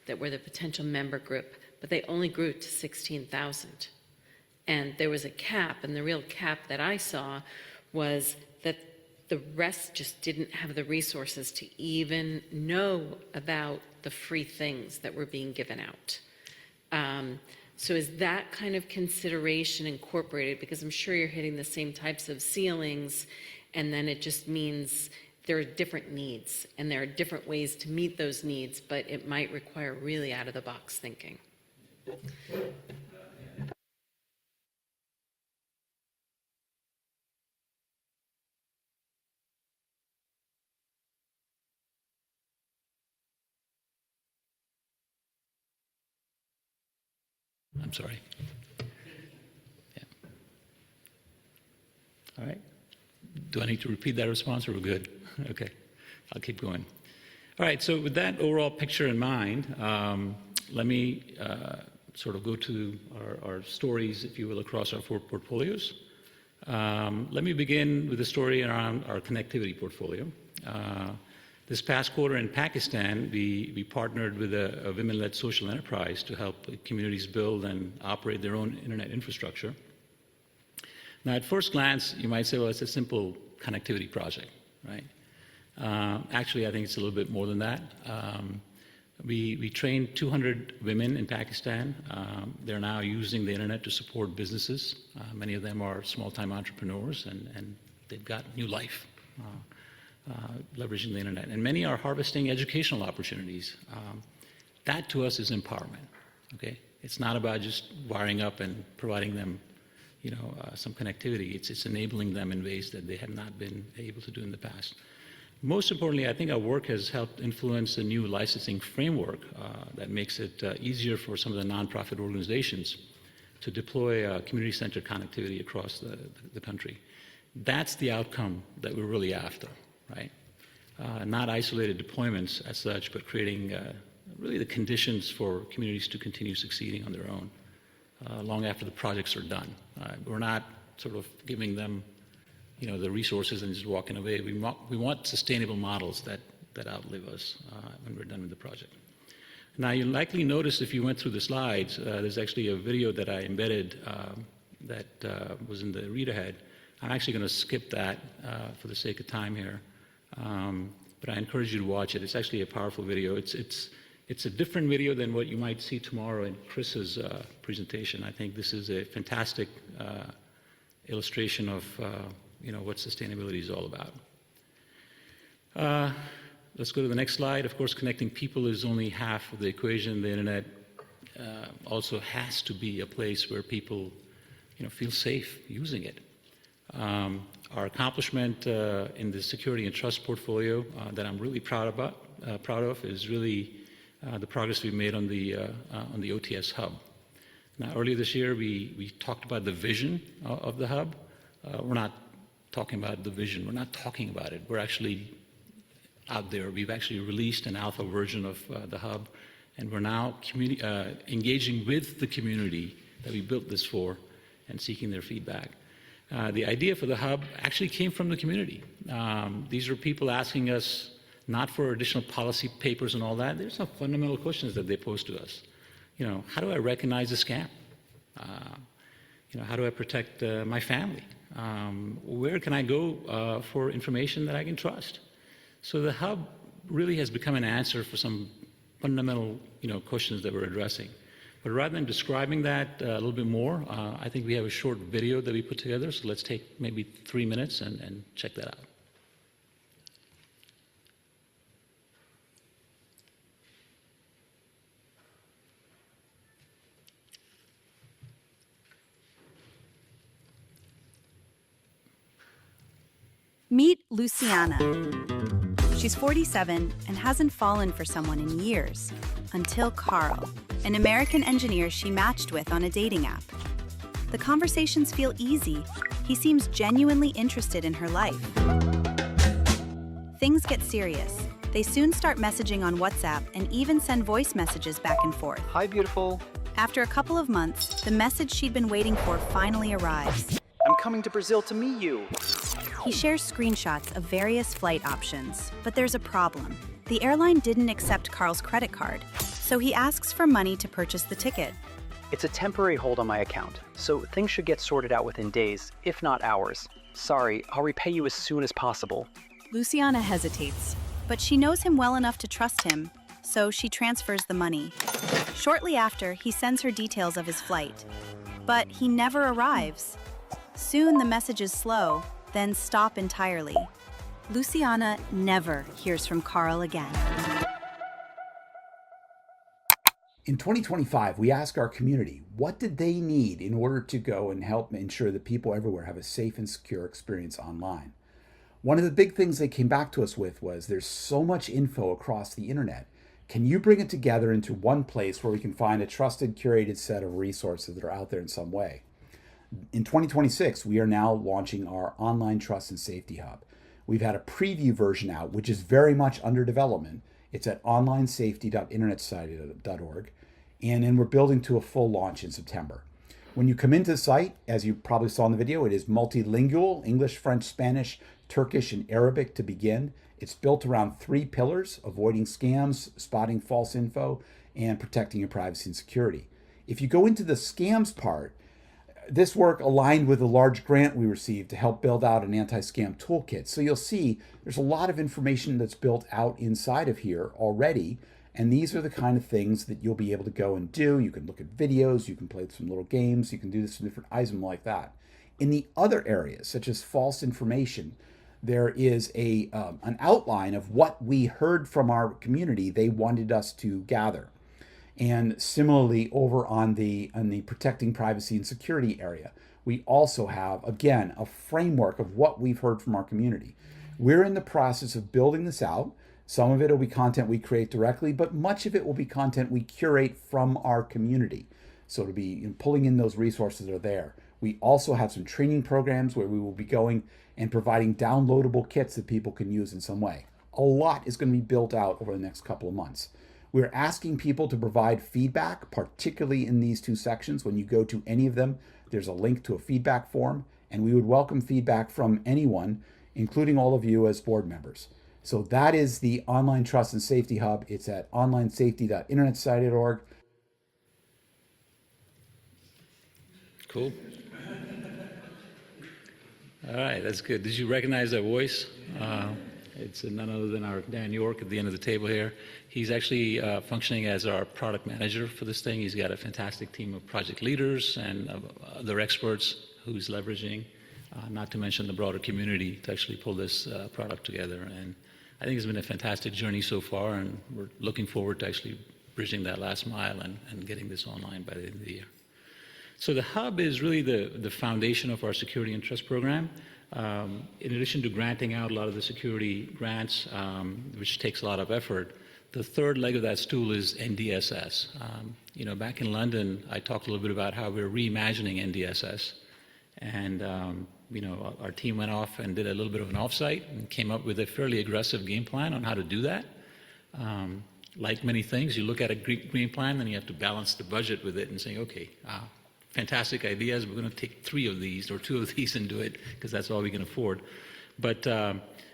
that were the potential member group, but they only grew to 16,000. And there was a cap, and the real cap that I saw was that the rest just didn't have the resources to even know about the free things that were being given out. So is that kind of consideration incorporated? Because I'm sure you're hitting the same types of ceilings, and then it just means there are different needs, and there are different ways to meet those needs, but it might require really out-of-the-box thinking. I'm sorry. Yeah. All right. Do I need to repeat that response, or we're good? Okay. I'll keep going. All right. So with that overall picture in mind, let me sort of go to our stories, if you will, across our 4 portfolios. Let me begin with a story around our connectivity portfolio. This past quarter in Pakistan, we partnered with a women-led social enterprise to help communities build and operate their own internet infrastructure. Now, at first glance, you might say, well, it's a simple connectivity project, right? Actually, I think it's a little bit more than that. We trained 200 women in Pakistan. They're now using the internet to support businesses. Many of them are small-time entrepreneurs, and they've got new life. Leveraging the internet. And many are harvesting educational opportunities. That to us is empowerment, okay? It's not about just wiring up and providing them, some connectivity. It's enabling them in ways that they have not been able to do in the past. Most importantly, I think our work has helped influence a new licensing framework that makes it easier for some of the nonprofit organizations to deploy community-centered connectivity across the country. That's the outcome that we're really after. Right? Not isolated deployments as such, but creating really the conditions for communities to continue succeeding on their own long after the projects are done. We're not sort of giving them, the resources and just walking away. We want sustainable models that outlive us when we're done with the project. Now, you'll likely notice if you went through the slides, there's actually a video that I embedded that was in the read ahead. I'm actually going to skip that for the sake of time here. But I encourage you to watch it. It's actually a powerful video. It's a different video than what you might see tomorrow in Chris's presentation. I think this is a fantastic illustration of what sustainability is all about. Let's go to the next slide. Of course, connecting people is only half of the equation. The internet also has to be a place where people feel safe using it. Our accomplishment in the security and trust portfolio that I'm really proud of is really the progress we've made on the OTS hub. Now, earlier this year, we talked about the vision of the hub. We're not talking about the vision. We're not talking about it. We're actually out there. We've actually released an alpha version of the hub, and we're now engaging with the community that we built this for and seeking their feedback. The idea for the hub actually came from the community. These are people asking us not for additional policy papers and all that. There's some fundamental questions that they pose to us. How do I recognize a scam? how do I protect my family? Where can I go for information that I can trust? So the hub really has become an answer for some fundamental, questions that we're addressing. But rather than describing that a little bit more, I think we have a short video that we put together. So let's take maybe 3 minutes and check that out. Meet Luciana. She's 47 and hasn't fallen for someone in years, until Carl, an American engineer she matched with on a dating app. The conversations feel easy. He seems genuinely interested in her life. Things get serious. They soon start messaging on WhatsApp and even send voice messages back and forth. Hi, beautiful. After a couple of months, the message she'd been waiting for finally arrives. I'm coming to Brazil to meet you. He shares screenshots of various flight options, but there's a problem. The airline didn't accept Carl's credit card, so he asks for money to purchase the ticket. It's a temporary hold on my account, so things should get sorted out within days, if not hours. Sorry, I'll repay you as soon as possible. Luciana hesitates, but she knows him well enough to trust him, so she transfers the money. Shortly after, he sends her details of his flight, but he never arrives. Soon the messages slow, then stop entirely. Luciana never hears from Carl again. In 2025, we asked our community, what did they need in order to go and help ensure that people everywhere have a safe and secure experience online? One of the big things they came back to us with was, there's so much info across the internet. Can you bring it together into one place where we can find a trusted, curated set of resources that are out there in some way? In 2026, we are now launching our online trust and safety hub. We've had a preview version out, which is very much under development. It's at onlinesafety.internetsociety.org, and then we're building to a full launch in September. When you come into the site, as you probably saw in the video, it is multilingual: English, French, Spanish, Turkish, and Arabic to begin. It's built around 3 pillars: avoiding scams, spotting false info, and protecting your privacy and security. If you go into the scams part, this work aligned with a large grant we received to help build out an anti-scam toolkit. So you'll see there's a lot of information that's built out inside of here already. And these are the kind of things that you'll be able to go and do. You can look at videos, you can play some little games, you can do this in different items like that. In the other areas, such as false information, there is an outline of what we heard from our community they wanted us to gather. And similarly, over on the protecting privacy and security area, we also have, again, a framework of what we've heard from our community. We're in the process of building this out. Some of it will be content we create directly, but much of it will be content we curate from our community. So to be pulling in those resources that are there. We also have some training programs where we will be going and providing downloadable kits that people can use in some way. A lot is going to be built out over the next couple of months. We're asking people to provide feedback, particularly in these 2 sections. When you go to any of them, there's a link to a feedback form, and we would welcome feedback from anyone, including all of you as board members. So that is the Online Trust and Safety Hub. It's at onlinesafety.internetsociety.org. Cool. All right, that's good. Did you recognize that voice? It's none other than our Dan York at the end of the table here. He's actually functioning as our product manager for this thing. He's got a fantastic team of project leaders and other experts who's leveraging, not to mention the broader community, to actually pull this product together. And I think it's been a fantastic journey so far, and we're looking forward to actually bridging that last mile and getting this online by the end of the year. So the hub is really the foundation of our security and trust program. In addition to granting out a lot of the security grants, which takes a lot of effort, the third leg of that stool is NDSS. Back in London, I talked a little bit about how we're reimagining NDSS. And, our team went off and did a little bit of an offsite and came up with a fairly aggressive game plan on how to do that. Like many things, you look at a game plan, then you have to balance the budget with it and say, okay, fantastic ideas. We're going to take 3 of these or 2 of these and do it because that's all we can afford. But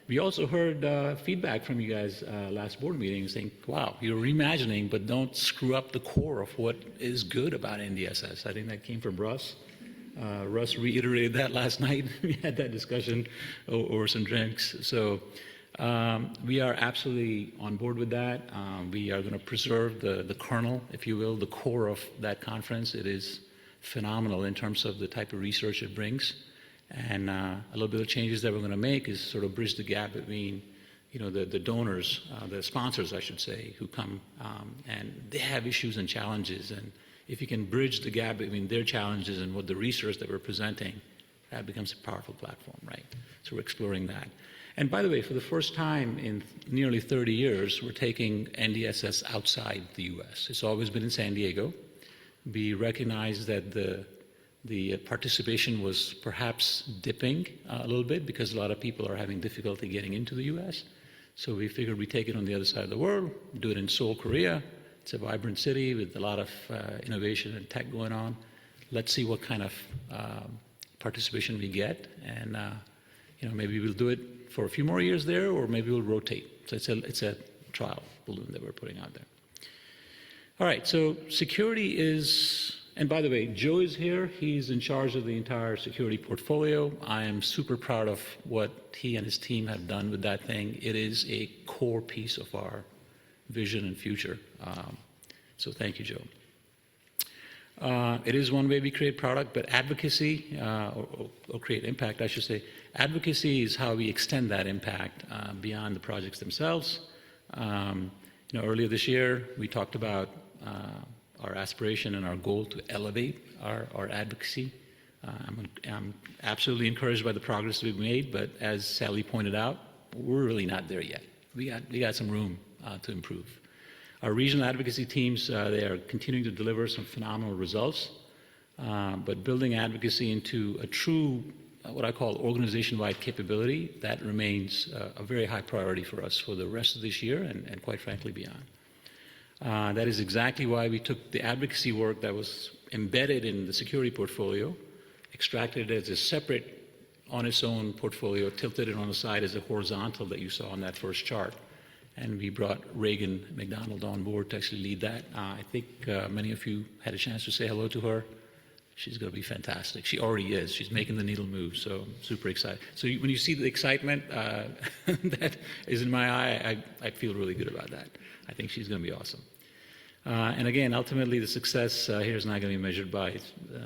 we also heard feedback from you guys last board meeting saying, wow, you're reimagining, but don't screw up the core of what is good about NDSS. I think that came from Russ. Russ reiterated that last night. We had that discussion over some drinks. So we are absolutely on board with that. We are going to preserve the kernel, if you will, the core of that conference. It is phenomenal in terms of the type of research it brings. And a little bit of changes that we're going to make is sort of bridge the gap between the donors, the sponsors, I should say, who come and they have issues and challenges. And if you can bridge the gap between their challenges and what the research that we're presenting, that becomes a powerful platform, right? So we're exploring that. And by the way, for the first time in nearly 30 years, we're taking NDSS outside the U.S. It's always been in San Diego. We recognize that the participation was perhaps dipping a little bit because a lot of people are having difficulty getting into the U.S. So we figured we'd take it on the other side of the world, do it in Seoul, Korea. It's a vibrant city with a lot of innovation and tech going on. Let's see what kind of participation we get, and maybe we'll do it for a few more years there, or maybe we'll rotate. So it's a trial balloon that we're putting out there. All right, so security is, and by the way, Joe is here. He's in charge of the entire security portfolio. I am super proud of what he and his team have done with that thing. It is a core piece of our vision and future. So thank you, Joe. It is one way we create product, but advocacy, or create impact, I should say. Advocacy is how we extend that impact beyond the projects themselves. Earlier this year, we talked about our aspiration and our goal to elevate our advocacy. I'm absolutely encouraged by the progress we've made, but as Sally pointed out, we're really not there yet. We got some room to improve. Our regional advocacy teams, they are continuing to deliver some phenomenal results, but building advocacy into a true, what I call organization-wide capability, that remains a very high priority for us for the rest of this year and quite frankly beyond. That is exactly why we took the advocacy work that was embedded in the security portfolio, extracted it as a separate, on its own portfolio, tilted it on the side as a horizontal that you saw on that first chart. And we brought Reagan McDonald on board to actually lead that. I think many of you had a chance to say hello to her. She's going to be fantastic. She already is. She's making the needle move, so I'm super excited. So when you see the excitement that is in my eye, I feel really good about that. I think she's going to be awesome. And again, ultimately, the success here is not going to be measured by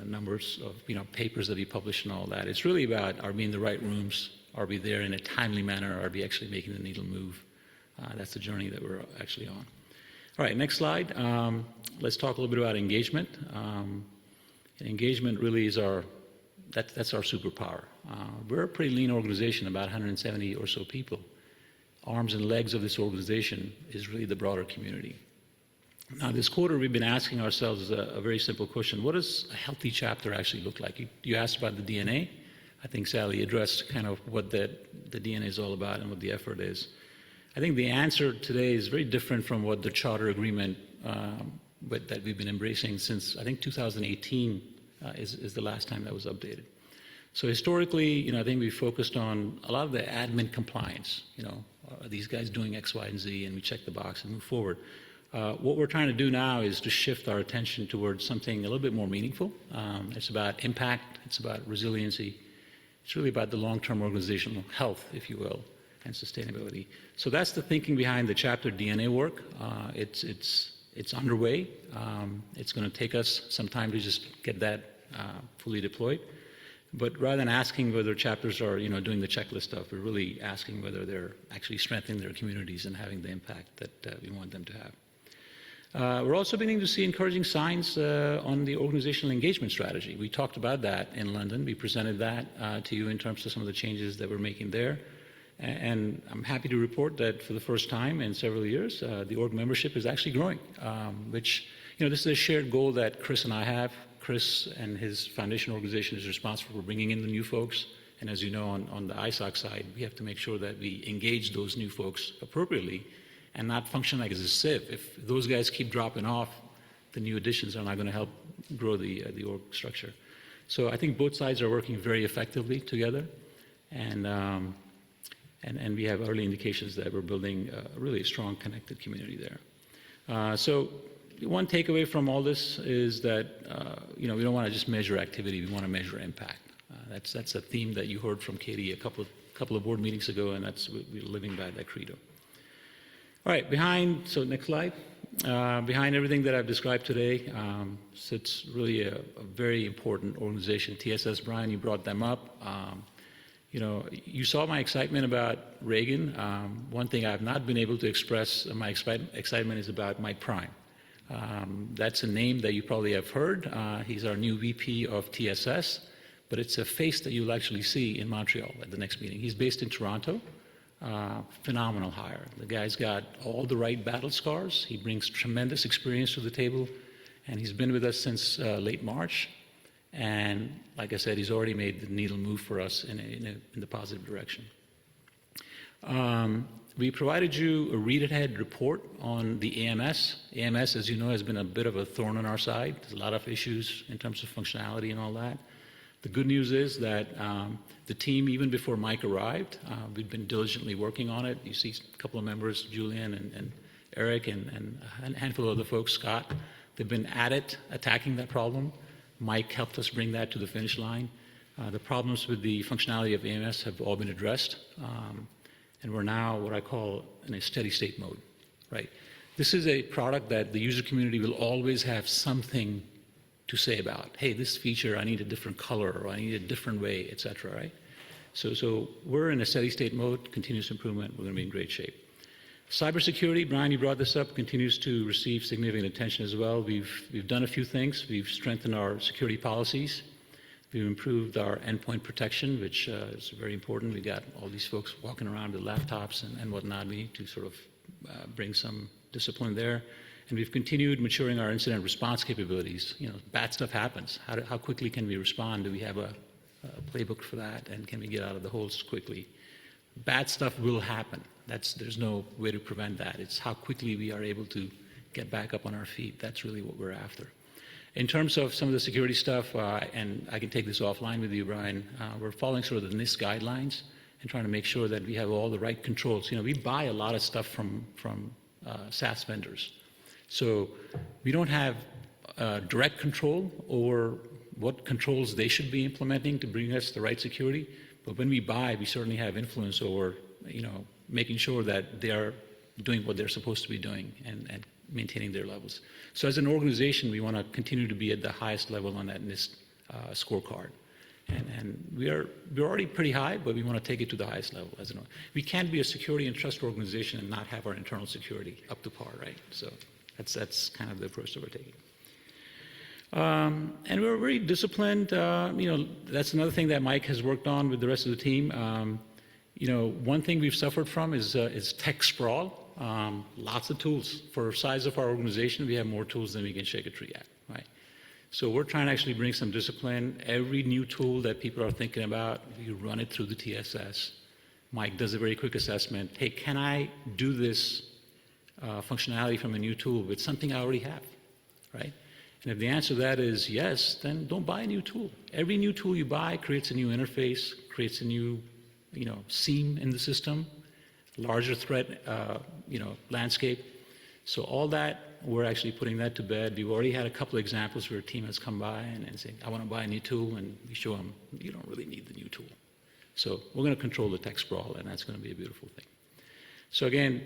numbers of papers that we publish and all that. It's really about, are we in the right rooms? Are we there in a timely manner? Are we actually making the needle move? That's the journey that we're actually on. All right, next slide. Let's talk a little bit about engagement. Engagement really is that's our superpower. We're a pretty lean organization, about 170 or so people. Arms and legs of this organization is really the broader community. Now, this quarter, we've been asking ourselves a very simple question. What does a healthy chapter actually look like? You asked about the DNA. I think Sally addressed kind of what the DNA is all about and what the effort is. I think the answer today is very different from what the charter agreement that we've been embracing since, I think, 2018 is the last time that was updated. So historically, I think we focused on a lot of the admin compliance. Are these guys doing X, Y, and Z, and we check the box and move forward. What we're trying to do now is to shift our attention towards something a little bit more meaningful. It's about impact. It's about resiliency. It's really about the long-term organizational health, if you will, and sustainability. So that's the thinking behind the chapter DNA work. It's underway. It's going to take us some time to just get that fully deployed. But rather than asking whether chapters are, doing the checklist stuff, we're really asking whether they're actually strengthening their communities and having the impact that we want them to have. We're also beginning to see encouraging signs on the organizational engagement strategy. We talked about that in London. We presented that to you in terms of some of the changes that we're making there. And I'm happy to report that for the first time in several years, the org membership is actually growing, which, this is a shared goal that Chris and I have. Chris and his foundation organization is responsible for bringing in the new folks. And as you know, on the ISOC side, we have to make sure that we engage those new folks appropriately and not function like as a sieve. If those guys keep dropping off, the new additions are not going to help grow the org structure. So I think both sides are working very effectively together. And we have early indications that we're building a really strong connected community there. So one takeaway from all this is that we don't want to just measure activity; we want to measure impact. That's a theme that you heard from Katie a couple of board meetings ago, and we're living by that credo. All right, next slide. Behind everything that I've described today sits really a very important organization. TSS, Brian, you brought them up. You saw my excitement about Reagan. One thing I've not been able to express my excitement is about Mike Prime. That's a name that you probably have heard. He's our new VP of TSS, but it's a face that you'll actually see in Montreal at the next meeting. He's based in Toronto. Phenomenal hire. The guy's got all the right battle scars. He brings tremendous experience to the table, and he's been with us since late March. And like I said, he's already made the needle move for us in the positive direction. We provided you a read-ahead report on the AMS. AMS, as you know, has been a bit of a thorn on our side. There's a lot of issues in terms of functionality and all that. The good news is that the team, even before Mike arrived, we've been diligently working on it. You see a couple of members, Julian and Eric and a handful of other folks, Scott. They've been at it, attacking that problem. Mike helped us bring that to the finish line. The problems with the functionality of AMS have all been addressed, and we're now what I call in a steady state mode, right? This is a product that the user community will always have something to say about. Hey, this feature, I need a different color, or I need a different way, et cetera, right? So we're in a steady state mode, continuous improvement, we're gonna be in great shape. Cybersecurity, Brian, you brought this up, continues to receive significant attention as well. We've done a few things. We've strengthened our security policies. We've improved our endpoint protection, which is very important. We got all these folks walking around with laptops and whatnot. We need to sort of bring some discipline there. And we've continued maturing our incident response capabilities. Bad stuff happens. How quickly can we respond? Do we have a playbook for that? And can we get out of the holes quickly? Bad stuff will happen. There's no way to prevent that. It's how quickly we are able to get back up on our feet. That's really what we're after. In terms of some of the security stuff, and I can take this offline with you, Brian, we're following sort of the NIST guidelines and trying to make sure that we have all the right controls. We buy a lot of stuff from SaaS vendors. So we don't have direct control over what controls they should be implementing to bring us the right security. But when we buy, we certainly have influence over, making sure that they are doing what they're supposed to be doing and maintaining their levels. So as an organization, we want to continue to be at the highest level on that NIST scorecard. And we're already pretty high, but we want to take it to the highest level. We can't be a security and trust organization and not have our internal security up to par, right? So that's kind of the approach that we're taking. And we're very disciplined. That's another thing that Mike has worked on with the rest of the team. One thing we've suffered from is tech sprawl. Lots of tools. For the size of our organization, we have more tools than we can shake a tree at, right? So we're trying to actually bring some discipline. Every new tool that people are thinking about, we run it through the TSS. Mike does a very quick assessment. Hey, can I do this functionality from a new tool with something I already have, right? And if the answer to that is yes, then don't buy a new tool. Every new tool you buy creates a new interface, creates a new, seam in the system, larger threat, landscape. So all that, we're actually putting that to bed. We've already had a couple of examples where a team has come by and saying, I want to buy a new tool, and we show them, you don't really need the new tool. So we're going to control the tech sprawl, and that's going to be a beautiful thing. So again,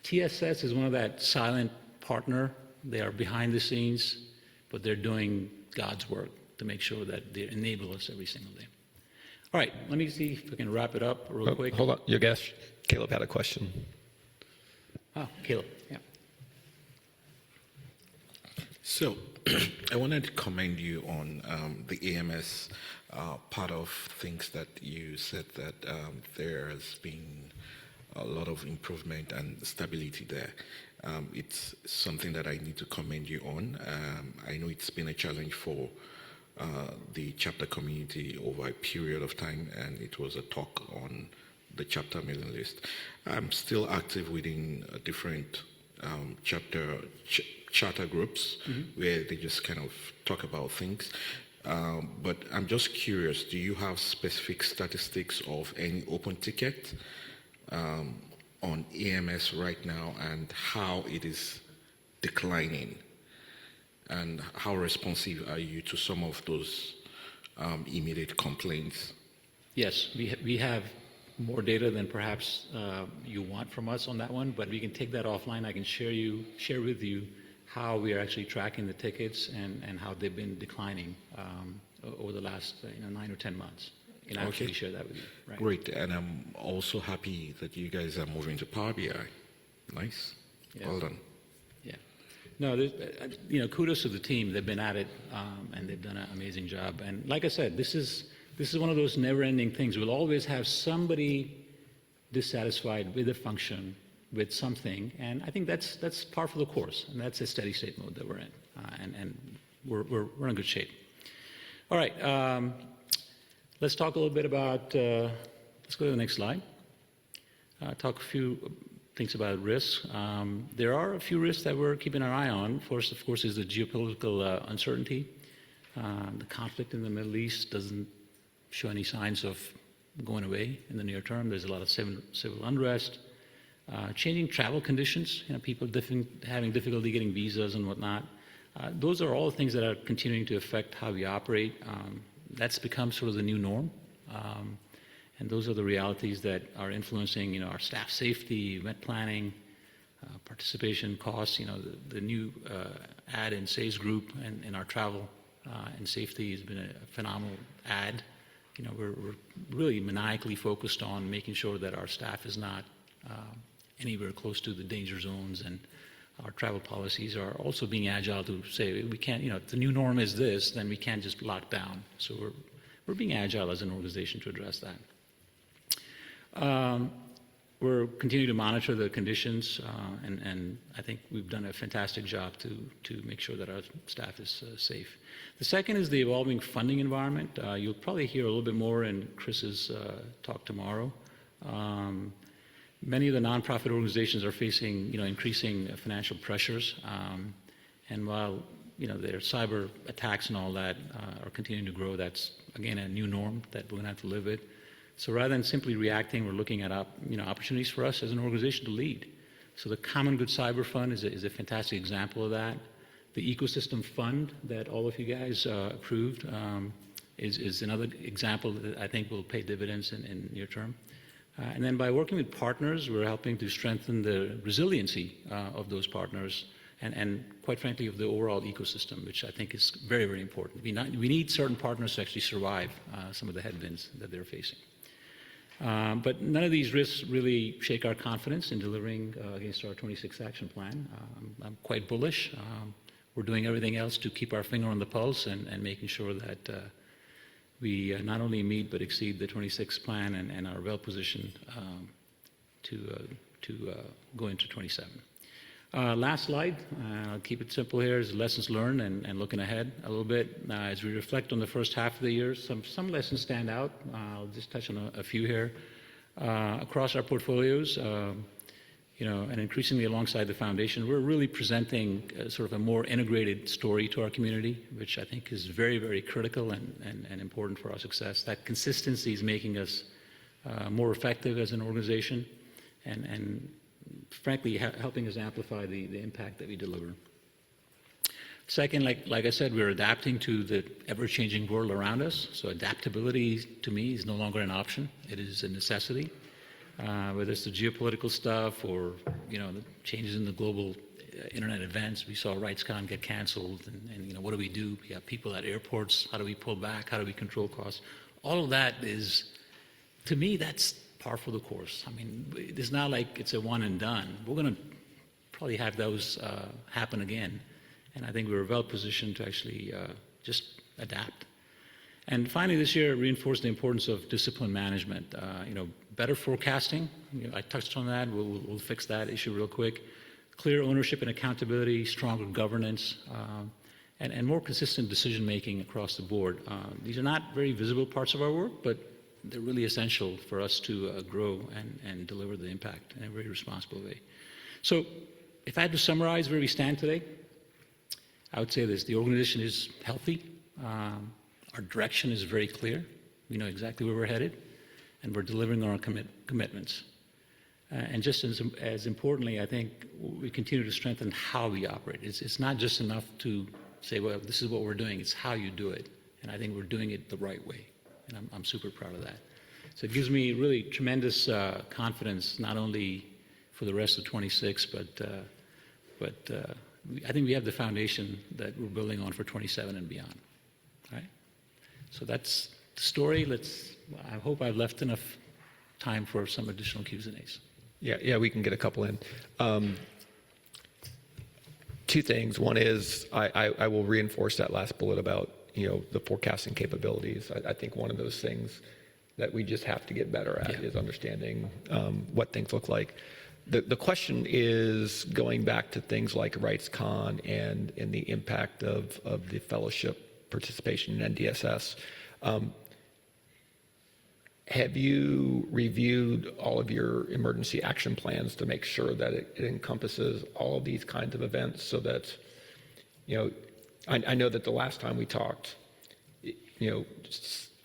TSS is one of that silent partner. They are behind the scenes, but they're doing God's work to make sure that they enable us every single day. All right, let me see if we can wrap it up real quick. Hold on, your guest, Caleb, had a question. Oh, Caleb, yeah. So I wanted to commend you on the AMS part of things that you said that there has been a lot of improvement and stability there. It's something that I need to commend you on. I know it's been a challenge for the chapter community over a period of time, and it was a talk on the chapter mailing list. I'm still active within different charter groups where they just kind of talk about things. But I'm just curious, do you have specific statistics of any open ticket on AMS right now and how it is declining? And how responsive are you to some of those immediate complaints? Yes, we have more data than perhaps you want from us on that one, but we can take that offline. I can share with you how we are actually tracking the tickets and how they've been declining over the last 9 or 10 months. And I'll actually share that with you. Right. Great, and I'm also happy that you guys are moving to Power BI. Nice, well done. Yeah, no, kudos to the team. They've been at it, and they've done an amazing job. And like I said, this is one of those never-ending things. We'll always have somebody dissatisfied with a function, with something, and I think that's par for the course, and that's a steady state mode that we're in, and we're in good shape. All right, let's talk a little bit about. Let's go to the next slide. Talk a few things about risks. There are a few risks that we're keeping our eye on. First, of course, is the geopolitical uncertainty. The conflict in the Middle East doesn't show any signs of going away in the near term. There's a lot of civil unrest. Changing travel conditions, people having difficulty getting visas and whatnot. Those are all things that are continuing to affect how we operate. That's become sort of the new norm. And those are the realities that are influencing, our staff safety, event planning, participation costs. The new ad in SAY's group and in our travel and safety has been a phenomenal ad. We're really maniacally focused on making sure that our staff is not anywhere close to the danger zones, and our travel policies are also being agile to say we can't, if the new norm is this, then we can't just lock down. So we're being agile as an organization to address that. We're continuing to monitor the conditions, and I think we've done a fantastic job to make sure that our staff is safe. The second is the evolving funding environment. You'll probably hear a little bit more in Chris's talk tomorrow. Many of the nonprofit organizations are facing, increasing financial pressures, and while their cyber attacks and all that are continuing to grow, that's again a new norm that we're going to have to live with. So rather than simply reacting, we're looking at opportunities for us as an organization to lead. So the Common Good Cyber Fund is a fantastic example of that. The Ecosystem Fund that all of you guys approved is another example that I think will pay dividends in near term. And then by working with partners, we're helping to strengthen the resiliency of those partners and quite frankly, of the overall ecosystem, which I think is very, very important. We need certain partners to actually survive some of the headwinds that they're facing. But none of these risks really shake our confidence in delivering against our 26 action plan. I'm quite bullish. We're doing everything else to keep our finger on the pulse and making sure that we not only meet but exceed the 26 plan and are well positioned to go into 27. Last slide, I'll keep it simple here, is lessons learned and looking ahead a little bit. As we reflect on the first half of the year, some lessons stand out. I'll just touch on a few here. Across our portfolios, and increasingly alongside the foundation, we're really presenting sort of a more integrated story to our community, which I think is very, very critical and important for our success. That consistency is making us more effective as an organization and frankly, helping us amplify the impact that we deliver. Second, like I said, we're adapting to the ever-changing world around us. So adaptability, to me, is no longer an option. It is a necessity. Whether it's the geopolitical stuff or, the changes in the global internet events. We saw RightsCon get canceled, and what do? We have people at airports. How do we pull back? How do we control costs? All of that is, to me, that's par for the course. I mean, it's not like it's a one and done. We're going to probably have those happen again. And I think we're well positioned to actually just adapt. And finally, this year, reinforced the importance of discipline management. Better forecasting. I touched on that. We'll fix that issue real quick. Clear ownership and accountability, stronger governance, and more consistent decision-making across the board. These are not very visible parts of our work, but they're really essential for us to grow and deliver the impact in a very responsible way. So if I had to summarize where we stand today, I would say this: the organization is healthy. Our direction is very clear. We know exactly where we're headed, and we're delivering on our commitments. And just as importantly, I think we continue to strengthen how we operate. It's not just enough to say, well, this is what we're doing. It's how you do it. And I think we're doing it the right way. And I'm super proud of that. So it gives me really tremendous confidence, not only for the rest of 26, but I think we have the foundation that we're building on for 27 and beyond. Right? So that's the story. I hope I've left enough time for some additional Q's and A's. Yeah, we can get a couple in. Two things. One is I will reinforce that last bullet about the forecasting capabilities. I think one of those things that we just have to get better at is understanding what things look like. The question is going back to things like RightsCon and the impact of the fellowship participation in NDSS. Have you reviewed all of your emergency action plans to make sure that it encompasses all of these kinds of events so that, I know that the last time we talked,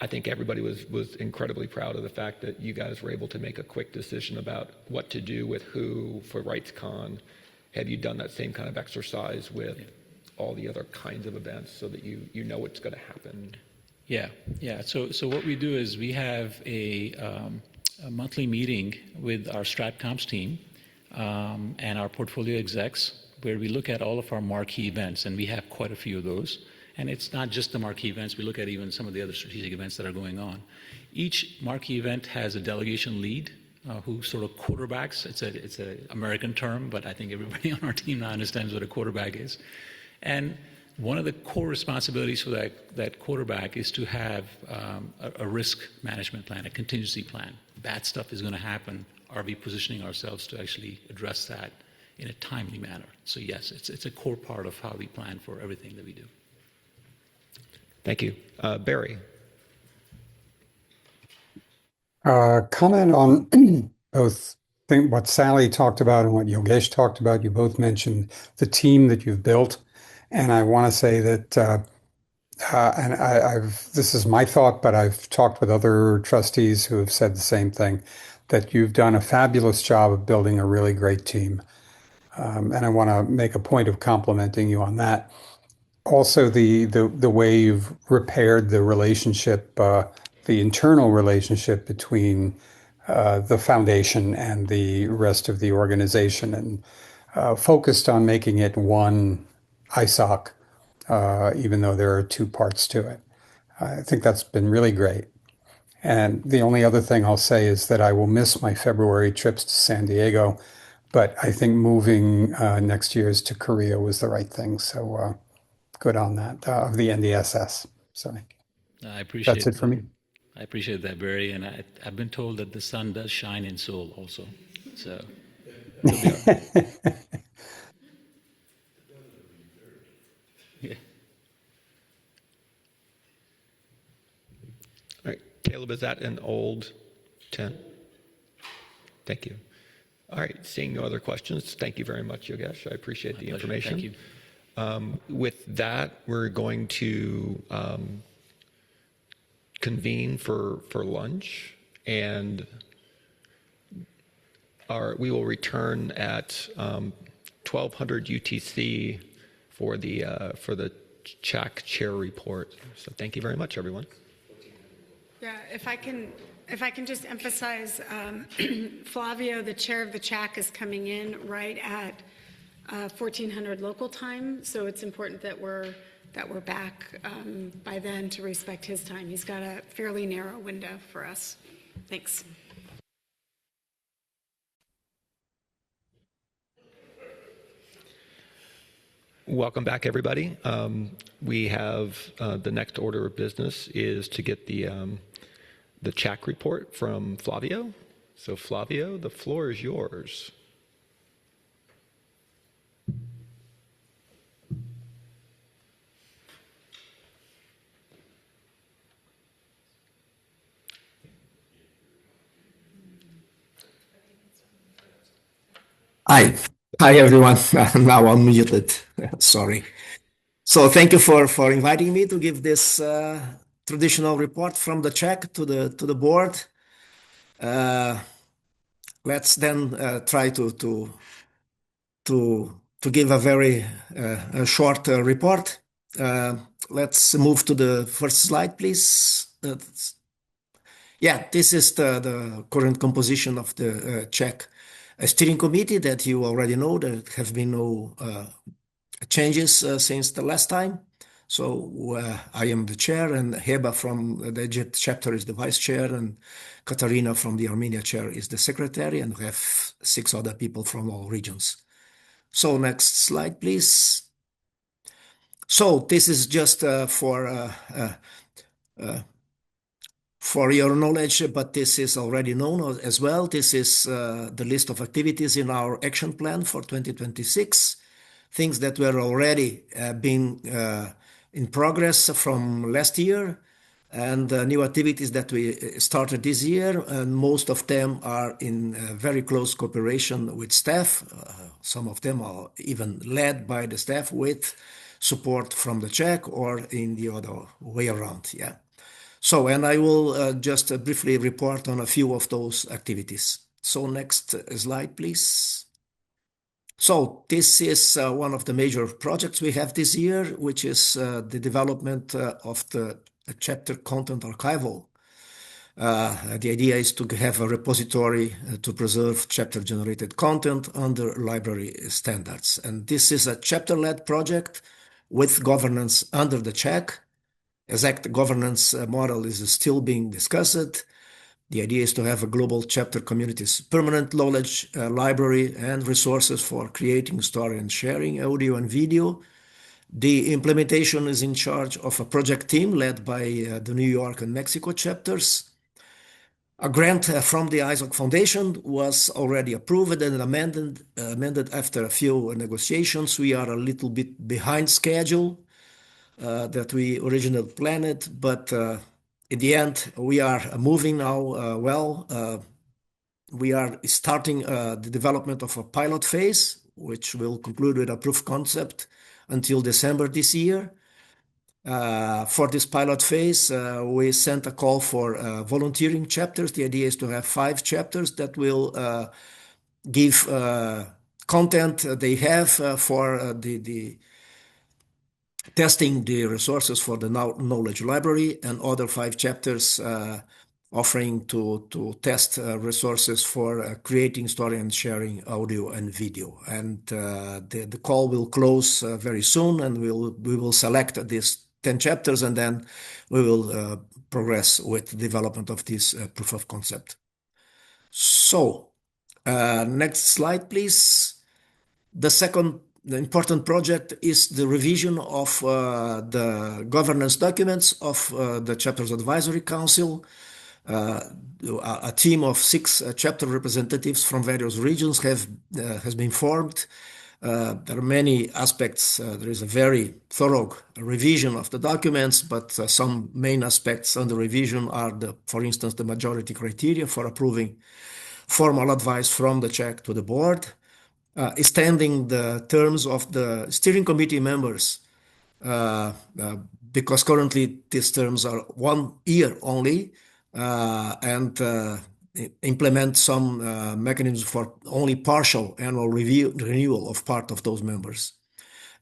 I think everybody was incredibly proud of the fact that you guys were able to make a quick decision about what to do with who for RightsCon. Have you done that same kind of exercise with all the other kinds of events so that you know what's going to happen? Yeah. So what we do is we have a monthly meeting with our strat comps team and our portfolio execs, where we look at all of our marquee events, and we have quite a few of those. And it's not just the marquee events. We look at even some of the other strategic events that are going on. Each marquee event has a delegation lead who sort of quarterbacks. It's an American term, but I think everybody on our team now understands what a quarterback is. And one of the core responsibilities for that quarterback is to have a risk management plan, a contingency plan. Bad stuff is going to happen. Are we positioning ourselves to actually address that in a timely manner? So yes, it's a core part of how we plan for everything that we do. Thank you. Barry. Comment on both what Sally talked about and what Yogesh talked about. You both mentioned the team that you've built. And I want to say that, this is my thought, but I've talked with other trustees who have said the same thing, that you've done a fabulous job of building a really great team. And I want to make a point of complimenting you on that. Also, the way you've repaired the relationship, the internal relationship between the foundation and the rest of the organization, and focused on making it one ISOC, even though there are two parts to it. I think that's been really great. And the only other thing I'll say is that I will miss my February trips to San Diego, but I think moving next year's to Korea was the right thing. So good on that, of the NDSS. So I appreciate that's it for me. I appreciate that, Barry. And I've been told that the sun does shine in Seoul also. So it'll be all right. Yeah. All right, Caleb, is that an old 10? Thank you. All right, seeing no other questions, thank you very much, Yogesh. I appreciate the information. Thank you. With that, we're going to convene for lunch, and we will return at 1200 UTC for the CHAC chair report. So thank you very much, everyone. Yeah, if I can just emphasize, Flavio, the chair of the CHAC, is coming in right at 1400 local time, so it's important that we're back by then to respect his time. He's got a fairly narrow window for us. Thanks. Welcome back, everybody. We have the next order of business is to get the CHAC report from Flavio. So Flavio, the floor is yours. Hi. Hi, everyone. Now I'm muted. Sorry. So thank you for inviting me to give this traditional report from the CHAC to the board. Let's then try to give a very short report. Let's move to the first slide, please. Yeah, this is the current composition of the Czech steering committee that you already know. There have been no changes since the last time. So I am the chair, and Heba from the Egypt chapter is the vice chair, and Katarina from the Armenia chair is the secretary, and we have 6 other people from all regions. So next slide, please. So this is just for your knowledge, but this is already known as well. This is the list of activities in our action plan for 2026, things that were already being in progress from last year, and new activities that we started this year, and most of them are in very close cooperation with staff. Some of them are even led by the staff with support from the Czech or in the other way around. Yeah. So, and I will just briefly report on a few of those activities. So next slide, please. So this is one of the major projects we have this year, which is the development of the chapter content archival. The idea is to have a repository to preserve chapter-generated content under library standards. And this is a chapter-led project with governance under the Czech. Exact governance model is still being discussed. The idea is to have a global chapter community's permanent knowledge library and resources for creating, storing, and sharing audio and video. The implementation is in charge of a project team led by the New York and Mexico chapters. A grant from the Isaac Foundation was already approved and amended after a few negotiations. We are a little bit behind schedule that we originally planned, but in the end, we are moving now well. We are starting the development of a pilot phase, which will conclude with a proof concept until December this year. For this pilot phase, we sent a call for volunteering chapters. The idea is to have 5 chapters that will give content they have for the testing the resources for the knowledge library, and other 5 chapters offering to test resources for creating, storing, and sharing audio and video. And the call will close very soon, and we will select these 10 chapters, and then we will progress with the development of this proof of concept. So next slide, please. The important project is the revision of the governance documents of the Chapters Advisory Council. A team of 6 chapter representatives from various regions has been formed. There are many aspects. There is a very thorough revision of the documents, but some main aspects under revision are, for instance, the majority criteria for approving formal advice from the Czech to the board. Extending the terms of the steering committee members, because currently these terms are 1 year only, and implement some mechanisms for only partial annual renewal of part of those members,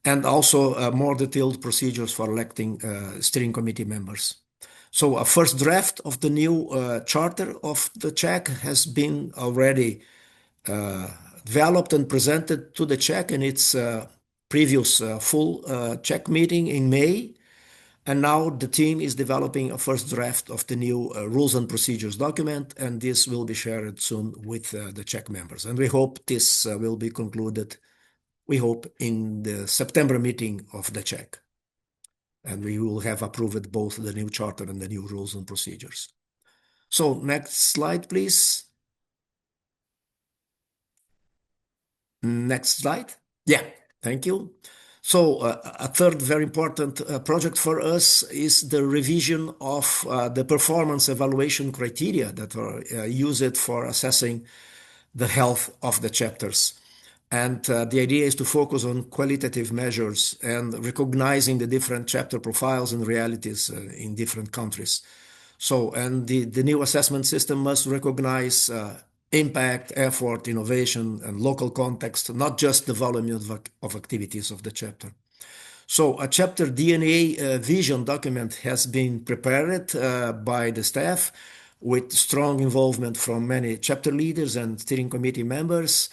and also more detailed procedures for electing steering committee members. So a first draft of the new charter of the Czech has been already developed and presented to the Czech in its previous full Czech meeting in May. And now the team is developing a first draft of the new rules and procedures document, and this will be shared soon with the Czech members. And we hope this will be concluded, we hope, in the September meeting of the Czech. And we will have approved both the new charter and the new rules and procedures. So next slide, please. Next slide. Yeah, thank you. So a third very important project for us is the revision of the performance evaluation criteria that are used for assessing the health of the chapters. And the idea is to focus on qualitative measures and recognizing the different chapter profiles and realities in different countries. So, and the new assessment system must recognize impact, effort, innovation, and local context, not just the volume of activities of the chapter. So a chapter DNA vision document has been prepared by the staff with strong involvement from many chapter leaders and steering committee members.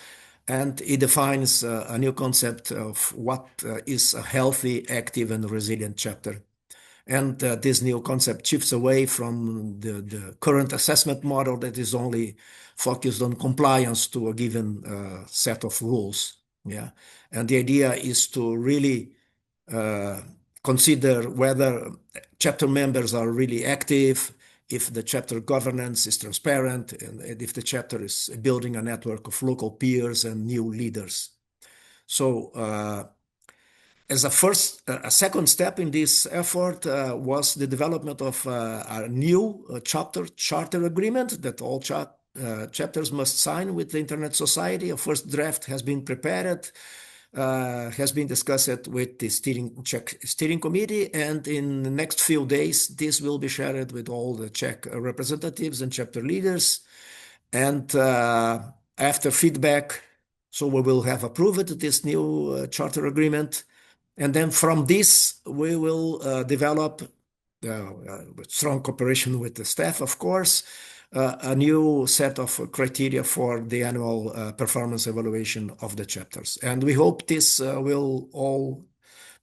And it defines a new concept of what is a healthy, active, and resilient chapter. And this new concept shifts away from the current assessment model that is only focused on compliance to a given set of rules. Yeah. And the idea is to really consider whether chapter members are really active, if the chapter governance is transparent, and if the chapter is building a network of local peers and new leaders. So as a second step in this effort was the development of a new charter agreement that all chapters must sign with the Internet Society. A first draft has been prepared, has been discussed with the steering committee, and in the next few days, this will be shared with all the Czech representatives and chapter leaders. And after feedback, so we will have approved this new charter agreement. And then from this, we will develop, with strong cooperation with the staff, of course, a new set of criteria for the annual performance evaluation of the chapters. And we hope this will all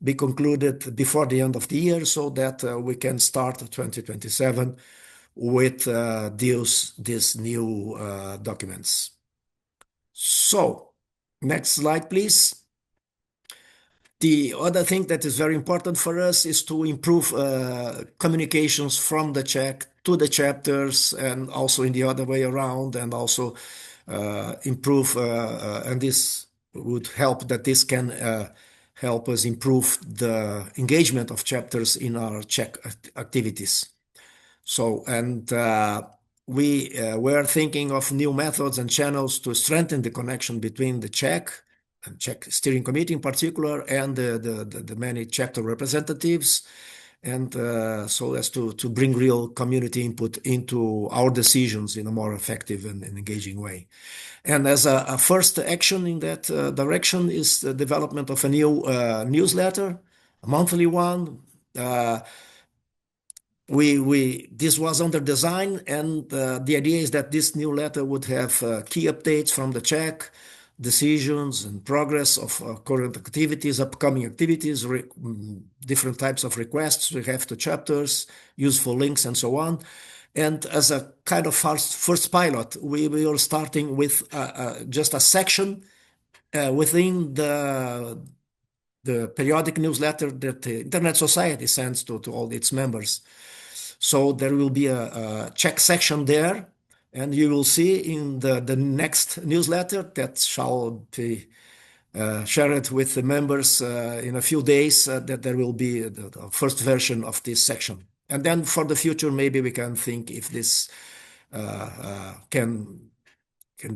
be concluded before the end of the year so that we can start 2027 with these new documents. So, next slide, please. The other thing that is very important for us is to improve communications from the Czech to the chapters and also in the other way around, and also improve, and this would help that this can help us improve the engagement of chapters in our Czech activities. So, and we were thinking of new methods and channels to strengthen the connection between the Czech steering committee in particular and the many chapter representatives, and so as to bring real community input into our decisions in a more effective and engaging way. And as a first action in that direction is the development of a new newsletter, a monthly one. This was under design, and the idea is that this new letter would have key updates from the Czech, decisions and progress of current activities, upcoming activities, different types of requests we have to chapters, useful links, and so on. And as a kind of first pilot, we are starting with just a section within the periodic newsletter that the Internet Society sends to all its members. So there will be a Czech section there, and you will see in the next newsletter that shall be shared with the members in a few days that there will be the first version of this section. And then for the future, maybe we can think if this can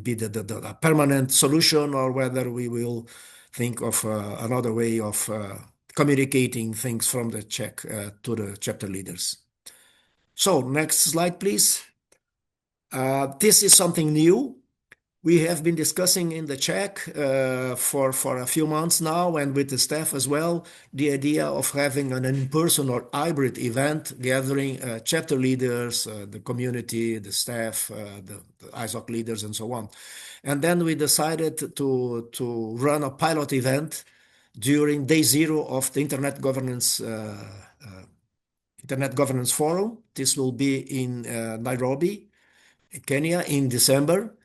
be the permanent solution, or whether we will think of another way of communicating things from the Czech to the chapter leaders. So next slide, please. This is something new. We have been discussing in the Czech for a few months now, and with the staff as well, the idea of having an in-person or hybrid event gathering chapter leaders, the community, the staff, the ISOC leaders, and so on. And then we decided to run a pilot event during day zero of the Internet Governance Forum. This will be in Nairobi, Kenya, in December.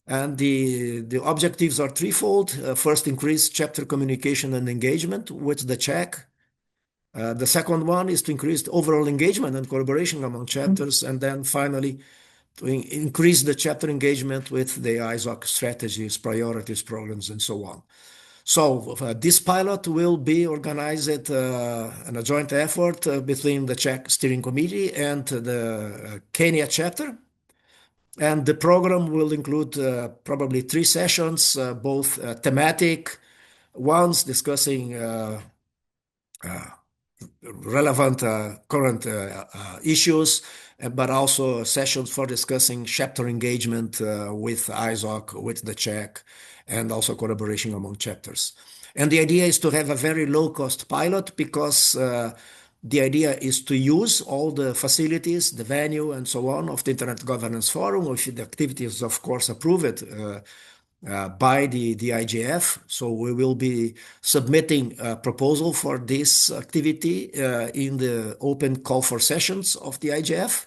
And the objectives are threefold. First, increase chapter communication and engagement with the Czech. The second one is to increase the overall engagement and collaboration among chapters. And then finally, to increase the chapter engagement with the ISOC strategies, priorities, programs, and so on. So this pilot will be organized in a joint effort between the Czech Steering Committee and the Kenya chapter. And the program will include probably 3 sessions, both thematic ones discussing relevant current issues, but also sessions for discussing chapter engagement with ISOC, with the Czech, and also collaboration among chapters. And the idea is to have a very low-cost pilot because the idea is to use all the facilities, the venue, and so on of the Internet Governance Forum, if the activity is, of course, approved by the IGF. So we will be submitting a proposal for this activity in the open call for sessions of the IGF.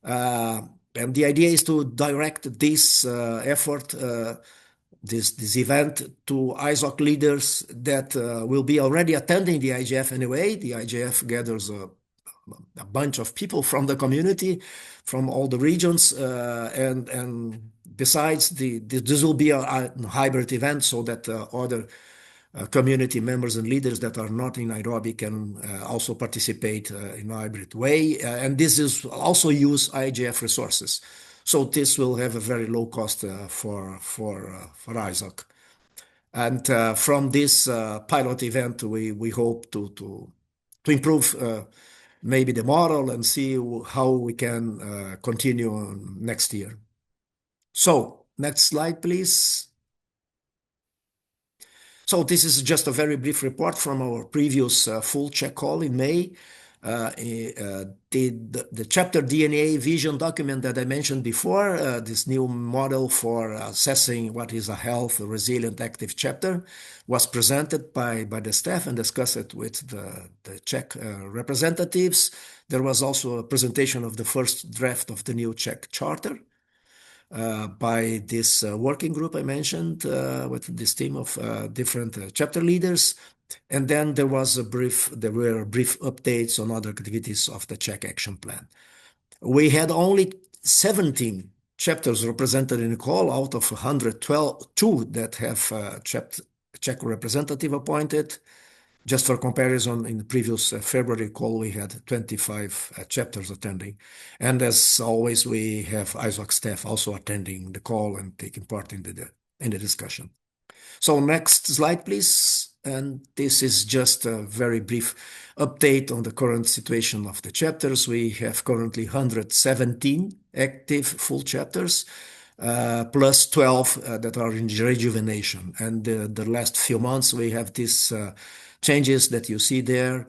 And the idea is to direct this effort, this event, to ISOC leaders that will be already attending the IGF anyway. The IGF gathers a bunch of people from the community, from all the regions, and besides, this will be a hybrid event so that other community members and leaders that are not in Nairobi can also participate in a hybrid way. And this is also use IGF resources. So this will have a very low cost for ISOC. And from this pilot event, we hope to improve maybe the model and see how we can continue next year. So next slide, please. So this is just a very brief report from our previous full check call in May. The chapter DNA vision document that I mentioned before, this new model for assessing what is a health, resilient, active chapter, was presented by the staff and discussed with the Czech representatives. There was also a presentation of the first draft of the new Czech charter by this working group I mentioned with this team of different chapter leaders. And then there were brief updates on other activities of the Czech action plan. We had only 17 chapters represented in the call out of 112 that have Czech representative appointed. Just for comparison, in the previous February call, we had 25 chapters attending. And as always, we have ISOC staff also attending the call and taking part in the discussion. So next slide, please. And this is just a very brief update on the current situation of the chapters. We have currently 117 active full chapters, plus 12 that are in rejuvenation. And the last few months, we have these changes that you see there,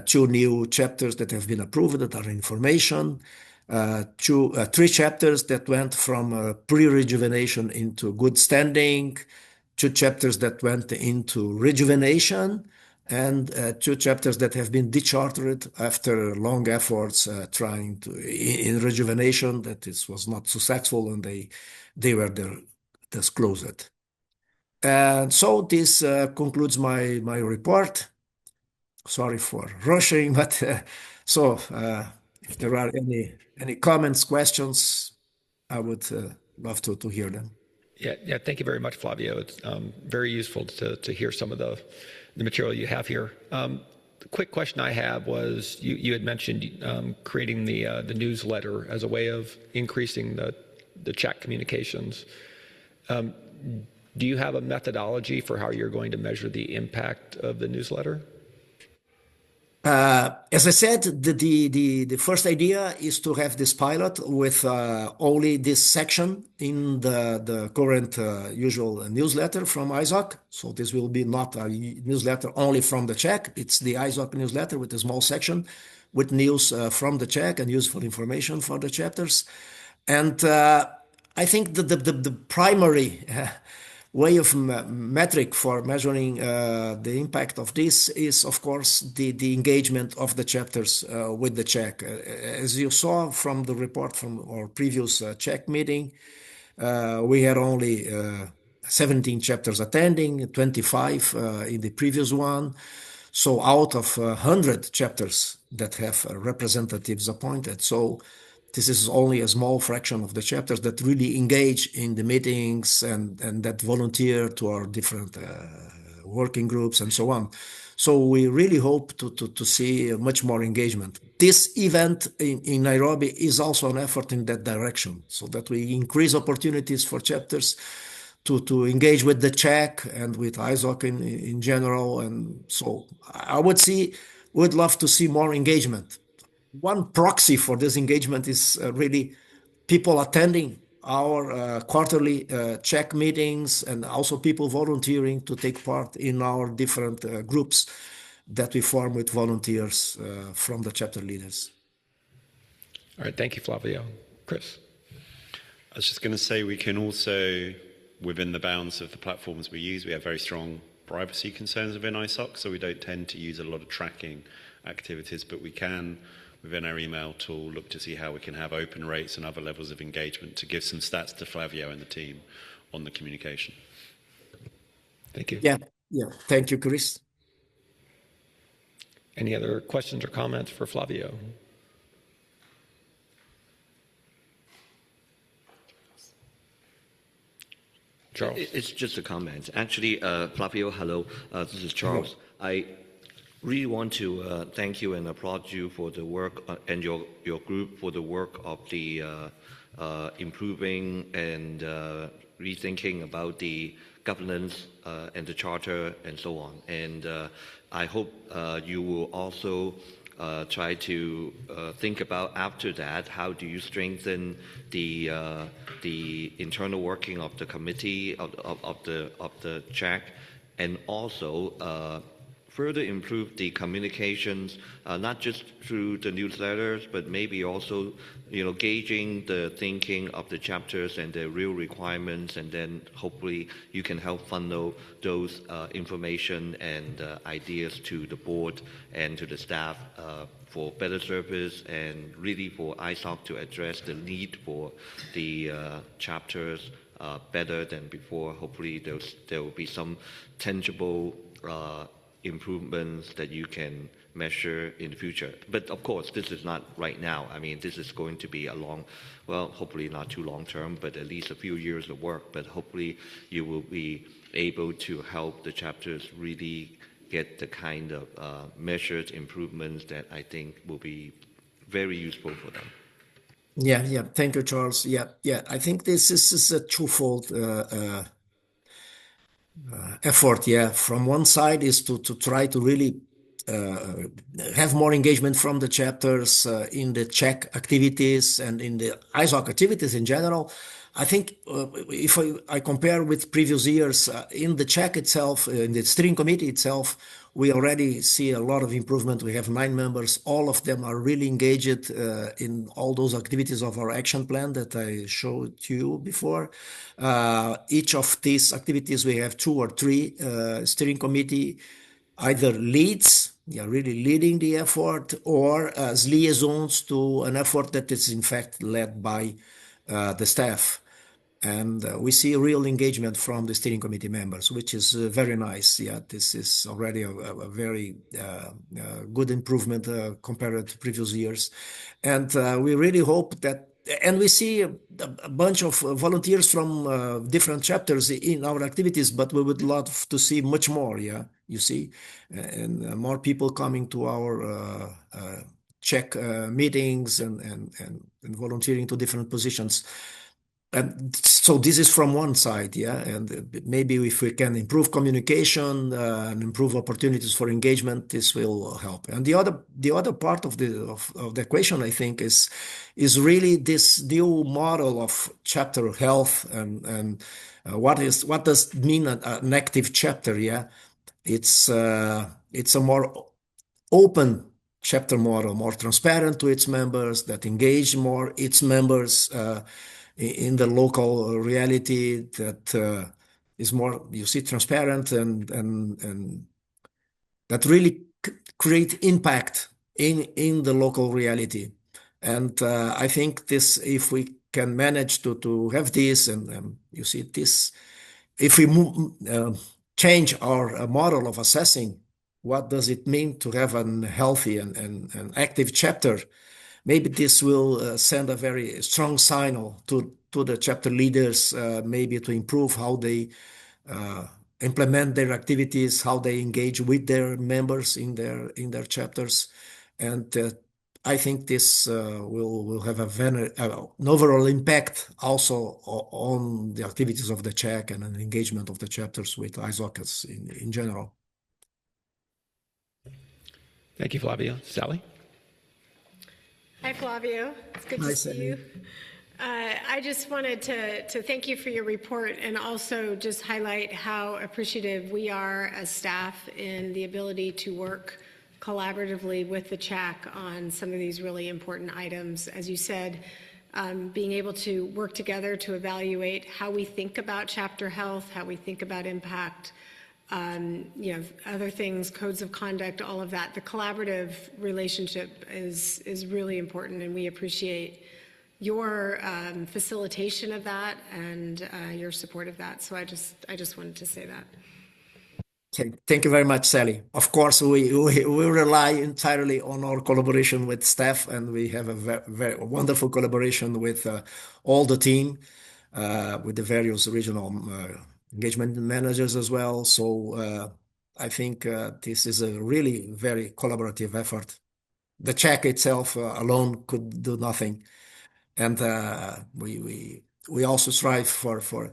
2 new chapters that have been approved that are information, 3 chapters that went from pre-rejuvenation into good standing, 2 chapters that went into rejuvenation, and 2 chapters that have been dechartered after long efforts trying to in rejuvenation that this was not successful and they were disclosed. And so this concludes my report. Sorry for rushing, but if there are any comments, questions, I would love to hear them. Yeah. Thank you very much, Flavio. It's very useful to hear some of the material you have here. The quick question I have was you had mentioned creating the newsletter as a way of increasing the chat communications. Do you have a methodology for how you're going to measure the impact of the newsletter? As I said, the first idea is to have this pilot with only this section in the current usual newsletter from ISOC. So this will be not a newsletter only from the Czech. It's the ISOC newsletter with a small section with news from the Czech and useful information for the chapters. And I think the primary way of metric for measuring the impact of this is, of course, the engagement of the chapters with the Czech. As you saw from the report from our previous Czech meeting, we had only 17 chapters attending, 25 in the previous one. So out of 100 chapters that have representatives appointed. So this is only a small fraction of the chapters that really engage in the meetings and that volunteer to our different working groups and so on. So we really hope to see much more engagement. This event in Nairobi is also an effort in that direction, so that we increase opportunities for chapters to engage with the Czech and with ISOC in general. And so I would love to see more engagement. One proxy for this engagement is really people attending our quarterly check meetings, and also people volunteering to take part in our different groups that we form with volunteers from the chapter leaders. All right, thank you, Flavio. Chris? I was just going to say we can also, within the bounds of the platforms we use, we have very strong privacy concerns within ISOC, so we don't tend to use a lot of tracking activities, but we can, within our email tool, look to see how we can have open rates and other levels of engagement to give some stats to Flavio and the team on the communication. Thank you. Yeah. Thank you, Chris. Any other questions or comments for Flavio? Charles? It's just a comment. Actually, Flavio, hello. This is Charles. Hello. I really want to thank you and applaud you for the work and your group for the work of the improving and rethinking about the governance and the charter and so on. And I hope you will also try to think about after that, how do you strengthen the internal working of the committee of the check, and also further improve the communications, not just through the newsletters, but maybe also, gauging the thinking of the chapters and their real requirements, and then hopefully you can help funnel those information and ideas to the board and to the staff for better service, and really for ISOC to address the need for the chapters better than before. Hopefully there will be some tangible improvements that you can measure in the future. But of course, this is not right now. I mean, this is going to be a hopefully not too long term, but at least a few years of work. But hopefully you will be able to help the chapters really get the kind of measured improvements that I think will be very useful for them. Yeah. Thank you, Charles. Yeah. I think this is a twofold effort. Yeah. From one side is to try to really have more engagement from the chapters in the check activities and in the ISOC activities in general. I think if I compare with previous years, in the check itself, in the steering committee itself, we already see a lot of improvement. We have 9 members. All of them are really engaged in all those activities of our action plan that I showed you before. Each of these activities, we have 2 or 3 steering committee either leads, really leading the effort, or as liaisons to an effort that is in fact led by the staff. And we see real engagement from the steering committee members, which is very nice. Yeah, this is already a very good improvement compared to previous years. And we really hope that, and we see a bunch of volunteers from different chapters in our activities, but we would love to see much more, you see, and more people coming to our check meetings and volunteering to different positions. And so this is from one side, and maybe if we can improve communication and improve opportunities for engagement, this will help. And the other part of the equation, I think, is really this new model of chapter health and what does it mean an active chapter? Yeah, it's a more open chapter model, more transparent to its members, that engage more its members in the local reality, that is more, transparent and that really create impact in the local reality. And I think this, if we can manage to have this, and this, if we change our model of assessing, what does it mean to have a healthy and active chapter? Maybe this will send a very strong signal to the chapter leaders, maybe to improve how they implement their activities, how they engage with their members in their chapters. And I think this will have an overall impact also on the activities of the check and an engagement of the chapters with ISOCs in general. Thank you, Flavio. Sally? Hi, Flavio. It's good to see you. I just wanted to thank you for your report and also just highlight how appreciative we are as staff in the ability to work collaboratively with the CHAC on some of these really important items. As you said, being able to work together to evaluate how we think about chapter health, how we think about impact, other things, codes of conduct, all of that. The collaborative relationship is really important, and we appreciate your facilitation of that and your support of that. So I just wanted to say that. Okay, thank you very much, Sally. Of course, we rely entirely on our collaboration with staff, and we have a very wonderful collaboration with all the team, with the various regional engagement managers as well. So I think this is a really very collaborative effort. The check itself alone could do nothing, and we also strive for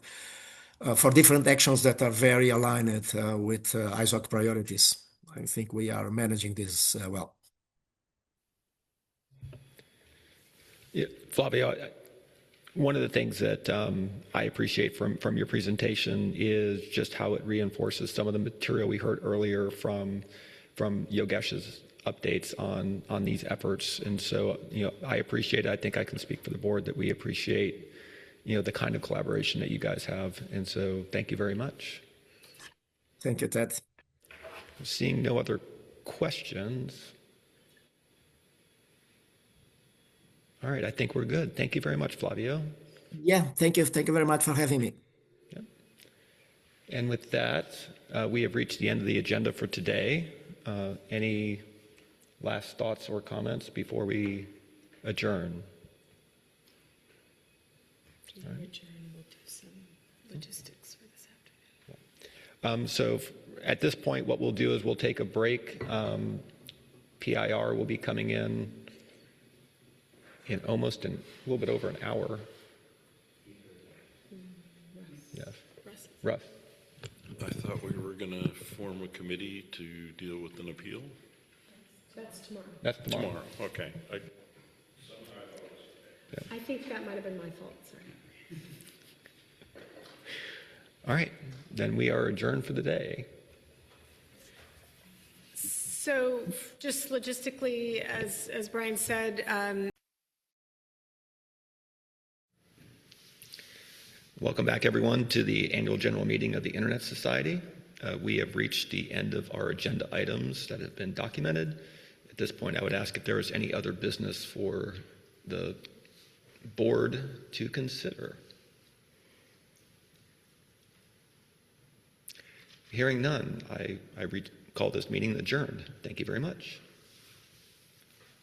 different actions that are very aligned with ISOC priorities. I think we are managing this well. Yeah, Flavio, one of the things that I appreciate from your presentation is just how it reinforces some of the material we heard earlier from Yogesh's updates on these efforts. And so, I appreciate it. I think I can speak for the board that we appreciate the kind of collaboration that you guys have. And so thank you very much. Thank you, Ted. Seeing no other questions. All right, I think we're good. Thank you very much, Flavio. Yeah, thank you. Thank you very much for having me. Yeah. And with that, we have reached the end of the agenda for today. Any last thoughts or comments before we adjourn? Right. We'll do some logistics for this afternoon. So at this point, what we'll do is we'll take a break. PIR will be coming in almost a little bit over an hour. Yes. Russ. I thought we were going to form a committee to deal with an appeal. That's tomorrow. That's tomorrow. Okay. I think that might have been my fault. Sorry. All right, then we are adjourned for the day. So just logistically, as Brian said, welcome back, everyone, to the annual general meeting of the Internet Society. We have reached the end of our agenda items that have been documented. At this point, I would ask if there is any other business for the board to consider. Hearing none, I call this meeting adjourned. Thank you very much.